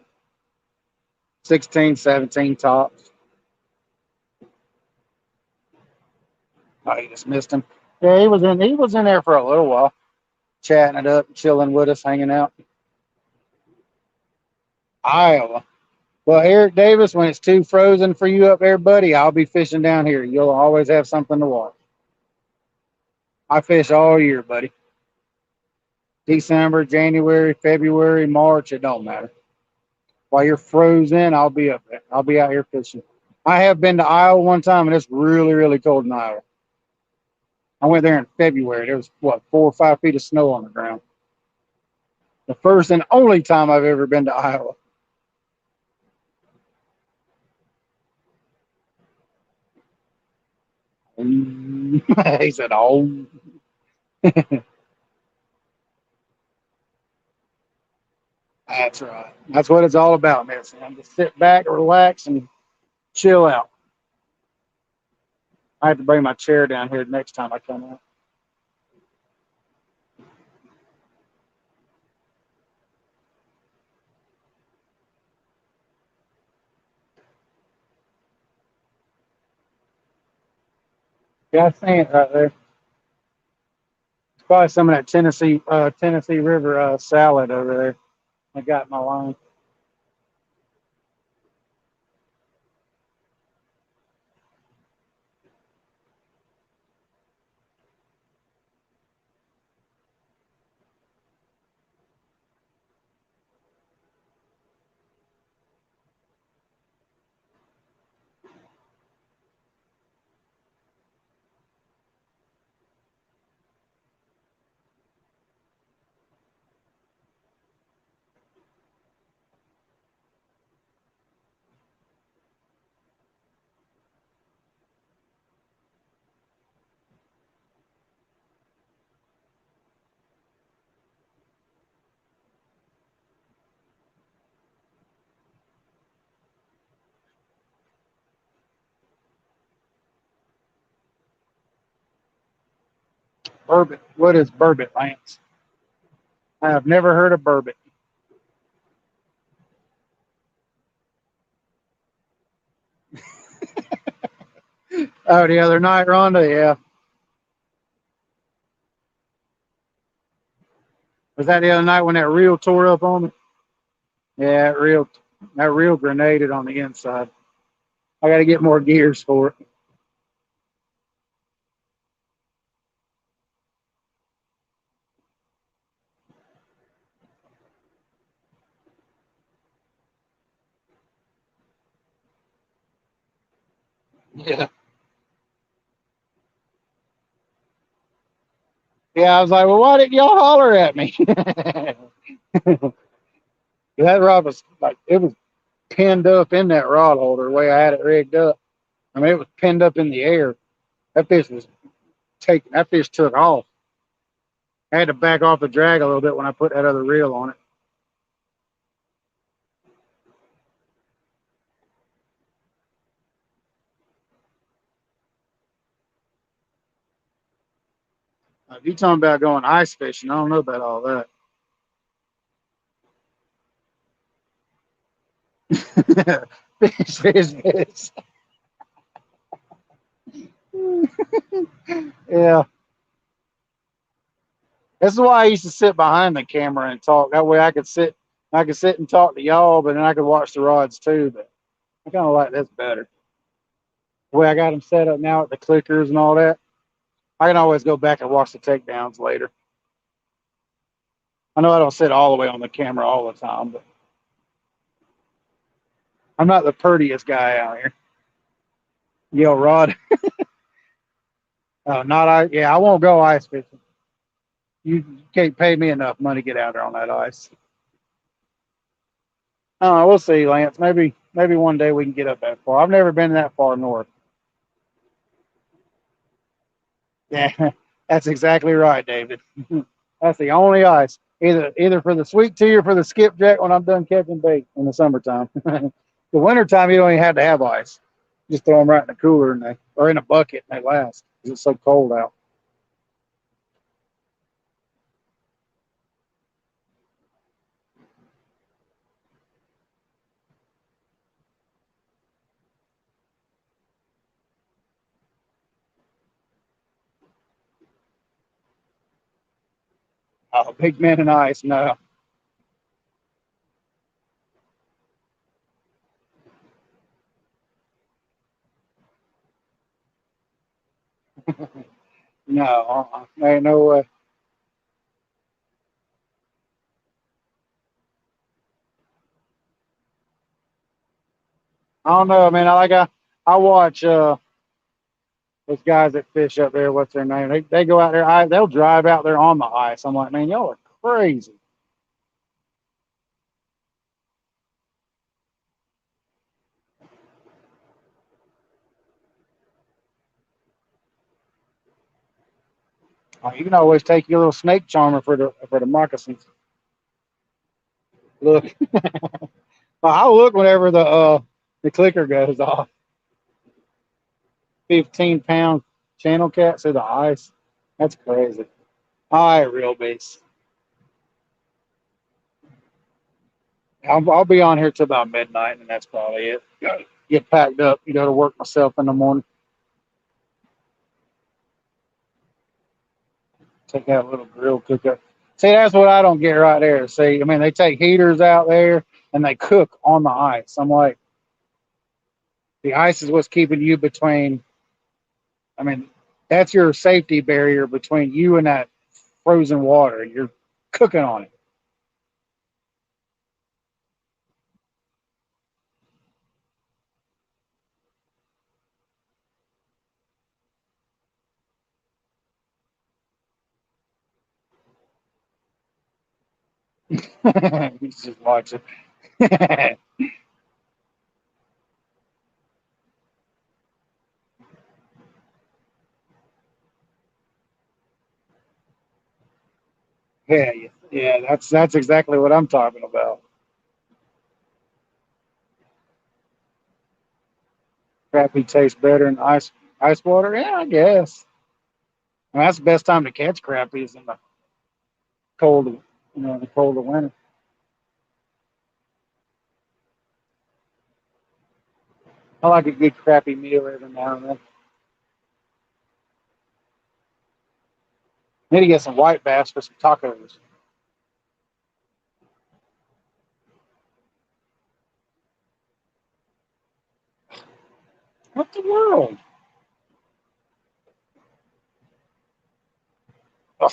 16, 17 tops. Oh, he just missed him. Yeah, he was in there for a little while, chatting it up, chilling with us, hanging out. Iowa. Well, Eric Davis, when it's too frozen for you up there, buddy, I'll be fishing down here. You'll always have something to watch. I fish all year, buddy. December, January, February, March, it don't matter. While you're frozen, I'll be up there. I'll be out here fishing. I have been to Iowa one time, and it's really, really cold in Iowa. I went there in February. There was what 4 or 5 feet of snow on the ground. The first and only time I've ever been to Iowa. He said, "Oh, that's right. That's what it's all about, man. Sam. Just sit back, relax, and chill out." I have to bring my chair down here next time I come out. Yeah, I see it right there. It's probably some of that Tennessee River salad over there. I got my line. Bourbon. What is bourbon, Lance? I have never heard of bourbon. Oh, the other night, Rhonda. Yeah, was that the other night when that reel tore up on me? Yeah, that reel grenaded on the inside. I got to get more gears for it. Yeah. Yeah, I was like, well, why didn't y'all holler at me? That rod was like, it was pinned up in that rod holder the way I had it rigged up. I mean, it was pinned up in the air. That fish was that fish took off. I had to back off the drag a little bit when I put that other reel on it. If you talking about going ice fishing, I don't know about all that. fish. Yeah, this is why I used to sit behind the camera and talk. That way I could sit and talk to y'all, but then I could watch the rods too. But I kind of like this better. The way I got them set up now with the clickers and all that, I can always go back and watch the takedowns later. I know I don't sit all the way on the camera all the time, but I'm not the prettiest guy out here. Yo, Rod. Not I. Yeah, I won't go ice fishing. You can't pay me enough money to get out there on that ice. We'll see, Lance. Maybe one day we can get up that far. I've never been that far north. Yeah, that's exactly right, David. That's the only ice. Either for the sweet tea or for the skipjack when I'm done catching bait in the summertime. The wintertime you don't even have to have ice. Just throw them right in the cooler and they or in a bucket and they last because it's so cold out. Oh, big men in ice, no. No, ain't no way. I don't know, man. I watch those guys that fish up there. What's their name? They go out there. They'll drive out there on the ice. I'm like, man, y'all are crazy. You can always take your little snake charmer for the moccasins. Look, well, I'll look whenever the clicker goes off. 15-pound channel cat through the ice. That's crazy. All right, real base. I'll be on here till about midnight, and that's probably it. Gotta get packed up. You go to work myself in the morning. Take that little grill cooker. See, that's what I don't get right there. See, I mean, they take heaters out there and they cook on the ice. I'm like, the ice is what's keeping you between. I mean, that's your safety barrier between you and that frozen water. You're cooking on it. You just watch it. Yeah, yeah. That's exactly what I'm talking about. Crappie tastes better than ice water. Yeah, I guess. I mean, that's the best time to catch crappies in the cold, the cold of winter. I like a good crappie meal every now and then. Need to get some white bass for some tacos. What the world? Oh,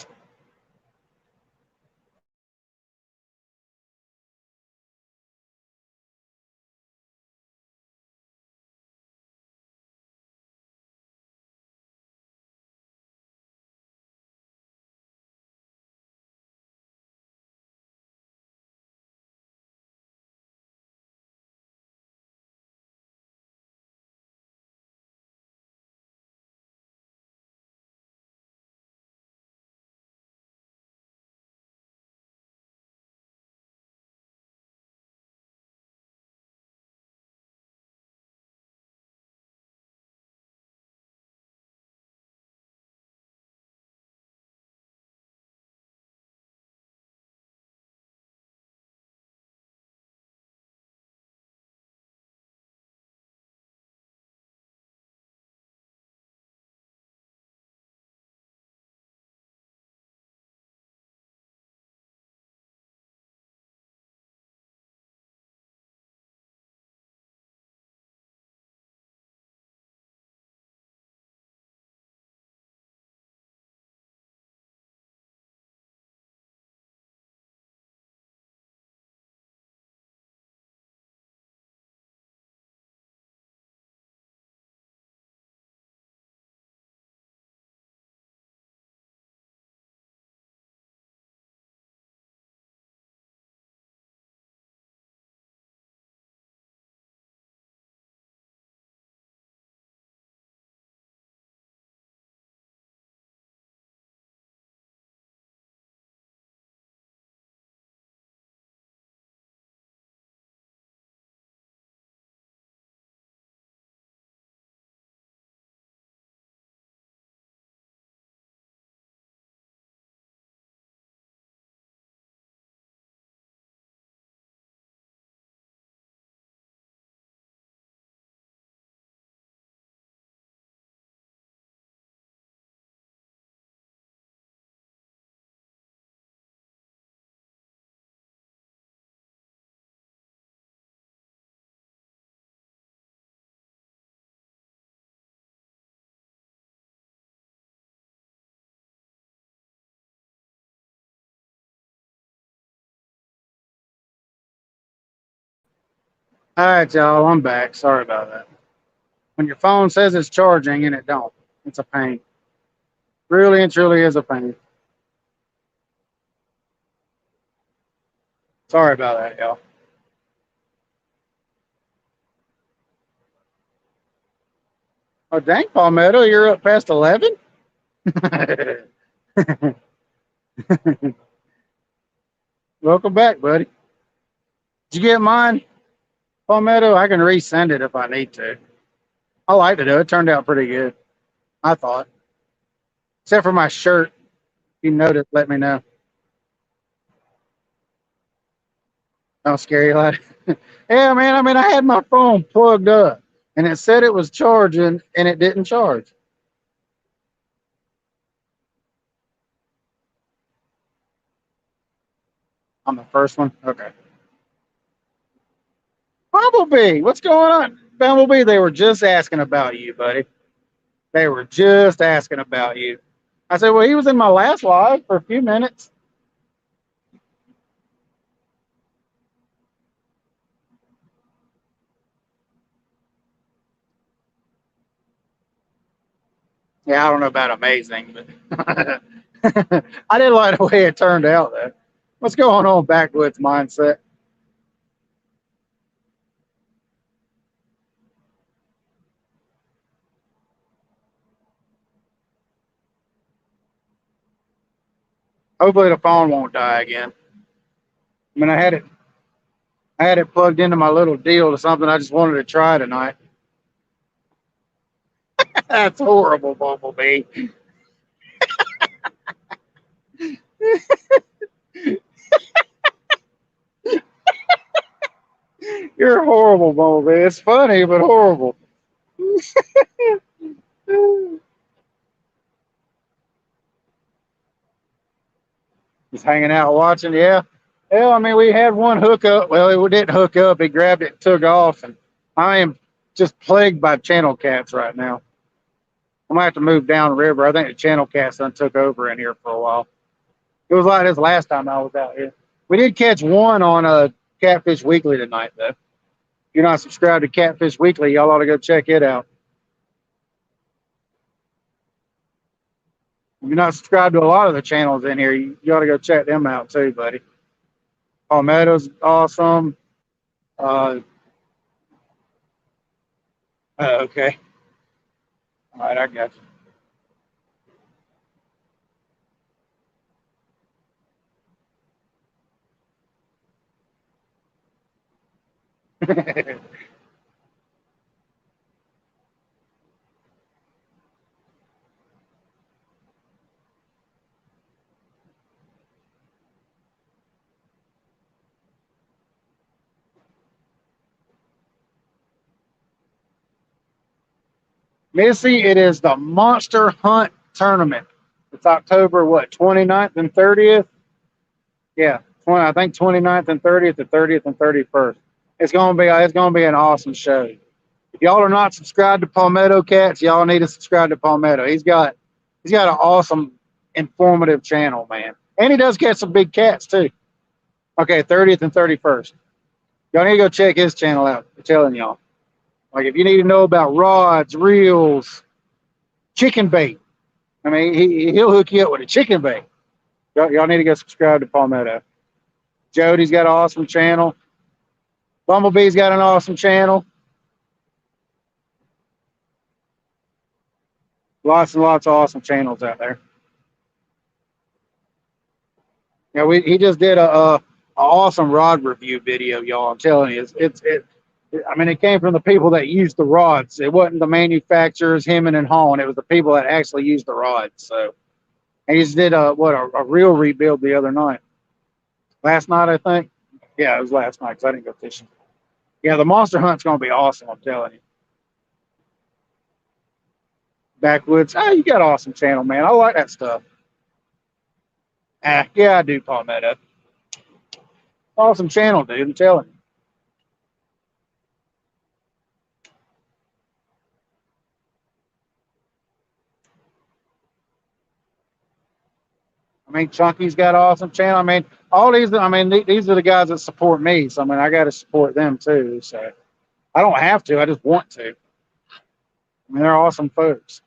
All right, y'all, I'm back. Sorry about that. When your phone says it's charging and it don't, it's a pain. Really and truly is a pain. Sorry about that, y'all. Oh, dang, Palmetto, you're up past 11? Welcome back, buddy. Did you get mine, Palmetto? I can resend it if I need to. I like to do it. It turned out pretty good, I thought. Except for my shirt. If you noticed, let me know. Don't scare you, lad. Yeah, man. I mean, I had my phone plugged up and it said it was charging and it didn't charge. On the first one? Okay. Bumblebee, what's going on? Bumblebee, they were just asking about you, buddy. They were just asking about you. I said, well, he was in my last live for a few minutes. Yeah, I don't know about amazing, but I didn't like the way it turned out, though. What's going on, backwoods mindset? Hopefully the phone won't die again. I mean, I had it plugged into my little deal to something I just wanted to try tonight. That's horrible, Bumblebee. You're horrible, Bumblebee. It's funny, but horrible. Just hanging out watching, yeah. Well, I mean, we had one hookup. Well, it didn't hook up. He grabbed it and took off. And I am just plagued by channel cats right now. I'm gonna have to move downriver. I think the channel cats done took over in here for a while. It was like this last time I was out here. We did catch one on a Catfish Weekly tonight, though. If you're not subscribed to Catfish Weekly, y'all ought to go check it out. If you're not subscribed to a lot of the channels in here, you ought to go check them out too, buddy. Palmetto's awesome. Uh, okay. All right, I got you. Missy, it is the Monster Hunt Tournament. It's October, what, 29th and 30th? Yeah, 20, I think 29th and 30th, the 30th and 31st. It's gonna be an awesome show. If y'all are not subscribed to Palmetto Cats, y'all need to subscribe to Palmetto. He's got an awesome, informative channel, man. And he does catch some big cats too. Okay, 30th and 31st. Y'all need to go check his channel out. I'm telling y'all. Like if you need to know about rods, reels, chicken bait. I mean, he'll hook you up with a chicken bait. Y'all need to go subscribe to Palmetto. Jody's got an awesome channel. Bumblebee's got an awesome channel. Lots and lots of awesome channels out there. Yeah, he just did a awesome rod review video, y'all. I'm telling you, I mean, it came from the people that used the rods. It wasn't the manufacturers, Hemming and Hawing. It was the people that actually used the rods. So, and he just did a real rebuild the other night. Last night, I think. Yeah, it was last night because I didn't go fishing. Yeah, the monster hunt's gonna be awesome. I'm telling you. Backwoods. Ah, you got an awesome channel, man. I like that stuff. Ah, yeah, I do, Palmetto. Awesome channel, dude. I'm telling you. I mean, Chunky's got an awesome channel. I mean, all these. I mean, these are the guys that support me. So I mean, I got to support them too. So I don't have to. I just want to. I mean, they're awesome folks.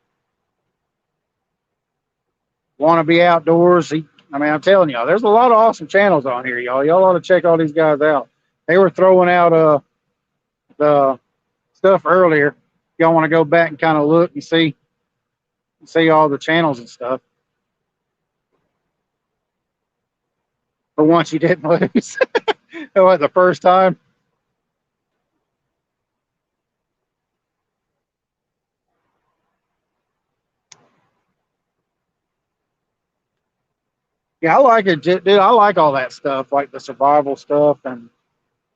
Want to be outdoors. I mean, I'm telling y'all, there's a lot of awesome channels on here, y'all. Y'all ought to check all these guys out. They were throwing out the stuff earlier. Y'all want to go back and kind of look and see all the channels and stuff. For once, you didn't lose. What, the first time? Yeah, I like it, dude. I like all that stuff, like the survival stuff and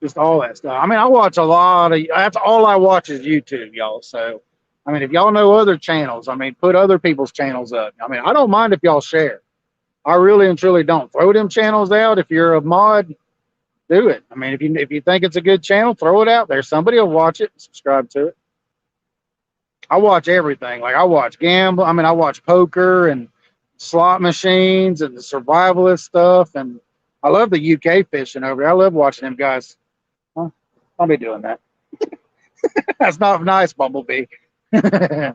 just all that stuff. I mean, I watch a lot of. That's all I watch is YouTube, y'all. So, I mean, if y'all know other channels, I mean, put other people's channels up. I mean, I don't mind if y'all share. I really and truly don't. Throw them channels out. If you're a mod, do it. I mean, if you think it's a good channel, throw it out there. Somebody will watch it, subscribe to it. I watch everything. Like I watch gamble. I mean, I watch poker and slot machines and the survivalist stuff. And I love the UK fishing over there. I love watching them guys. Huh? I'll be doing that. That's not nice, Bumblebee. I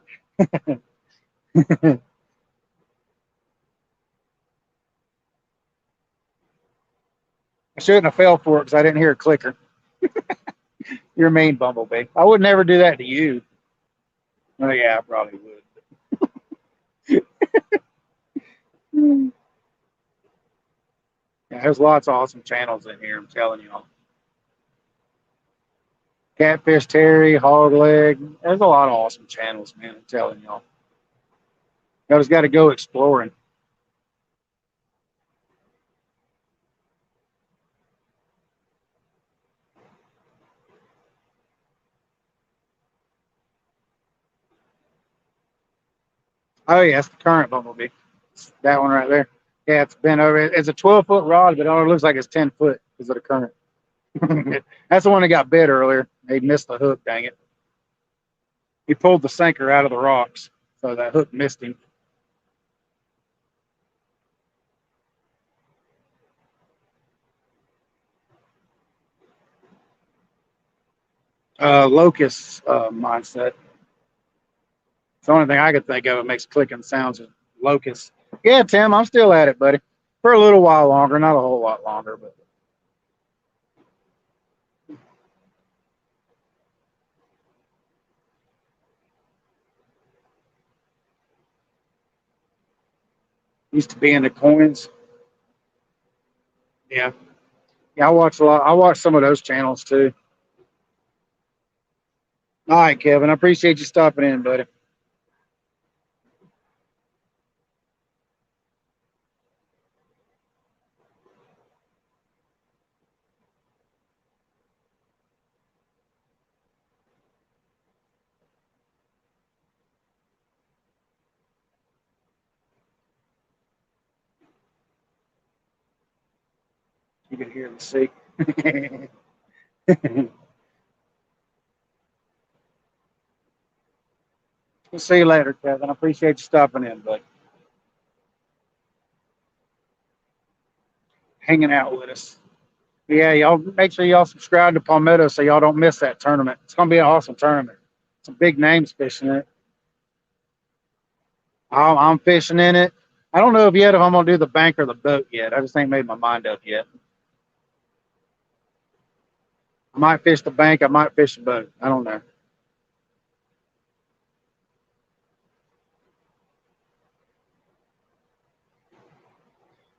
shouldn't have fell for it because I didn't hear a clicker. You're mean, Bumblebee. I would never do that to you. Oh yeah, I probably would. Yeah, there's lots of awesome channels in here. I'm telling you. Catfish Terry, Hog Leg. There's a lot of awesome channels, man. I'm telling y'all. Y'all just got to go exploring. Oh yeah, that's the current Bumblebee. It's that one right there. Yeah, it's been over. It's a 12-foot rod, but it only looks like it's 10 foot because of the current. That's the one that got bit earlier. He missed the hook. Dang it! He pulled the sinker out of the rocks, so that hook missed him. Locust mindset. It's the only thing I could think of that makes clicking sounds is locust. Yeah, Tim, I'm still at it, buddy. For a little while longer, not a whole lot longer, but used to be into coins. Yeah. Yeah, I watch a lot. I watch some of those channels too. All right, Kevin. I appreciate you stopping in, buddy. You can hear the sea. We'll see you later, Kevin. I appreciate you stopping in, buddy. Hanging out with us. Yeah, y'all make sure y'all subscribe to Palmetto so y'all don't miss that tournament. It's gonna be an awesome tournament. Some big names fishing it. I'm fishing in it. I don't know if yet if I'm gonna do the bank or the boat yet. I just ain't made my mind up yet. I might fish the bank. I might fish the boat. I don't know.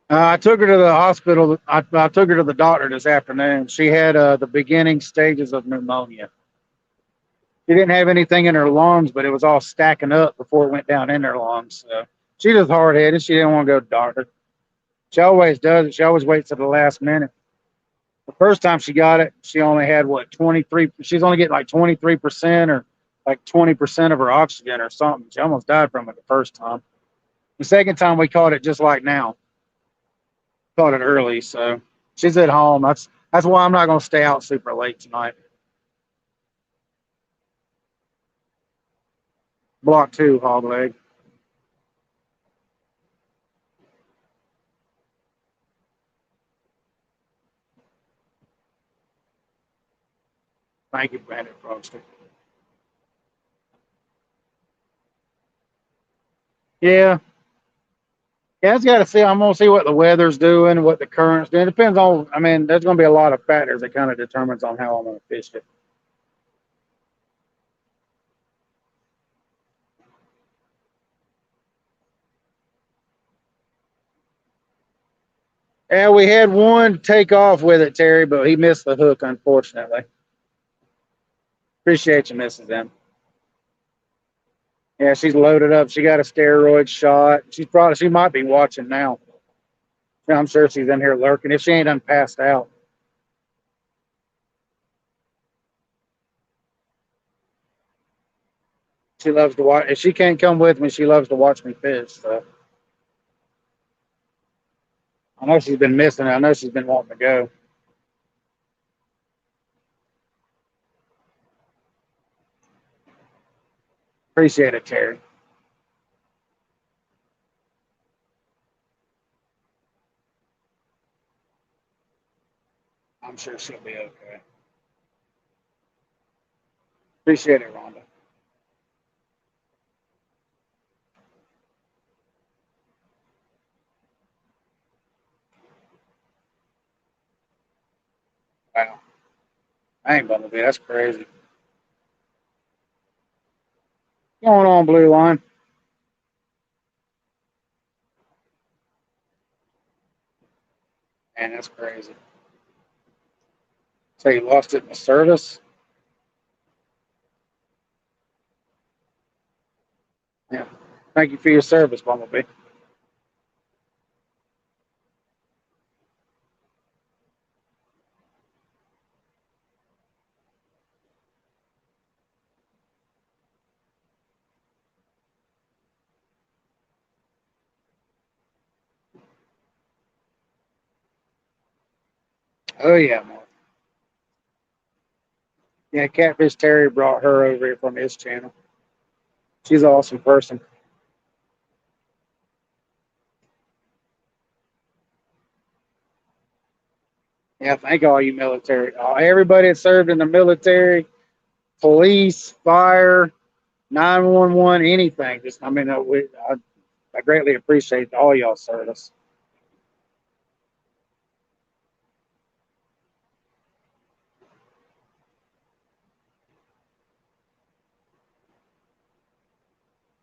I took her to the hospital. I took her to the doctor this afternoon. She had the beginning stages of pneumonia. She didn't have anything in her lungs, but it was all stacking up before it went down in her lungs. So she was hard headed. She didn't want to go to the doctor. She always does it. She always waits to the last minute. The first time she got it, she only had what 23. She's only getting like 23% or like 20% of her oxygen or something. She almost died from it the first time. The second time we caught it just like now. Caught it early, so she's at home. That's why I'm not gonna stay out super late tonight. Block two, hog leg. Thank you, Bandit Frogster. Yeah. Yeah, it's got to see. I'm gonna see what the weather's doing, what the current's doing. It depends on. I mean, there's gonna be a lot of factors that kind of determines on how I'm gonna fish it. Yeah, we had one take off with it, Terry, but he missed the hook, unfortunately. Appreciate you, Mrs. M. Yeah, she's loaded up. She got a steroid shot. She might be watching now. I'm sure she's in here lurking. If she ain't done passed out. She loves to watch. If she can't come with me, she loves to watch me fish. So I know she's been missing it. I know she's been wanting to go. Appreciate it, Terry. I'm sure she'll be okay. Appreciate it, Rhonda. Wow. I ain't Bumblebee. That's crazy. What's going on, Blue Line? Man, that's crazy. So you lost it in the service? Yeah. Thank you for your service, Bumblebee. Oh yeah, Mark. Yeah, Catfish Terry brought her over here from his channel. She's an awesome person. Yeah, thank all you military. Everybody that served in the military, police, fire, 911, anything. Just, I mean, I greatly appreciate all y'all service.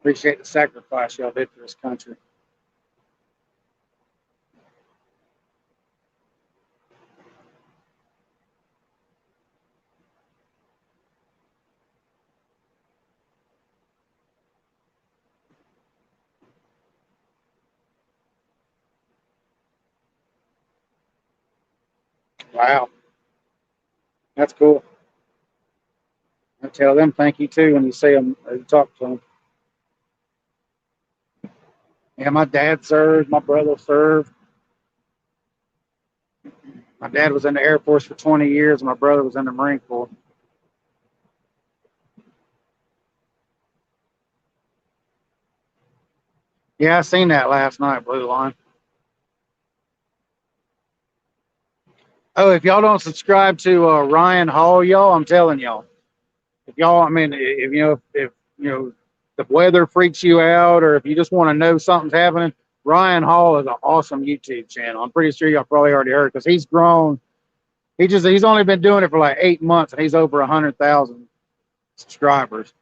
Appreciate the sacrifice y'all did for this country. Wow, that's cool. I tell them thank you too when you see them or you talk to them. Yeah, my dad served, my brother served. My dad was in the Air Force for 20 years. My brother was in the Marine Corps. Yeah, I seen that last night, Blue Line. Oh, if y'all don't subscribe to Ryan Hall, y'all, I'm telling y'all. If y'all, I mean, if if you know the weather freaks you out, or if you just want to know something's happening, Ryan Hall is an awesome YouTube channel. I'm pretty sure y'all probably already heard because he's grown. He's only been doing it for like 8 months, and he's over 100,000 subscribers.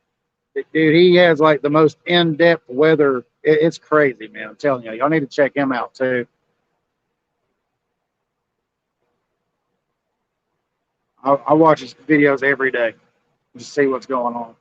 Dude, he has like the most in-depth weather. It's crazy, man. I'm telling you, y'all need to check him out too. I watch his videos every day to see what's going on.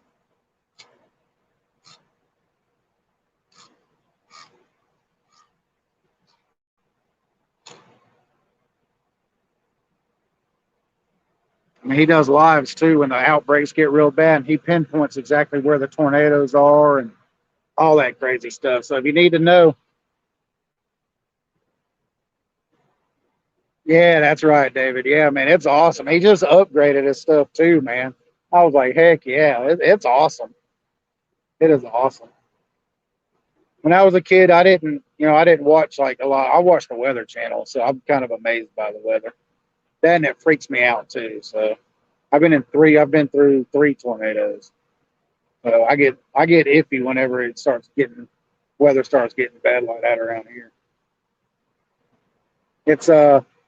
I mean, he does lives too when the outbreaks get real bad, and he pinpoints exactly where the tornadoes are and all that crazy stuff. So if you need to know, yeah, that's right, David. Yeah, man, it's awesome. He just upgraded his stuff too, man. I was like, heck yeah, it's awesome. It is awesome. When I was a kid, I didn't watch like a lot. I watched the Weather Channel, so I'm kind of amazed by the weather. Then it freaks me out too. So I've been through three tornadoes. So I get iffy whenever it starts getting weather starts getting bad like that around here. It's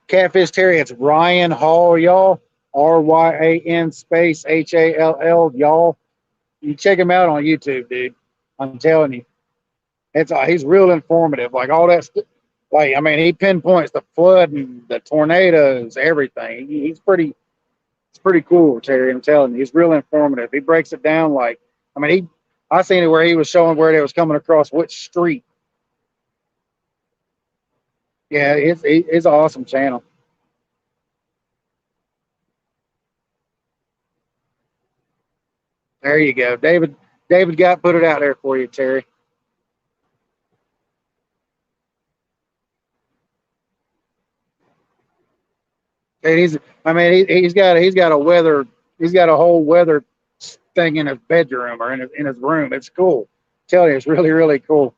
Catfish Terry. It's Ryan Hall, y'all. RYAN space HALL, y'all. You check him out on YouTube, dude. I'm telling you, it's he's real informative. Like all that, like I mean, he pinpoints the flood and the tornadoes, everything. He's pretty, it's pretty cool, Terry. I'm telling you, he's real informative. He breaks it down like, I mean, I seen it where he was showing where they was coming across which street. Yeah, it's an awesome channel. There you go, David. David got put it out there for you, Terry. And I mean, he's got a weather, he's got a whole weather thing in his bedroom or in his room. It's cool. Tell you, it's really really cool.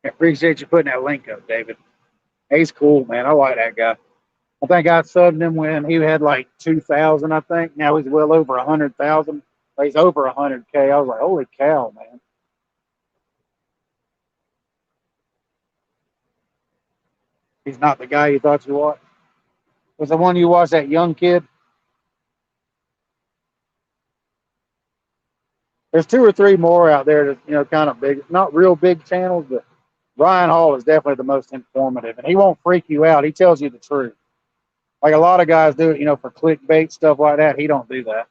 I appreciate you putting that link up, David. He's cool, man. I like that guy. I think I subbed him when he had like 2,000. I think now he's well over 100,000. He's over 100K. I was like, holy cow, man. He's not the guy you thought you was. Was the one you watched, that young kid? There's two or three more out there that kind of big, not real big channels, but Ryan Hall is definitely the most informative, and he won't freak you out. He tells you the truth. Like a lot of guys do it, for clickbait stuff like that. He don't do that.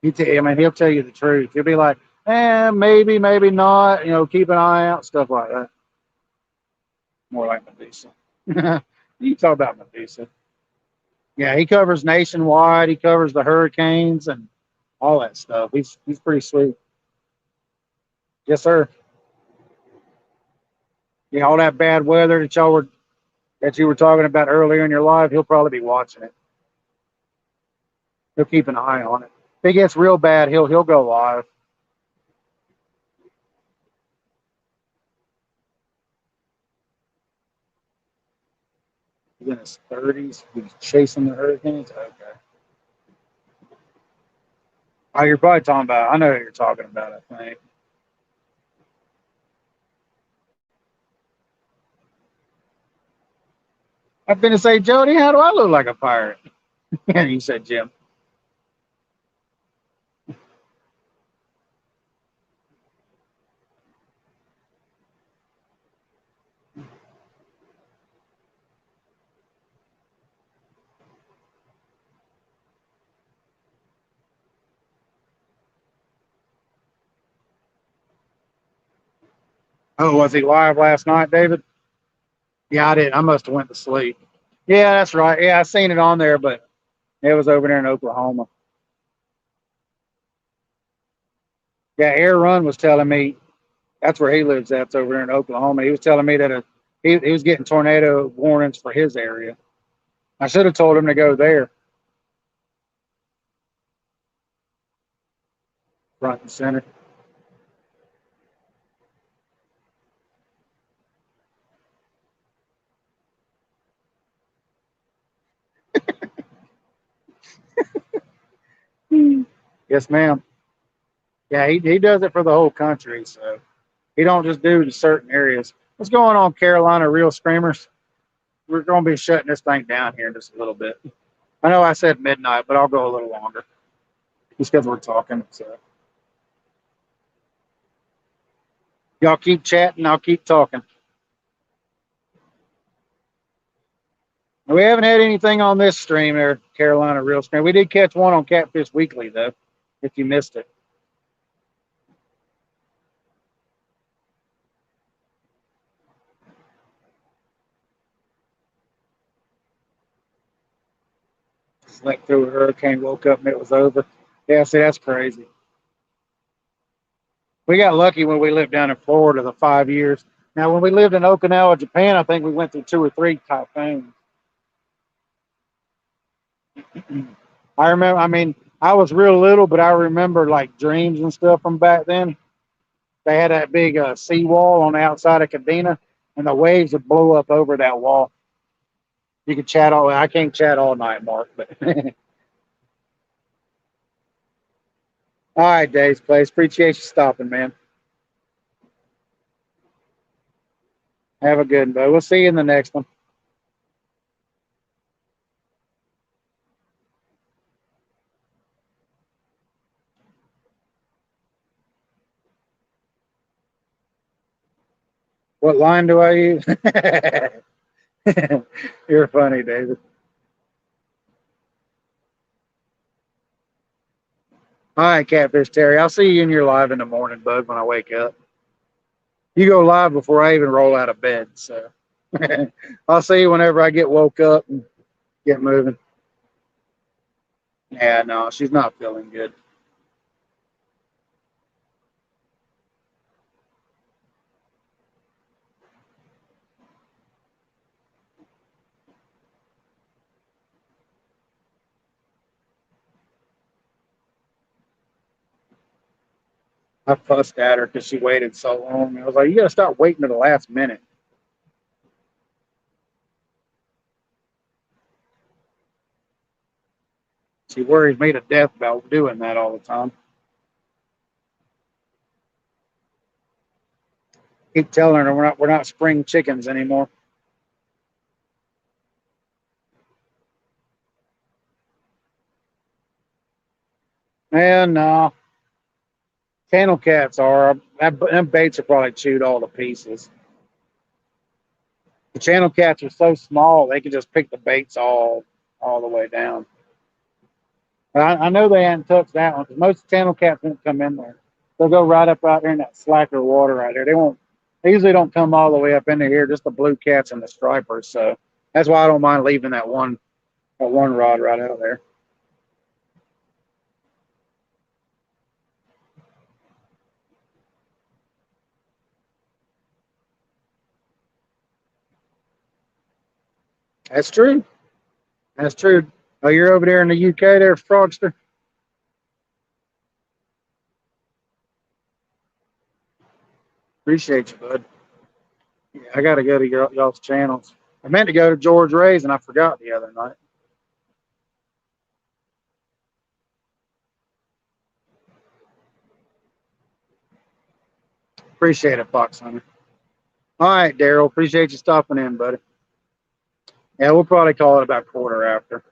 I mean, he'll tell you the truth. He'll be like, maybe, maybe not. Keep an eye out, stuff like that. More like Medusa. You talk about Medusa. Yeah, he covers nationwide. He covers the hurricanes and all that stuff. He's pretty sweet. Yes, sir. Yeah, all that bad weather that you were talking about earlier in your life, he'll probably be watching it. He'll keep an eye on it. If it gets real bad, he'll go live. He's in his 30s. He's chasing the hurricanes. Okay. Oh, you're probably talking about. I know what you're talking about. I think. I've been to say, Jody, how do I look like a pirate? And you said, Jim. Oh, was he live last night, David? Yeah, I didn't. I must have went to sleep. Yeah, that's right. Yeah, I seen it on there, but it was over there in Oklahoma. Yeah, Air Run was telling me that's where he lives. That's over there in Oklahoma. He was telling me that he was getting tornado warnings for his area. I should have told him to go there, front and center. Yes, ma'am. Yeah, he does it for the whole country. So he don't just do the certain areas. What's going on, Carolina Real Screamers? We're going to be shutting this thing down here in just a little bit. I know I said midnight, but I'll go a little longer just because we're talking. So y'all keep chatting. I'll keep talking. We haven't had anything on this stream there, Carolina Real Scream. We did catch one on Catfish Weekly, though, if you missed it. Slept through a hurricane, woke up, and it was over. Yeah, see, that's crazy. We got lucky when we lived down in Florida the 5 years. Now, when we lived in Okinawa, Japan, I think we went through two or three typhoons. I remember, I mean, I was real little, but I remember like dreams and stuff from back then. They had that big sea wall on the outside of Cadena, and the waves would blow up over that wall. You could chat all. I can't chat all night, Mark, but all right, Dave's place. Appreciate you stopping, man. Have a good one, bud. We'll see you in the next one. What line do I use? You're funny, David. All right, Catfish Terry. I'll see you in your live in the morning, bud, when I wake up. You go live before I even roll out of bed. So I'll see you whenever I get woke up and get moving. Yeah, no, she's not feeling good. I fussed at her because she waited so long. I was like, you got to stop waiting to the last minute. She worries me to death about doing that all the time. Keep telling her we're not spring chickens anymore. And channel cats are them baits are probably chewed all to pieces. The channel cats are so small they can just pick the baits all the way down. I know they hadn't touched that one because most channel cats won't come in there. They'll go right up out there in that slacker water right there. They won't. They usually don't come all the way up into here. Just the blue cats and the stripers. So that's why I don't mind leaving that one rod right out there. That's true. That's true. Oh, you're over there in the UK, there, Frogster. Appreciate you, bud. Yeah, I got to go to y'all's channels. I meant to go to George Ray's and I forgot the other night. Appreciate it, Fox Hunter. All right, Daryl. Appreciate you stopping in, buddy. Yeah, we'll probably call it about quarter after.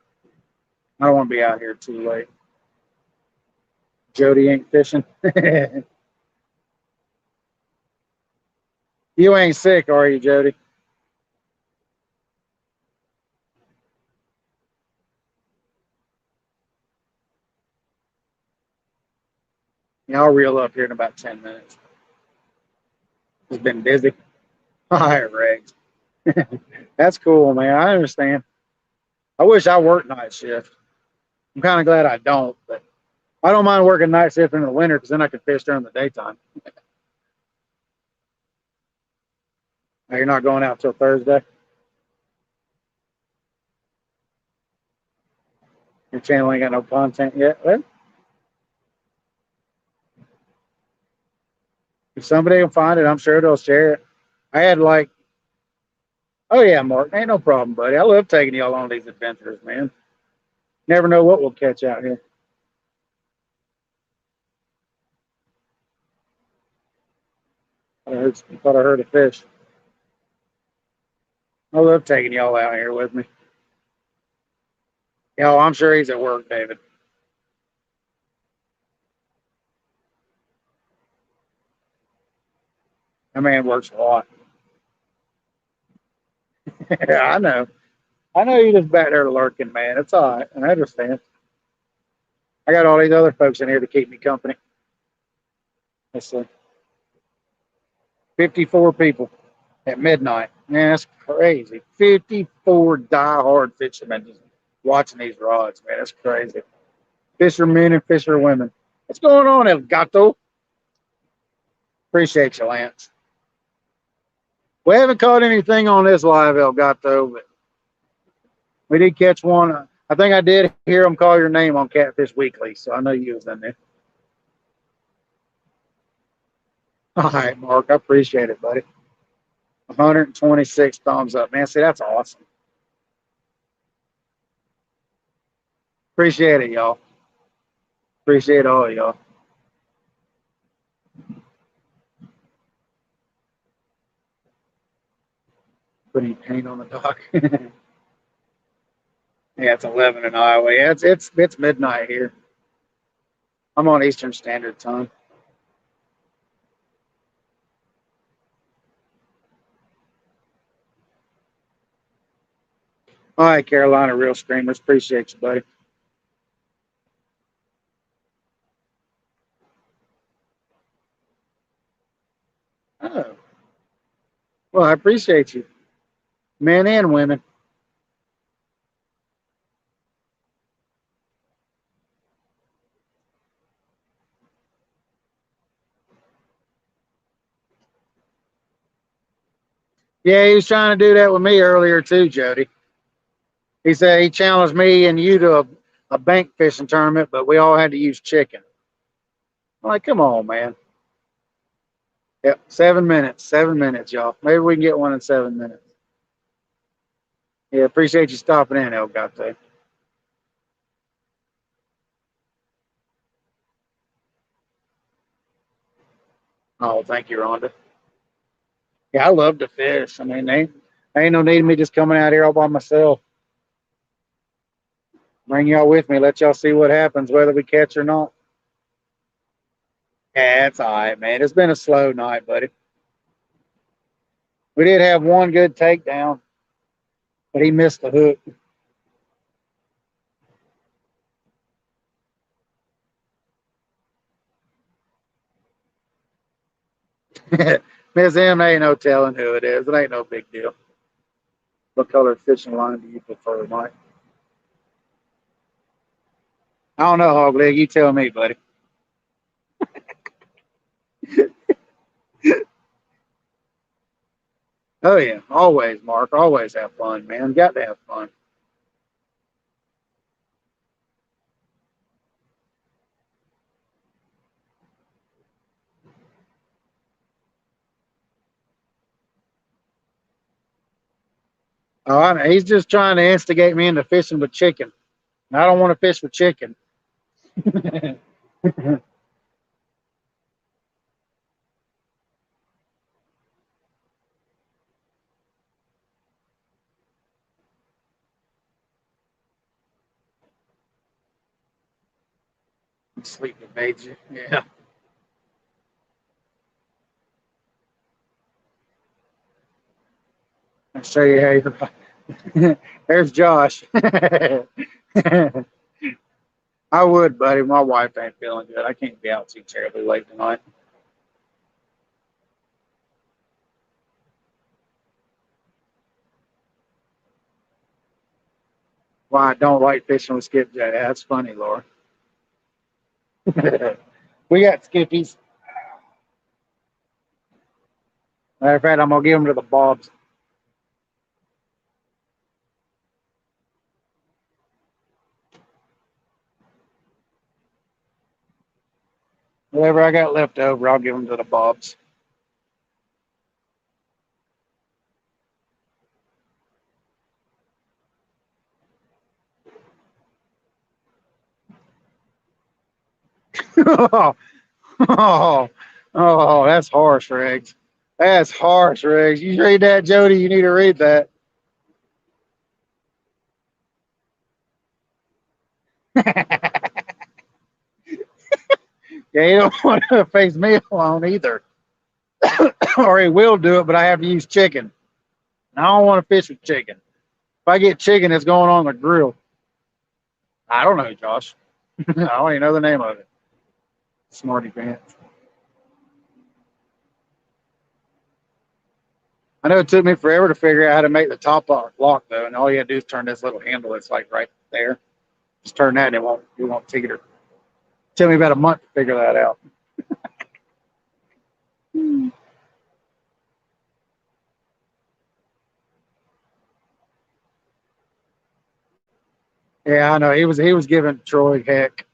I don't want to be out here too late. Jody ain't fishing. You ain't sick, are you, Jody? Yeah, I'll reel up here in about 10 minutes. Just been busy. All right, Regs. That's cool, man. I understand. I wish I worked night shift. I'm kind of glad I don't, but I don't mind working night shift in the winter because then I can fish during the daytime. Now, you're not going out till Thursday. Your channel ain't got no content yet. Well, if somebody will find it, I'm sure they'll share it. I had like, oh yeah, Mark, ain't no problem, buddy. I love taking y'all on these adventures, man. Never know what we'll catch out here. I thought I heard a fish. I love taking y'all out here with me. Yo, I'm sure he's at work, David. That man works a lot. Yeah, I know. I know you're just back there lurking, man. It's all right. I understand. I got all these other folks in here to keep me company. Let's see. 54 people at midnight. Man, that's crazy. 54 diehard fishermen just watching these rods, man. That's crazy. Fishermen and fisherwomen. What's going on, El Gato? Appreciate you, Lance. We haven't caught anything on this live, El Gato, but we did catch one. I think I did hear him call your name on Catfish Weekly, so I know you was in there. All right, Mark, I appreciate it, buddy. 126 thumbs up, man. See, that's awesome. Appreciate it, y'all. Appreciate all of y'all. Putting paint on the dock. Yeah, it's 11 in Iowa. Yeah, it's midnight here. I'm on Eastern Standard Time. All right, Carolina Real Screamers. Appreciate you, buddy. Oh, well, I appreciate you, men and women. Yeah, he was trying to do that with me earlier too, Jody. He said he challenged me and you to a bank fishing tournament, but we all had to use chicken. I'm like, come on, man. Yep, 7 minutes. 7 minutes, y'all. Maybe we can get one in 7 minutes. Yeah, appreciate you stopping in, El Gato. Oh, thank you, Rhonda. Yeah, I love to fish. I mean, ain't no need of me just coming out here all by myself. Bring y'all with me. Let y'all see what happens, whether we catch or not. Yeah, it's all right, man. It's been a slow night, buddy. We did have one good takedown, but he missed the hook. Miss M, ain't no telling who it is. It ain't no big deal. What color fishing line do you prefer, Mike? I don't know, Hog Leg. You tell me, buddy. Oh yeah, always, Mark. Always have fun, man. Got to have fun. Oh, I know. He's just trying to instigate me into fishing with chicken. I don't want to fish with chicken. Sleeping made you. Yeah. I'll show you how you. There's Josh. I would, buddy. My wife ain't feeling good. I can't be out too terribly late tonight. Why I don't like fishing with skipjack. That's funny, Laura. We got skippies. Matter of fact, I'm gonna give them to the Bobs. Whatever I got left over, I'll give them to the Bobs. Oh, oh, oh, that's harsh, Riggs. That's harsh, Riggs. You read that, Jody? You need to read that. Yeah, you don't want to face me alone either. Or he will do it, but I have to use chicken. I don't want to fish with chicken. If I get chicken, it's going on the grill. I don't know, Josh. I don't even know the name of it. Smarty pants. I know it took me forever to figure out how to make the top lock though, and all you had to do is turn this little handle. It's like right there. Just turn that, and it won't take it. Took me about a month to figure that out. Yeah, I know. He was giving Troy heck.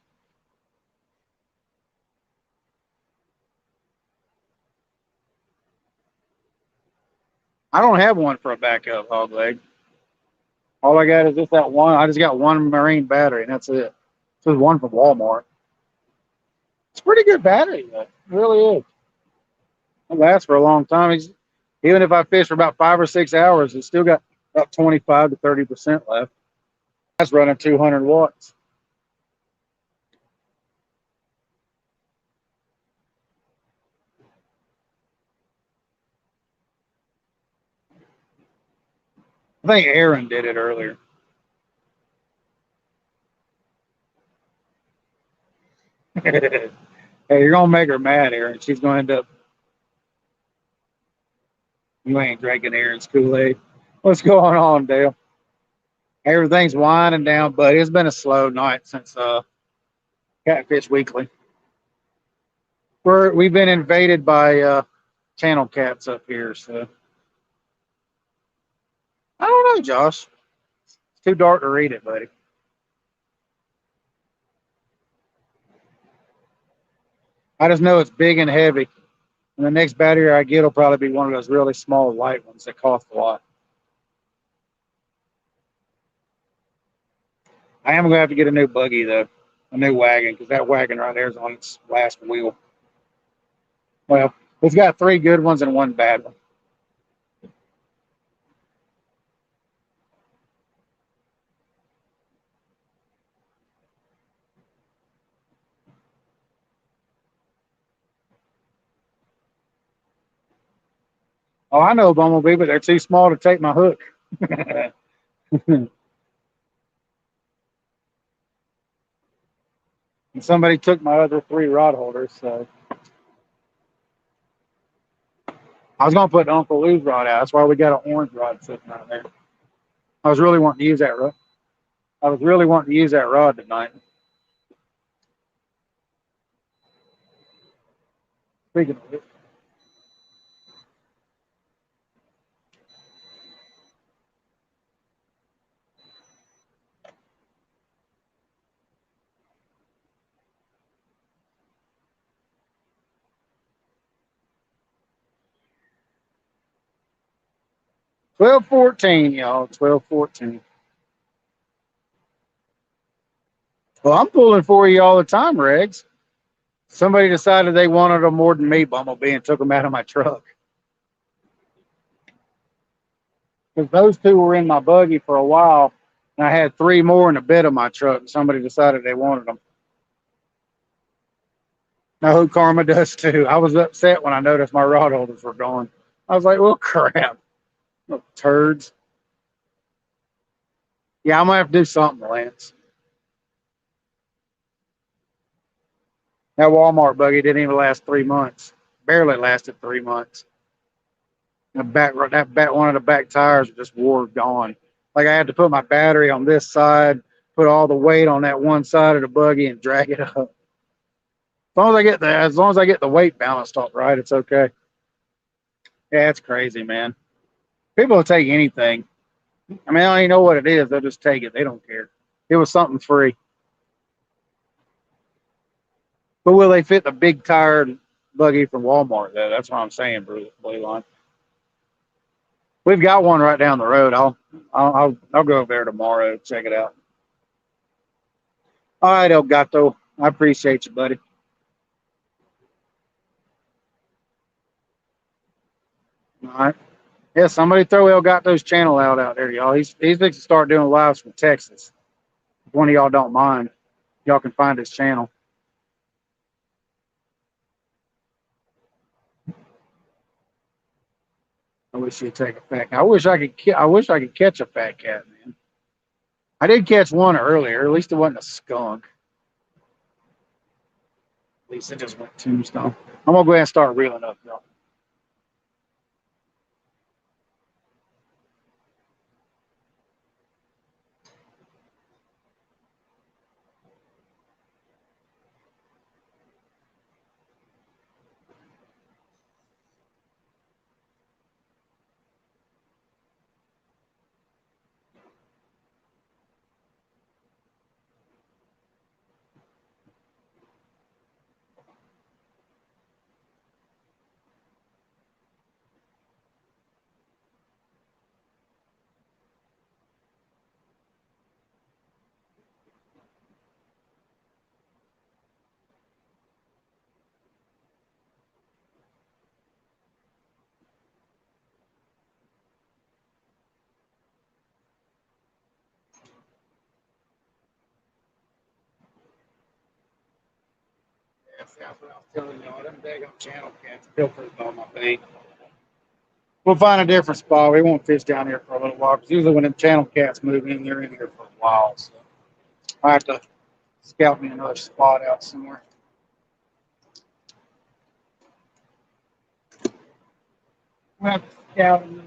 I don't have one for a backup hog leg. All I got is just that one. I just got one marine battery, and that's it. This is one from Walmart. It's a pretty good battery, though. It really is. It lasts for a long time. Even if I fish for about 5 or 6 hours, it's still got about 25 to 30% left. That's running 200 watts. I think Aaron did it earlier. Hey, you're gonna make her mad, Aaron. She's gonna end up. You ain't drinking Aaron's Kool-Aid. What's going on, Dale? Everything's winding down, but it's been a slow night since Catfish Weekly. We've been invaded by channel cats up here, so I don't know, Josh. It's too dark to read it, buddy. I just know it's big and heavy, and the next battery I get will probably be one of those really small light ones that cost a lot. I am gonna have to get a new buggy though, a new wagon, because that wagon right there is on its last wheel. Well, it's got three good ones and one bad one. Oh, I know Bumblebee, but they're too small to take my hook. And somebody took my other three rod holders, so I was gonna put Uncle Lou's rod out. That's why we got an orange rod sitting right there. I was really wanting to use that rod. I was really wanting to use that rod tonight. Speaking of it, 12-14, y'all. 12-14. Well, I'm pulling for you all the time, Regs. Somebody decided they wanted them more than me, Bumblebee, and took them out of my truck. Because those two were in my buggy for a while, and I had three more in the bed of my truck. And somebody decided they wanted them. Now, who Karma does too. I was upset when I noticed my rod holders were gone. I was like, well, crap. Little turds. Yeah, I'm going to have to do something, Lance. That Walmart buggy didn't even last 3 months. Barely lasted 3 months. One of the back tires just wore gone. Like I had to put my battery on this side, put all the weight on that one side of the buggy, and drag it up. As long as I get the weight balanced up right, it's okay. Yeah, it's crazy, man. People will take anything. I mean, I don't even know what it is. They'll just take it. They don't care. It was something free. But will they fit the big tired buggy from Walmart though? That's what I'm saying, Blue Line. We've got one right down the road. I'll go over there tomorrow and check it out. All right, El Gato. I appreciate you, buddy. All right. Yeah, somebody throw El Gato's channel out there, y'all. He's fixing to start doing lives from Texas. If one of y'all don't mind, y'all can find his channel. I wish you'd take a fat cat. I wish I could catch a fat cat, man. I did catch one earlier. At least it wasn't a skunk. At least it just went tombstone. I'm gonna go ahead and start reeling up, y'all. That's what I was telling y'all. Them daggone channel cats pilfers on my bait. We'll find a different spot. We won't fish down here for a little while because usually when them channel cats move in, they're in here for a while. So I have to scout me another spot out somewhere. I have to scout another.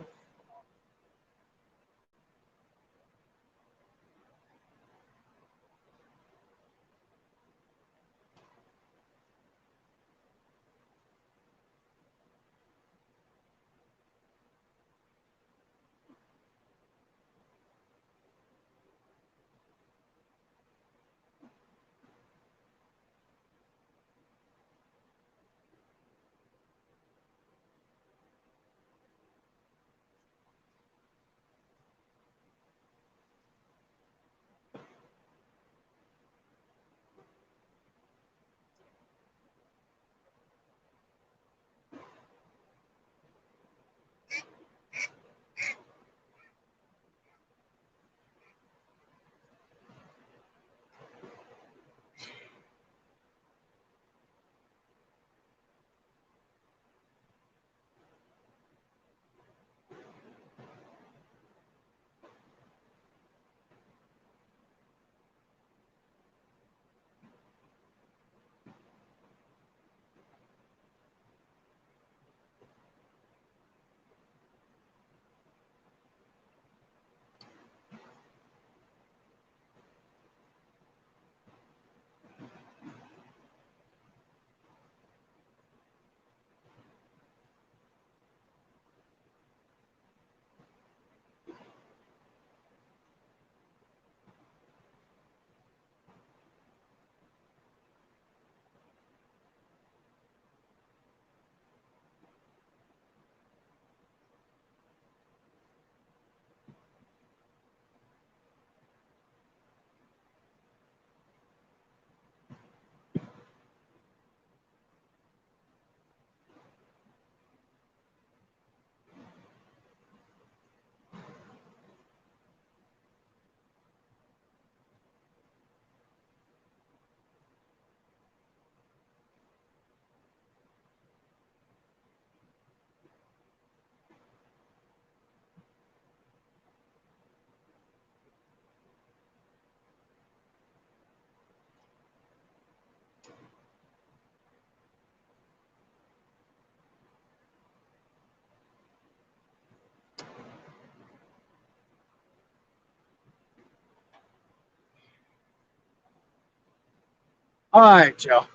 All right, y'all.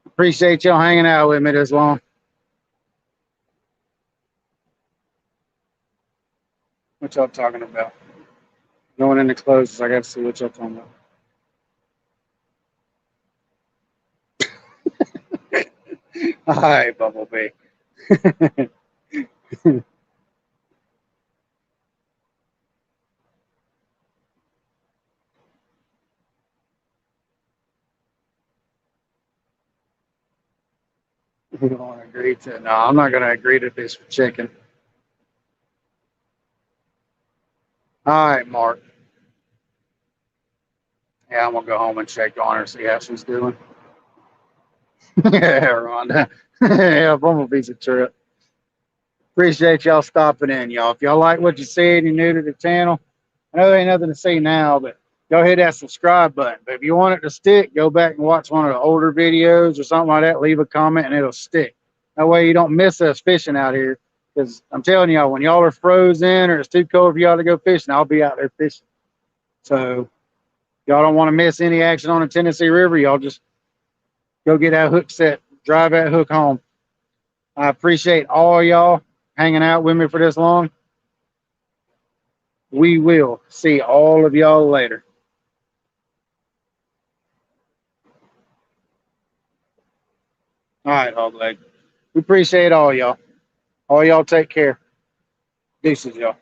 Appreciate y'all hanging out with me this long. What y'all talking about? Going into closes, I got to see what y'all talking about. All right, Bumblebee. You don't want to agree to? No, I'm not going to agree to this for chicken. All right, Mark. Yeah, I'm gonna go home and check on her, see how she's doing. Yeah, Rhonda. Yeah, Bumblebee's a trip. Appreciate y'all stopping in, y'all. If y'all like what you see and you're new to the channel, I know there ain't nothing to see now, but go hit that subscribe button. But if you want it to stick, go back and watch one of the older videos or something like that. Leave a comment and it'll stick. That way you don't miss us fishing out here. Because I'm telling y'all, when y'all are frozen or it's too cold for y'all to go fishing, I'll be out there fishing. So y'all don't want to miss any action on the Tennessee River. Y'all just go get that hook set, drive that hook home. I appreciate all y'all hanging out with me for this long. We will see all of y'all later. All right, Hog Leg. We appreciate all y'all. All y'all take care. Deuces, y'all.